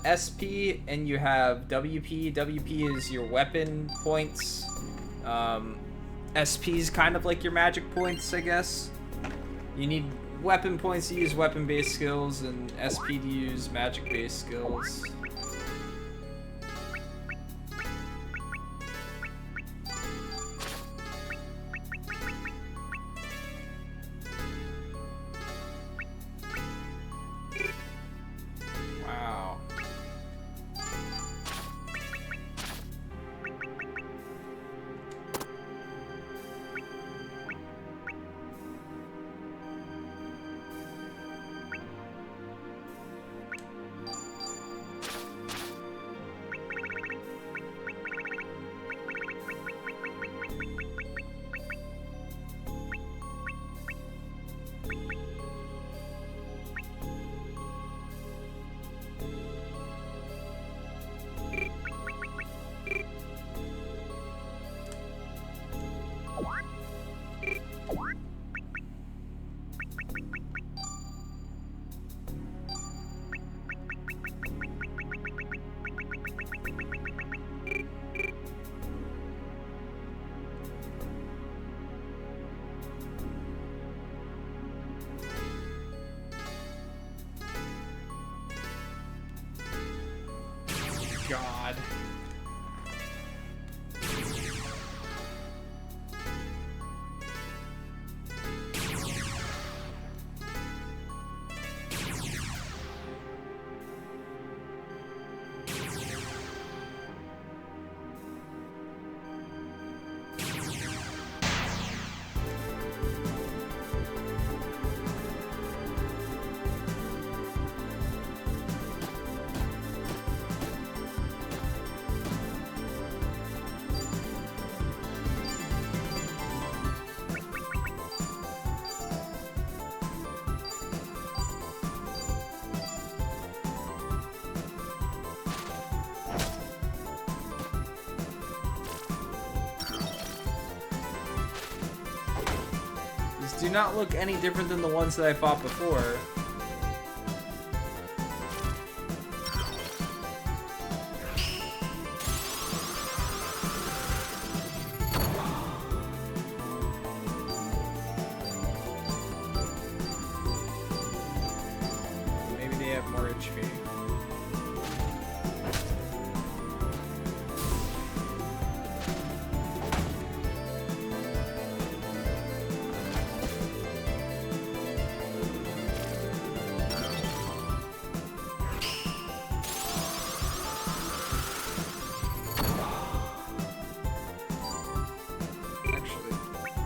S1: SP and you have WP. WP is your weapon points. SP is kind of like your magic points, I guess. You need weapon points to use weapon-based skills and SP to use magic-based skills. Wow. God. Do not look any different than the ones that I fought before. Maybe they have more HP.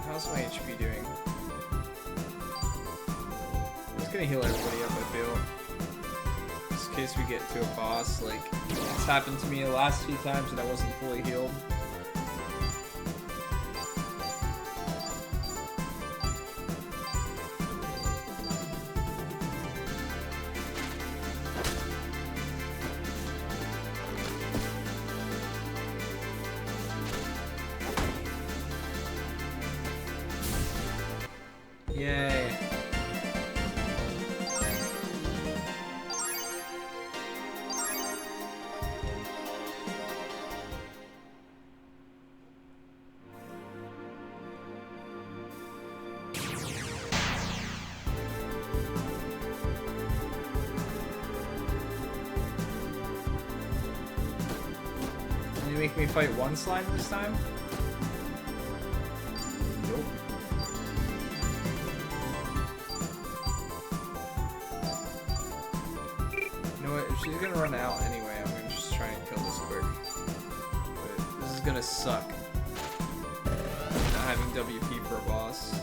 S1: How's my HP doing? I'm just gonna heal everybody up, I feel. Just in case we get to a boss, like, it's happened to me the last few times and I wasn't fully healed. Yay. Can you make me fight one slime this time? Nope. You know what, if she's gonna run out anyway, I'm gonna just try and kill this quick. But this is gonna suck. Not having WP for a boss.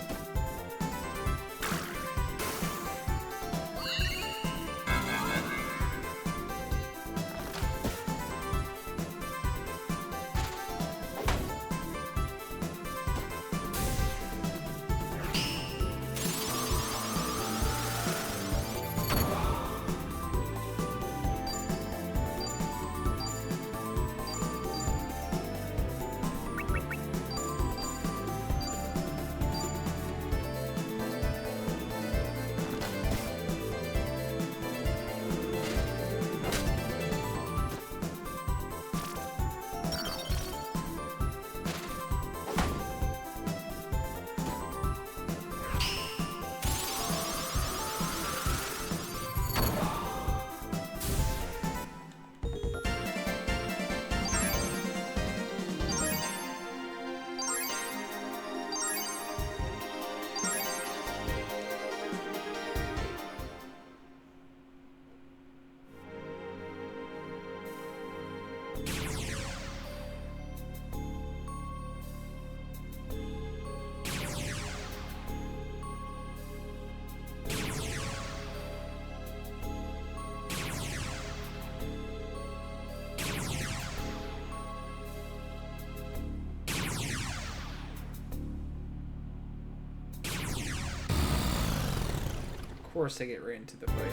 S1: Of course I get right into the fight.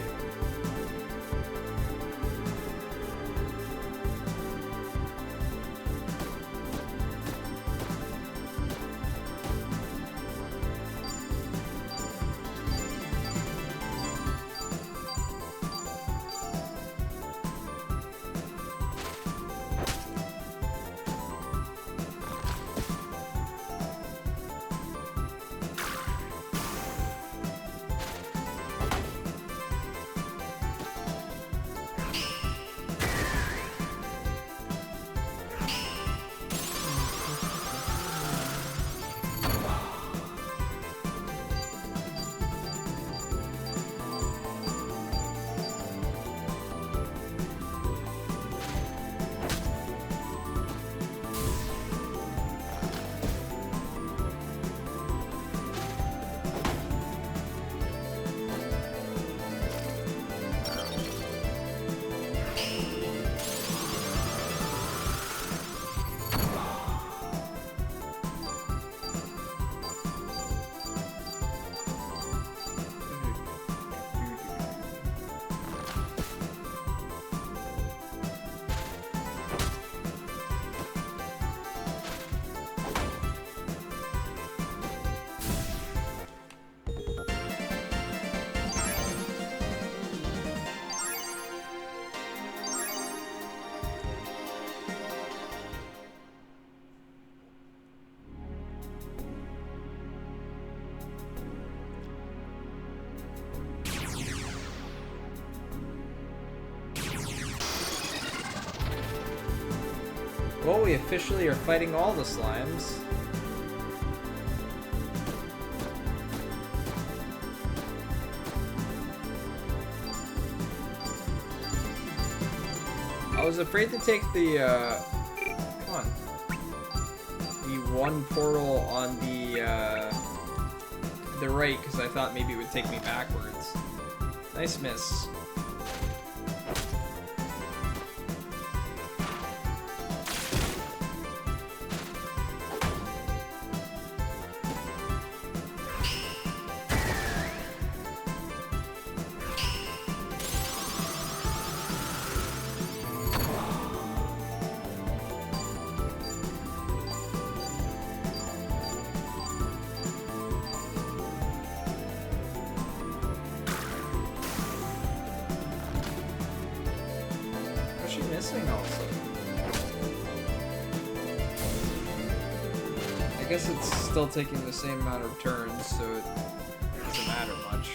S1: Well, we officially are fighting all the slimes. I was afraid to take the, come on. The one portal on the right, because I thought maybe it would take me backwards. Nice miss. Missing also. I guess it's still taking the same amount of turns, so it doesn't matter much.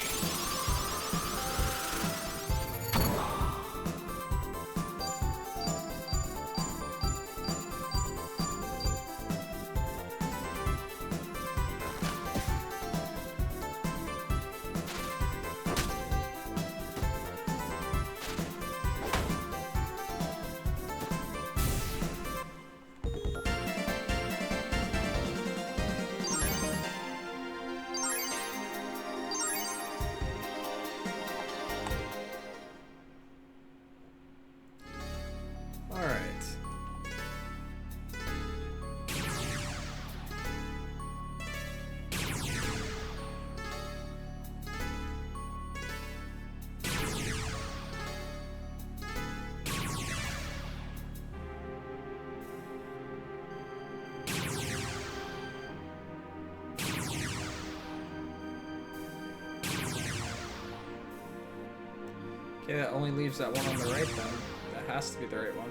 S1: Okay, that only leaves that one on the right then. That has to be the right one.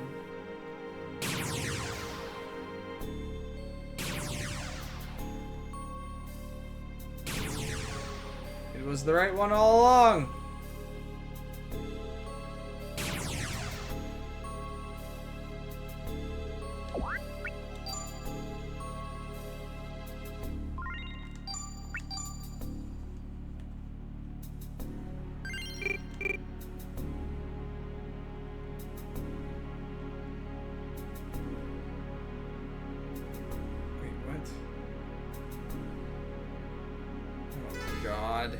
S1: It was the right one all along! God.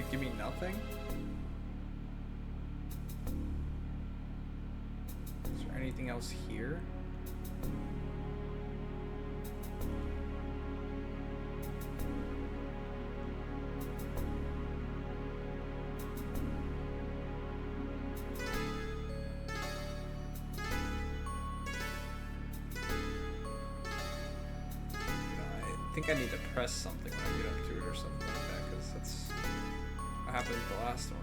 S1: Did it give me nothing? Is there anything else here? I think I need to press something when I get up to it or something like that, because that's what happened with the last one.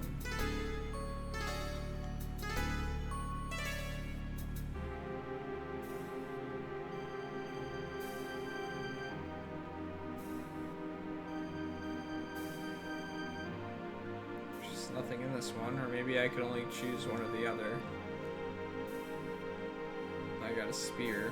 S1: There's just nothing in this one, or maybe I could only choose one or the other. I got a spear.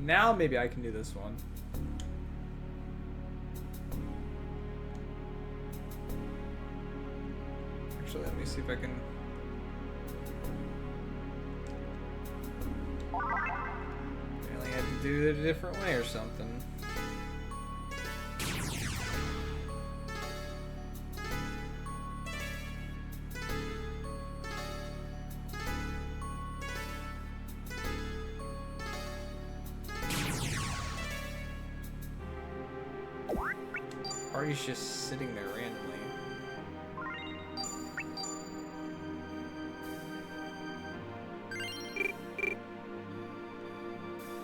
S1: Now maybe I can do this one. Actually, let me see if I can... Apparently I had to do it a different way or something. Party's just sitting there randomly.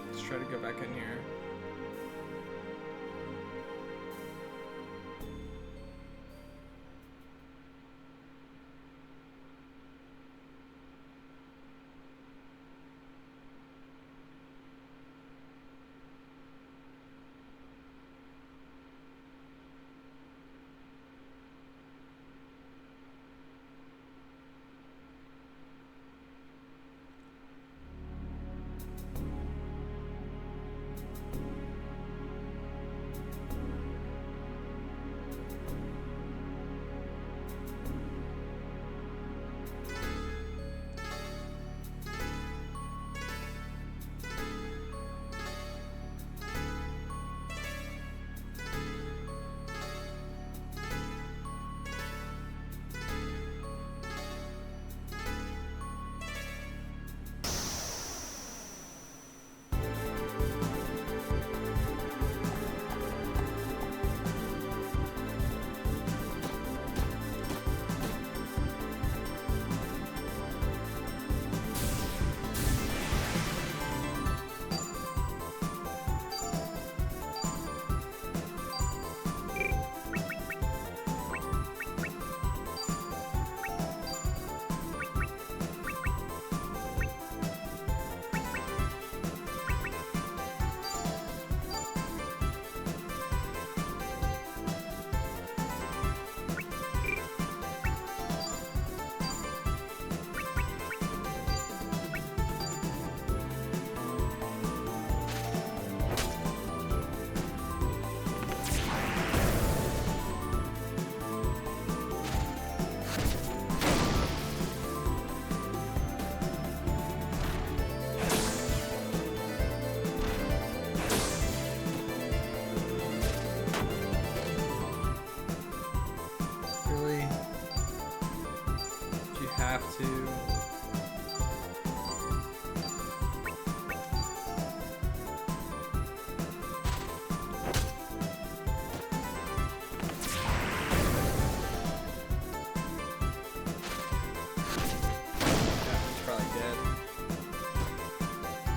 S1: Let's try to go back in here.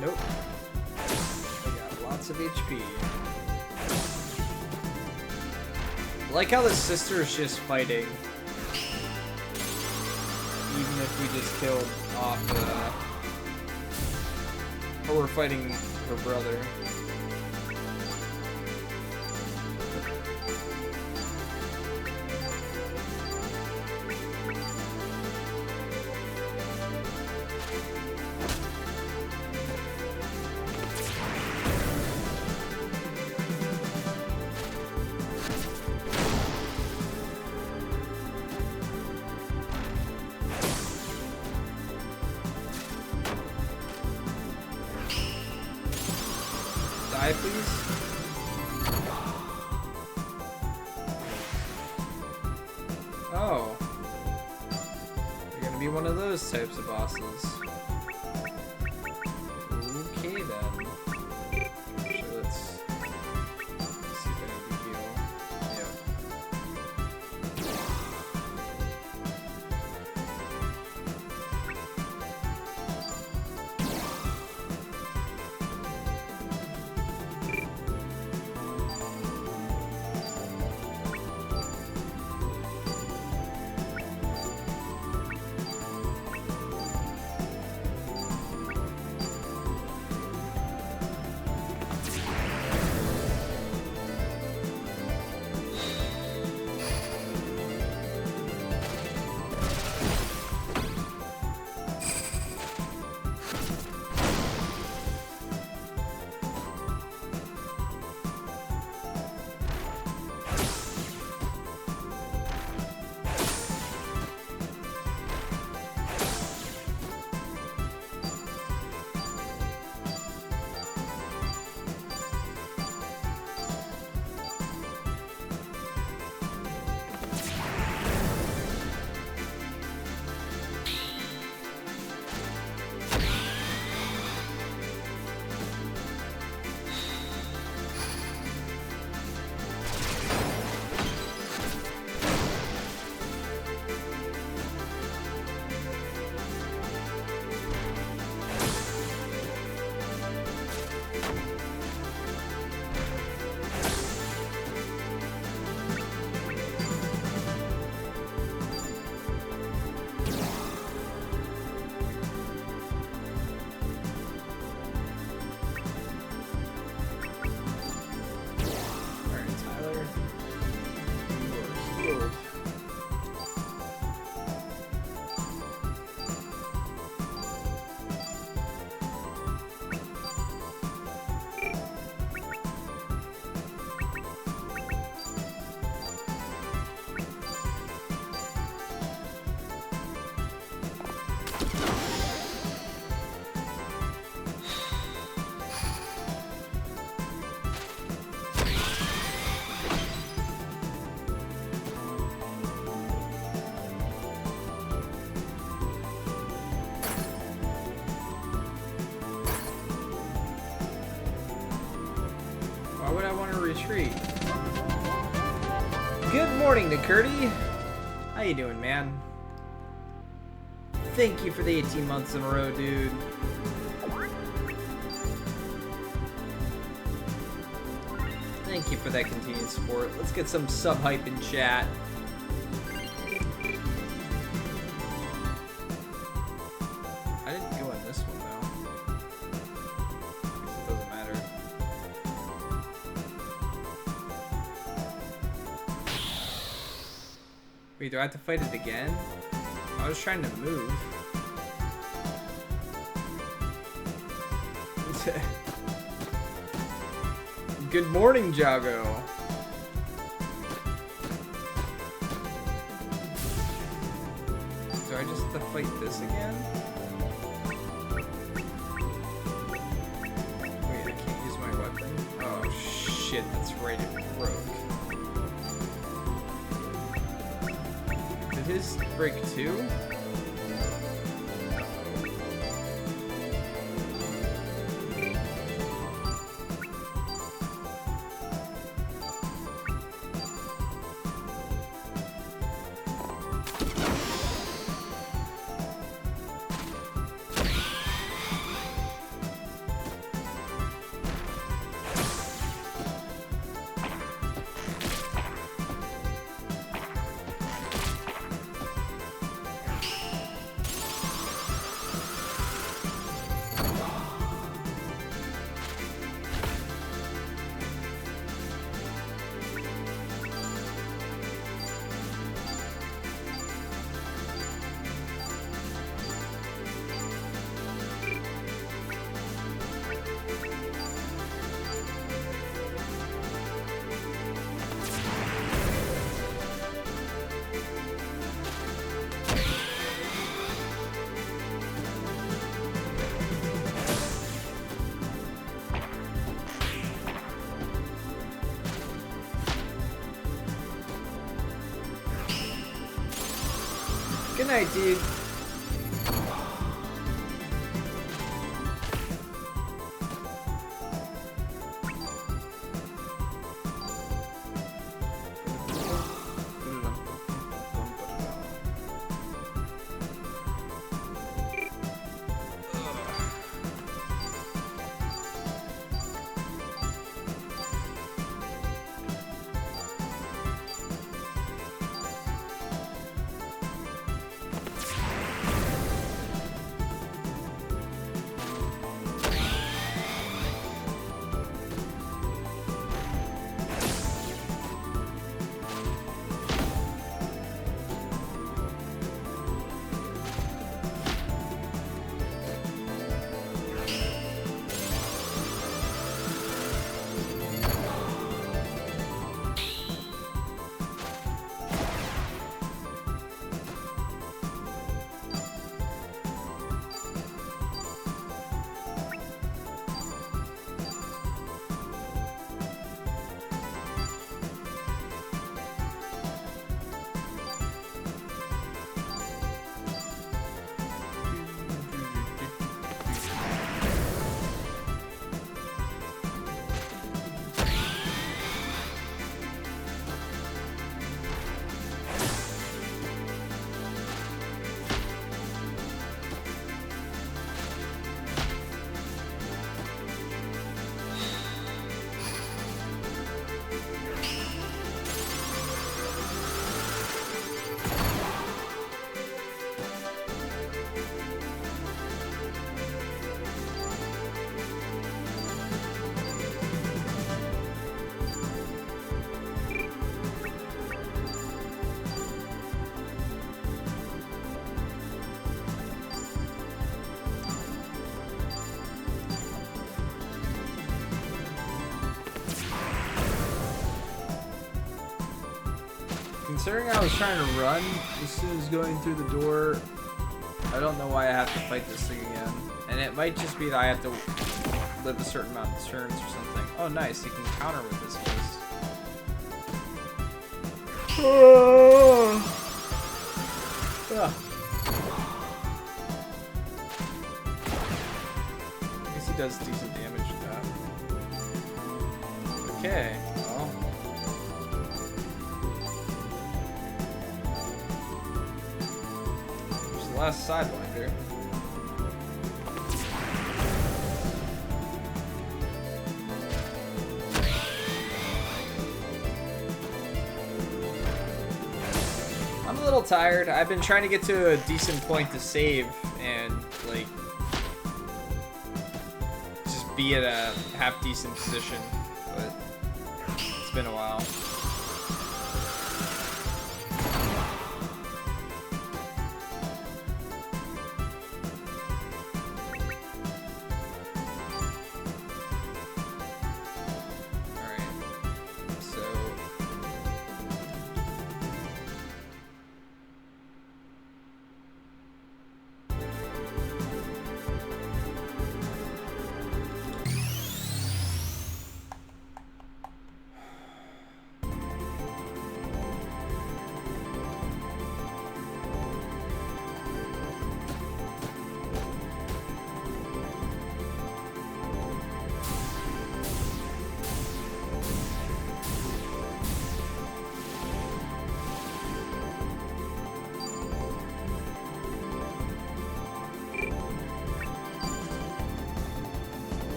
S1: Nope. I got lots of HP. I like how the sister's just fighting. Even if we just killed off, or we're fighting her brother. Die, please. Oh. You're gonna be one of those types of bosses. Okay then. Actually, let's see if I need to heal. Yeah. Why would I want to retreat? Good morning, Nikurti. How you doing, man? Thank you for the 18 months in a row, dude. Thank you for that continued support. Let's get some sub-hype in chat. I didn't go in this one, though. It doesn't matter. Wait, do I have to fight it again? I was trying to move. Good morning, Jago. Do I just have to fight this again? Wait, I can't use my weapon? Oh shit, that's right, it broke. Did his break too? night, dude. Considering I was trying to run as soon as going through the door, I don't know why I have to fight this thing again. And it might just be that I have to live a certain amount of turns or something. Oh, nice. You can counter with this place. I guess he does decent damage to that. Okay. Well. There's the last sidewinder. I'm a little tired. I've been trying to get to a decent point to save and like just be at a half decent position, but it's been a while.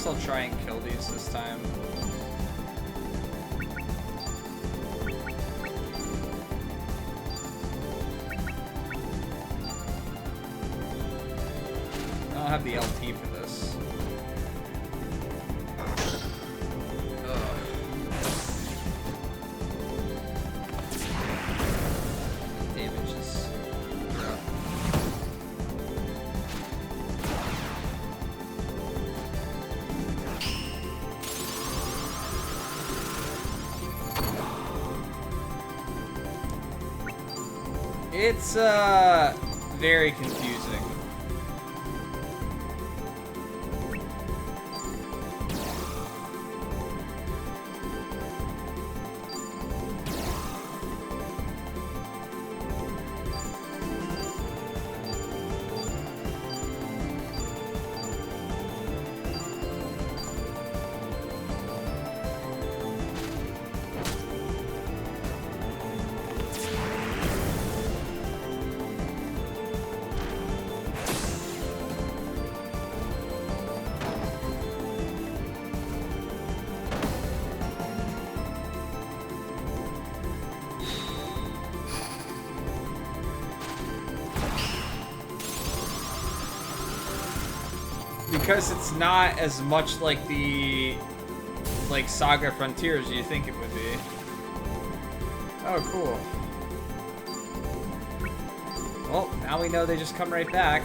S1: I'll try and kill these this time. I don't have the LT for this. Damage is rough. It's very confusing. Because it's not as much like the SaGa Frontiers you think it would be. Oh, cool. Well, now we know they just come right back.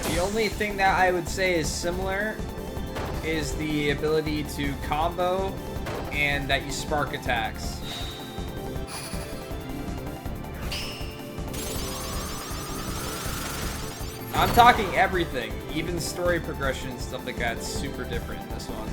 S1: The only thing that I would say is similar is the ability to combo and that you spark attacks. I'm talking everything, even story progression and stuff like that's super different in this one.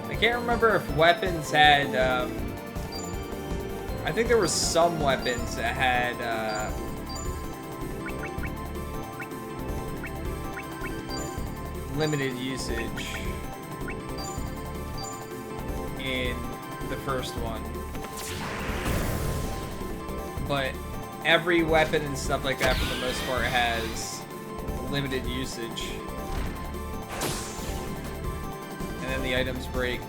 S1: I can't remember if weapons had, I think there were some weapons that had, limited usage in the first one. But every weapon and stuff like that, for the most part, has limited usage. And then the items break.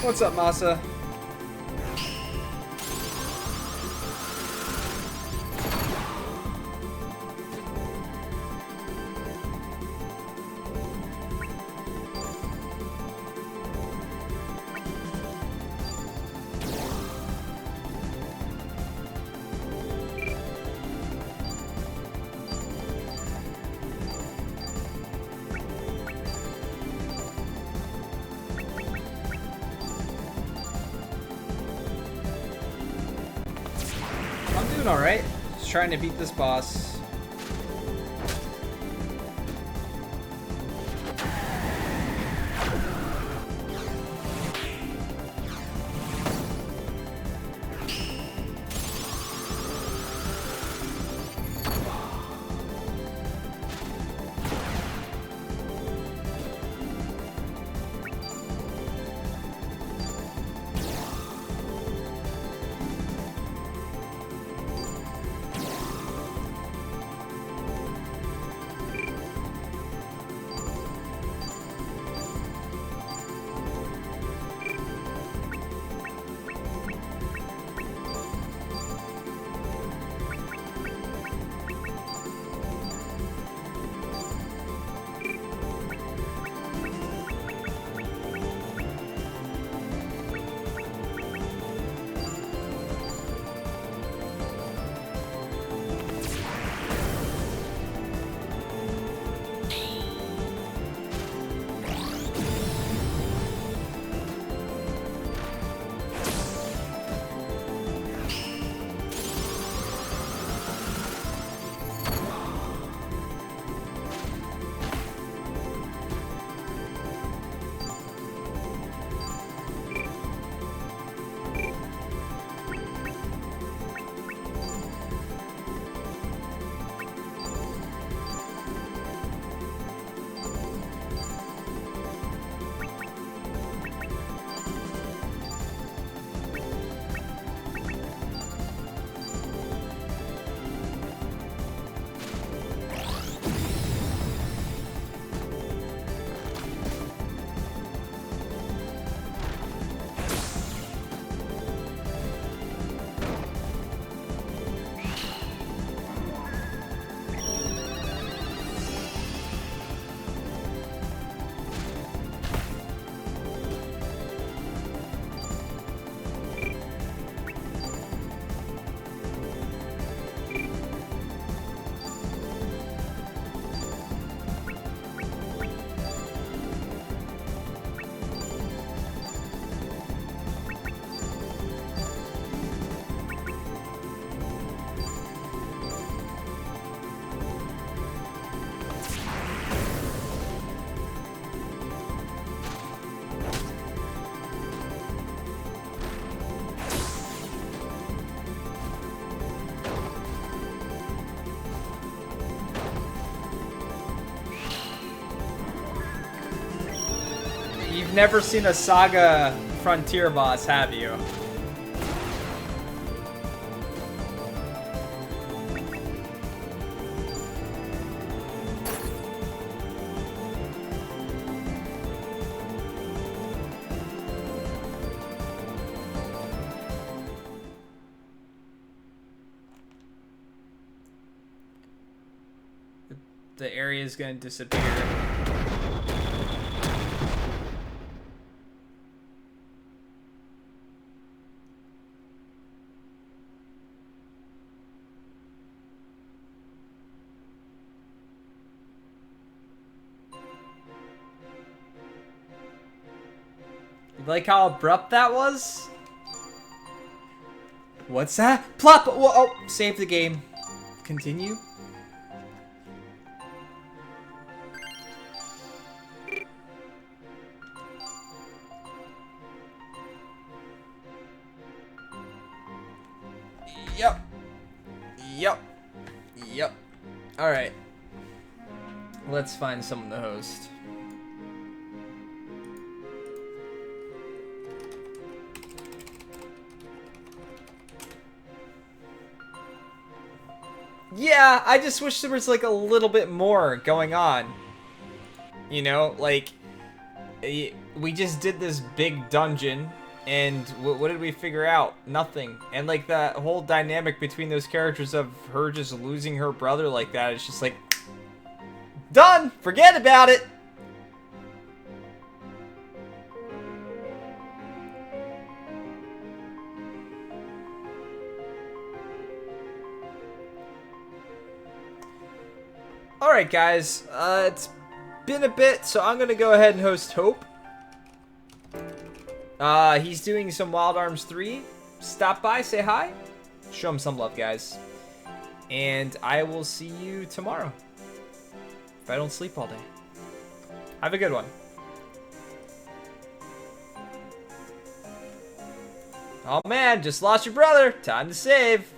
S1: What's up, Masa? Alright, just trying to beat this boss. You've never seen a SaGa Frontier boss, have you? The area is going to disappear. You like how abrupt that was? What's that? Plop! Whoa, oh, save the game. Continue. Yep. Yep. Yep. Alright. Let's find someone to host. Yeah, I just wish there was like a little bit more going on. You know, like we just did this big dungeon, and what did we figure out? Nothing. And like that whole dynamic between those characters of her just losing her brother like that, it's just like, done! Forget about it! Alright guys, it's been a bit, so I'm gonna go ahead and host Hope. He's doing some Wild Arms 3. Stop by, say hi. Show him some love, guys. And I will see you tomorrow. If I don't sleep all day. Have a good one. Oh man, just lost your brother. Time to save.